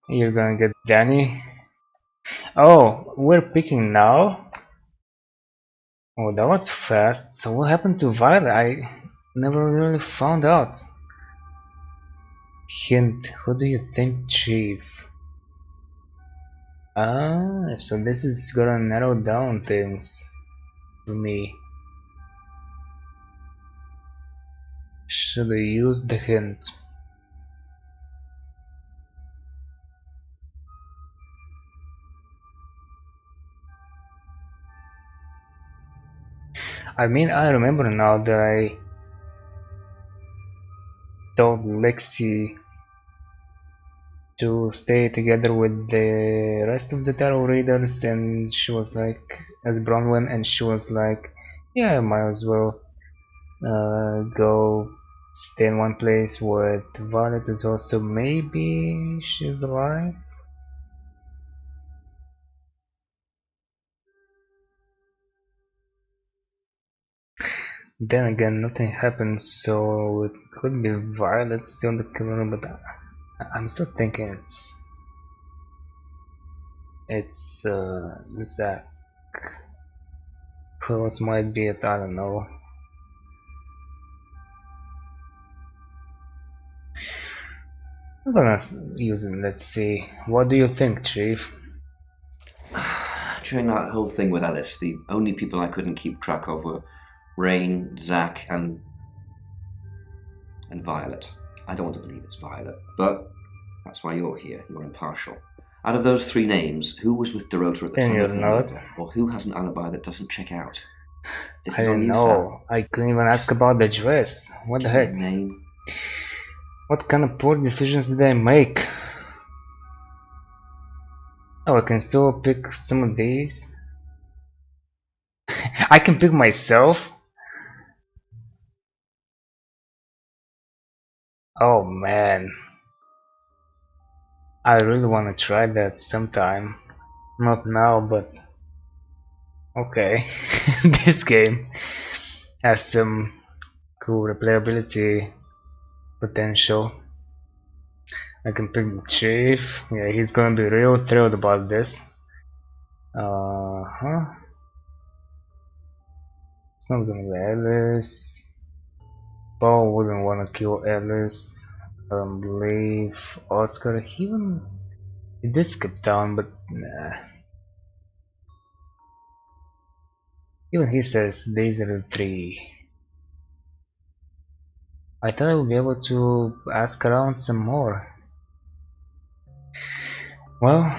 You're gonna get Danny? Oh, we're picking now? Oh, that was fast. So what happened to Violet? I never really found out. Hint, who do you think, Chief? Ah, so this is gonna narrow down things for me. Should I use the hint? I mean, I remember now that I told Lexi to stay together with the rest of the tarot readers, and she was like, as Bronwyn, and she was like, yeah, I might as well go stay in one place with Violet as well, so maybe she's alive. Then again, nothing happened, so it could be Violet still the killer, but I'm still thinking it's Zach. Who else might be it? I don't know. I'm gonna use it. Let's see. What do you think, Chief? During that whole thing with Alice, the only people I couldn't keep track of were Rain, Zach, and Violet. I don't want to believe it's Violet, but that's why you're here. You're impartial. Out of those three names, who was with Dorota at the time of the murder? Or who has an alibi that doesn't check out? I don't know. I couldn't even ask about the dress. What the heck? Name? What kind of poor decisions did I make? Oh, I can still pick some of these. I can pick myself. Oh man, I really want to try that sometime. Not now, but okay. This game has some cool replayability potential. I can pick the chief. Yeah, he's gonna be real thrilled about this. It's not gonna be Alice. Paul wouldn't wanna kill Alice. I don't believe Oscar. He did skip down, but nah. Even he says these are the three. I thought I would be able to ask around some more. Well,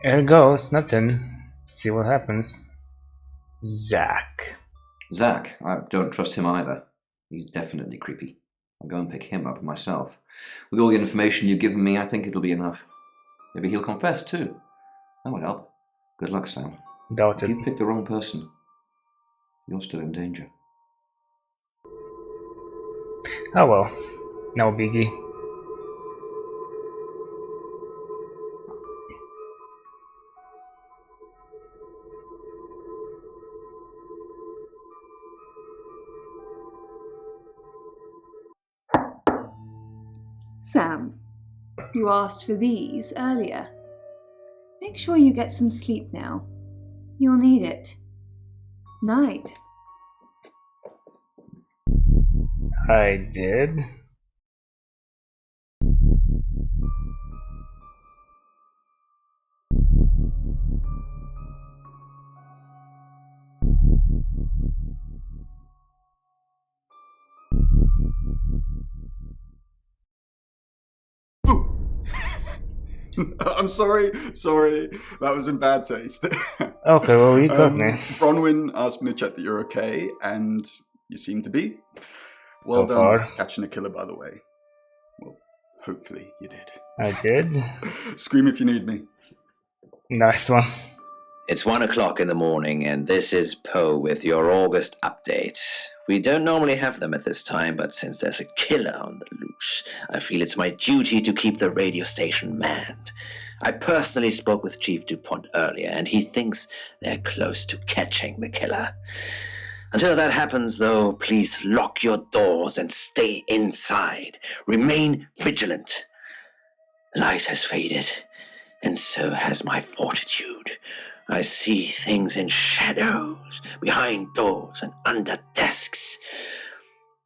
here goes, nothing. See what happens. Zach. Zach? I don't trust him either. He's definitely creepy. I'll go and pick him up myself. With all the information you've given me, I think it'll be enough. Maybe he'll confess too. That would help. Good luck, Sam. Doubt it. If you picked the wrong person, you're still in danger. Oh well, no biggie. Sam, you asked for these earlier. Make sure you get some sleep now. You'll need it. Night. I did. I'm sorry, that was in bad taste. Okay, well, you got me. Bronwyn asked me to check that you're okay, and you seem to be. Well So done, far. catching a killer, by the way. Well, hopefully you did. I did. Scream if you need me. Nice one. It's 1 o'clock in the morning, and this is Poe with your August update. We don't normally have them at this time, but since there's a killer on the loose, I feel it's my duty to keep the radio station manned. I personally spoke with Chief DuPont earlier, and he thinks they're close to catching the killer. Until that happens, though, please lock your doors and stay inside. Remain vigilant. The light has faded, and so has my fortitude. I see things in shadows, behind doors and under desks.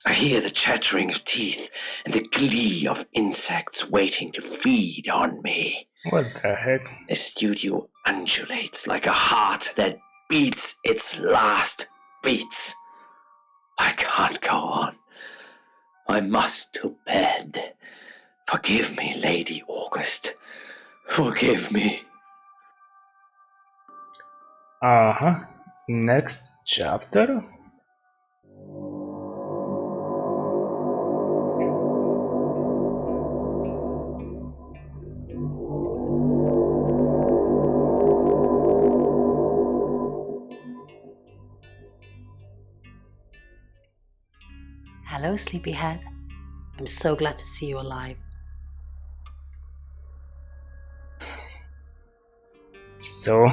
I hear the chattering of teeth and the glee of insects waiting to feed on me. What the heck? The studio undulates like a heart that beats its last beats. I can't go on. I must to bed. Forgive me, Lady August. Forgive me. Next chapter? Hello, sleepyhead. I'm so glad to see you alive. So,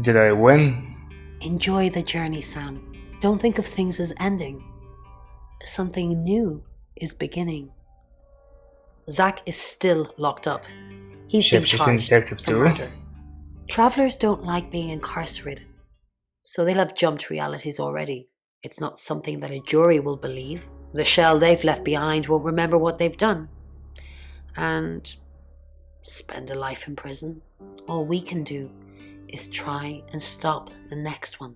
did I win? Enjoy the journey, Sam. Don't think of things as ending. Something new is beginning. Zach is still locked up. He's been Shapeshifting charged detective for too. murder. Travelers don't like being incarcerated, so they'll have jumped realities already. It's not something that a jury will believe. The shell they've left behind won't remember what they've done. And spend a life in prison. All we can do is try and stop the next one.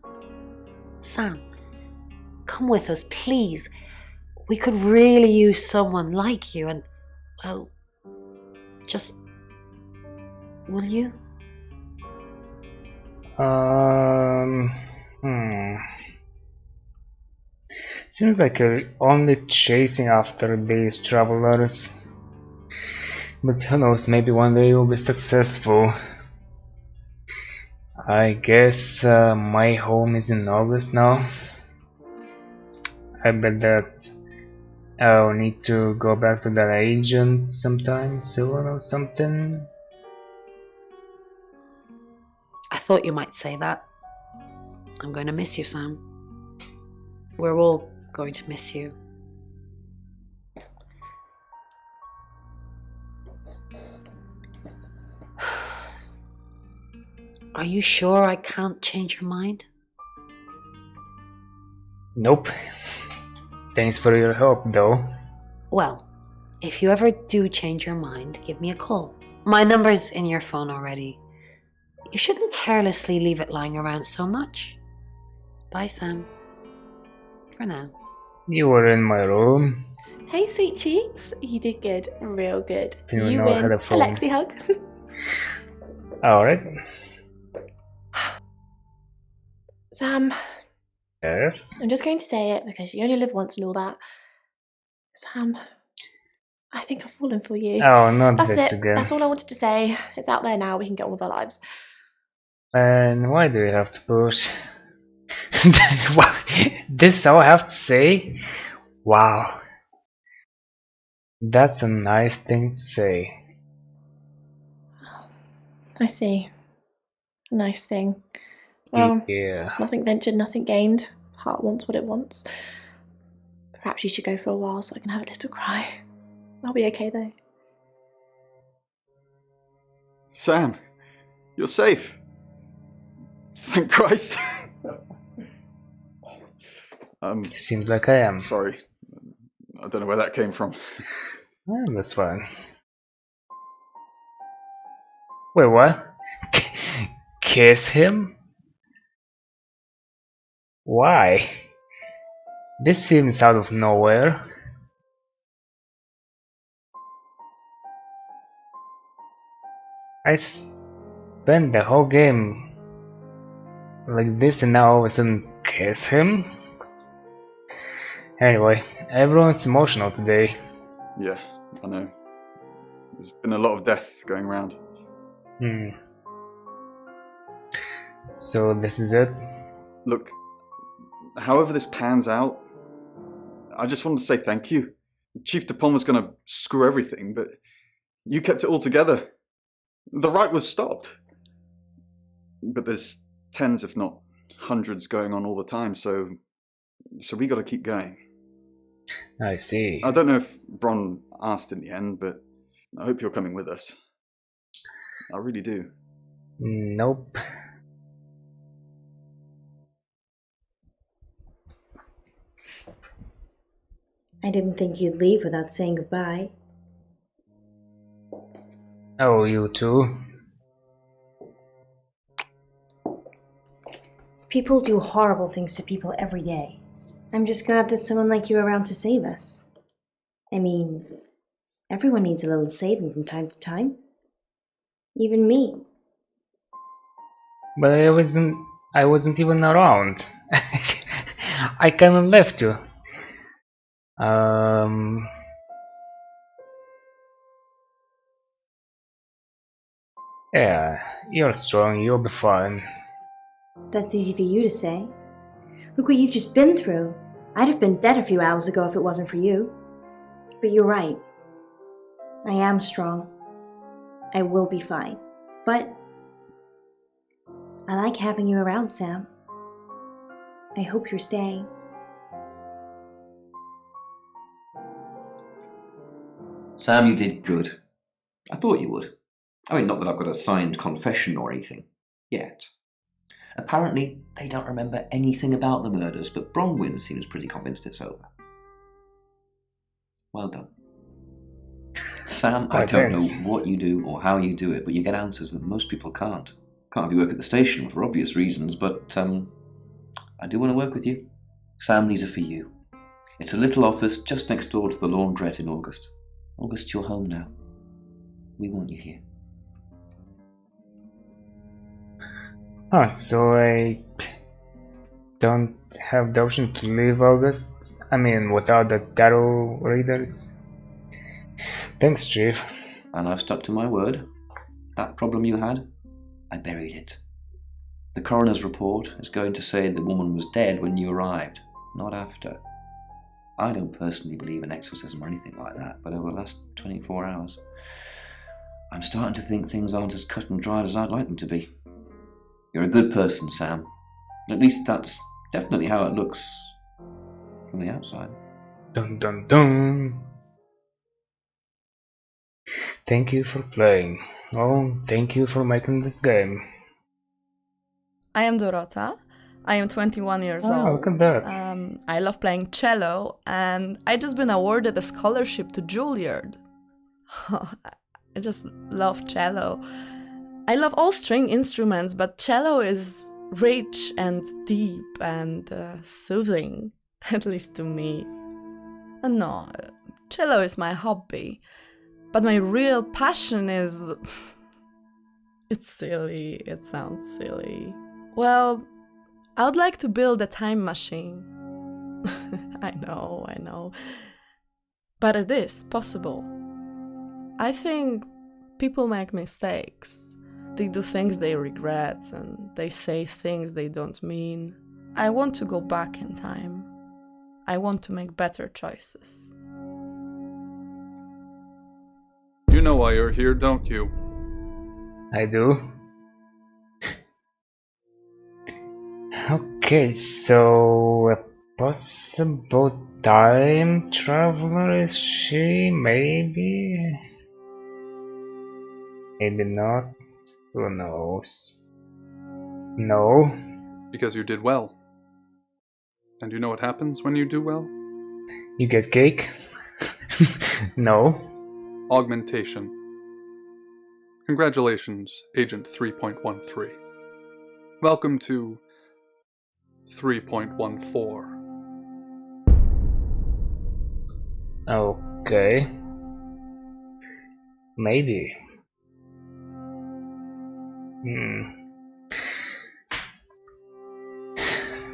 Sam, come with us, please. We could really use someone like you and, well, just... will you? Seems like you're only chasing after these travelers. But who knows, maybe one day you'll be successful. I guess my home is in August now. I bet that I'll need to go back to that agent sometime soon or something. I thought you might say that. I'm going to miss you, Sam. We're all going to miss you. Are you sure I can't change your mind? Nope. Thanks for your help, though. Well, if you ever do change your mind, give me a call. My number's in your phone already. You shouldn't carelessly leave it lying around so much. Bye, Sam. For now. You were in my room. Hey, sweet cheeks. You did good. Real good. Didn't You know I win. had a phone. Alexi hug. Alright. Sam. Yes? I'm just going to say it because you only live once and all that. Sam, I think I've fallen for you. Oh, not That's this it. again. That's all I wanted to say. It's out there now. We can get on with our lives. And why do you have to push? This all I have to say? Wow. That's a nice thing to say. I see. Nice thing. Well, Yeah. nothing ventured, nothing gained. Heart wants what it wants. Perhaps you should go for a while so I can have a little cry. I'll be okay though. Sam, you're safe. Thank Christ. Seems like I am. Sorry. I don't know where that came from. That's fine. Wait, what? Kiss him? Why? This seems out of nowhere. I spent the whole game like this and now all of a sudden kiss him? Anyway, everyone's emotional today. Yeah, I know. There's been a lot of death going around. So this is it? Look, however this pans out, I just wanted to say thank you. Chief DuPont was going to screw everything, but you kept it all together. The riot was stopped. But there's tens, if not hundreds, going on all the time, so we got to keep going. I see. I don't know if Bron asked in the end, but I hope you're coming with us. I really do. Nope. I didn't think you'd leave without saying goodbye. Oh, you too? People do horrible things to people every day. I'm just glad there's someone like you around to save us. I mean, everyone needs a little saving from time to time. Even me. But I wasn't even around. I kinda left you. Yeah, you're strong, you'll be fine. That's easy for you to say. Look what you've just been through. I'd have been dead a few hours ago if it wasn't for you. But you're right. I am strong. I will be fine. But I like having you around, Sam. I hope you're staying. Sam, you did good. I thought you would. I mean, not that I've got a signed confession or anything. Yet. Apparently, they don't remember anything about the murders, but Bronwyn seems pretty convinced it's over. Well done. Sam, I don't know what you do or how you do it, but you get answers that most people can't. Can't have you work at the station for obvious reasons, but I do want to work with you. Sam, these are for you. It's a little office just next door to the laundrette in August. August, you're home now. We want you here. So I don't have the option to leave August? I mean, without the tarot readers? Thanks, Chief. And I've stuck to my word. That problem you had, I buried it. The coroner's report is going to say the woman was dead when you arrived, not after. I don't personally believe in exorcism or anything like that, but over the last 24 hours, I'm starting to think things aren't as cut and dried as I'd like them to be. You're a good person, Sam. At least that's definitely how it looks from the outside. Dun dun dun! Thank you for playing. Oh, thank you for making this game. I am Dorota. I am 21 years Oh, old. look at that. I love playing cello, and I just been awarded a scholarship to Juilliard. I just love cello. I love all string instruments, but cello is rich and deep and soothing, at least to me. No, cello is my hobby, but my real passion is... It's silly, it sounds silly. Well, I would like to build a time machine. I know. But it is possible. I think people make mistakes. They do things they regret and they say things they don't mean. I want to go back in time. I want to make better choices. You know why you're here, don't you? I do. Okay, so a possible time traveler is she? Maybe? Maybe not. Who knows? No. Because you did well. And you know what happens when you do well? You get cake? No. Augmentation. Congratulations, Agent 3.13. Welcome to 3.14. Okay. Maybe.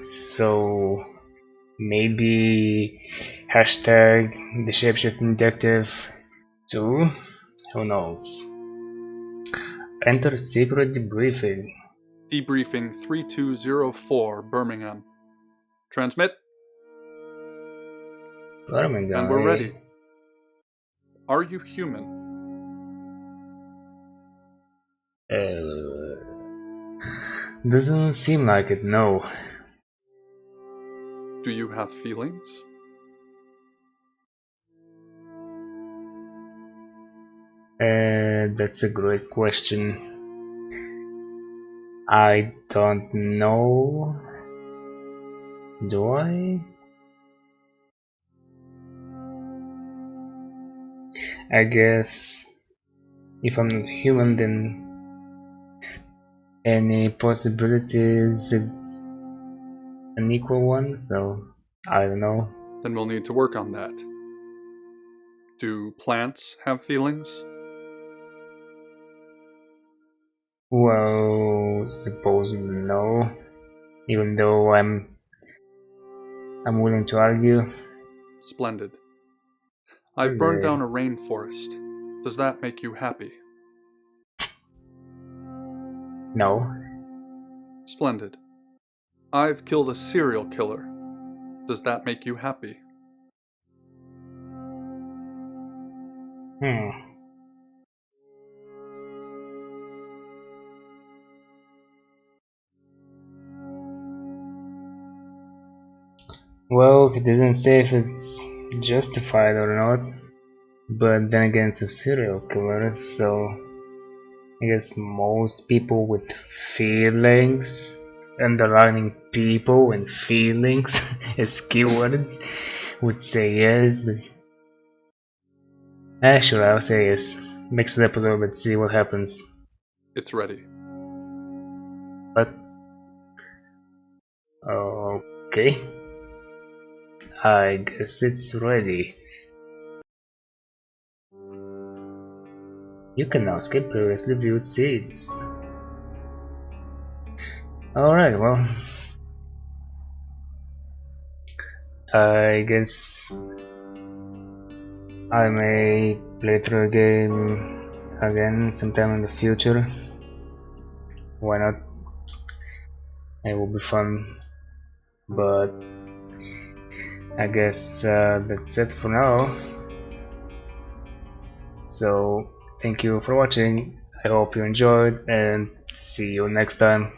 So maybe hashtag the Shapeshifting Detective 2? Who knows? Enter secret debriefing. Debriefing 3204, Birmingham. Transmit. Birmingham. And we're ready. Are you human? Doesn't seem like it, no. Do you have feelings? That's a great question. I don't know. Do I? I guess if I'm not human, then any possibility is an equal one, so I don't know. Then we'll need to work on that. Do plants have feelings? Well, supposedly no. Even though I'm willing to argue. Splendid. I've burned down a rainforest. Does that make you happy? No. Splendid. I've killed a serial killer. Does that make you happy? Well, it doesn't say if it's justified or not, but then again it's a serial killer, so I guess most people with feelings, underlining people and feelings as keywords, would say yes, but sure, I'll say yes. Mix it up a little bit, see what happens. It's ready. What? Okay. I guess it's ready. You can now skip previously viewed seeds. Alright, well, I guess I may play through a game again sometime in the future. Why not? It will be fun. But I guess that's it for now. So thank you for watching. I hope you enjoyed and see you next time.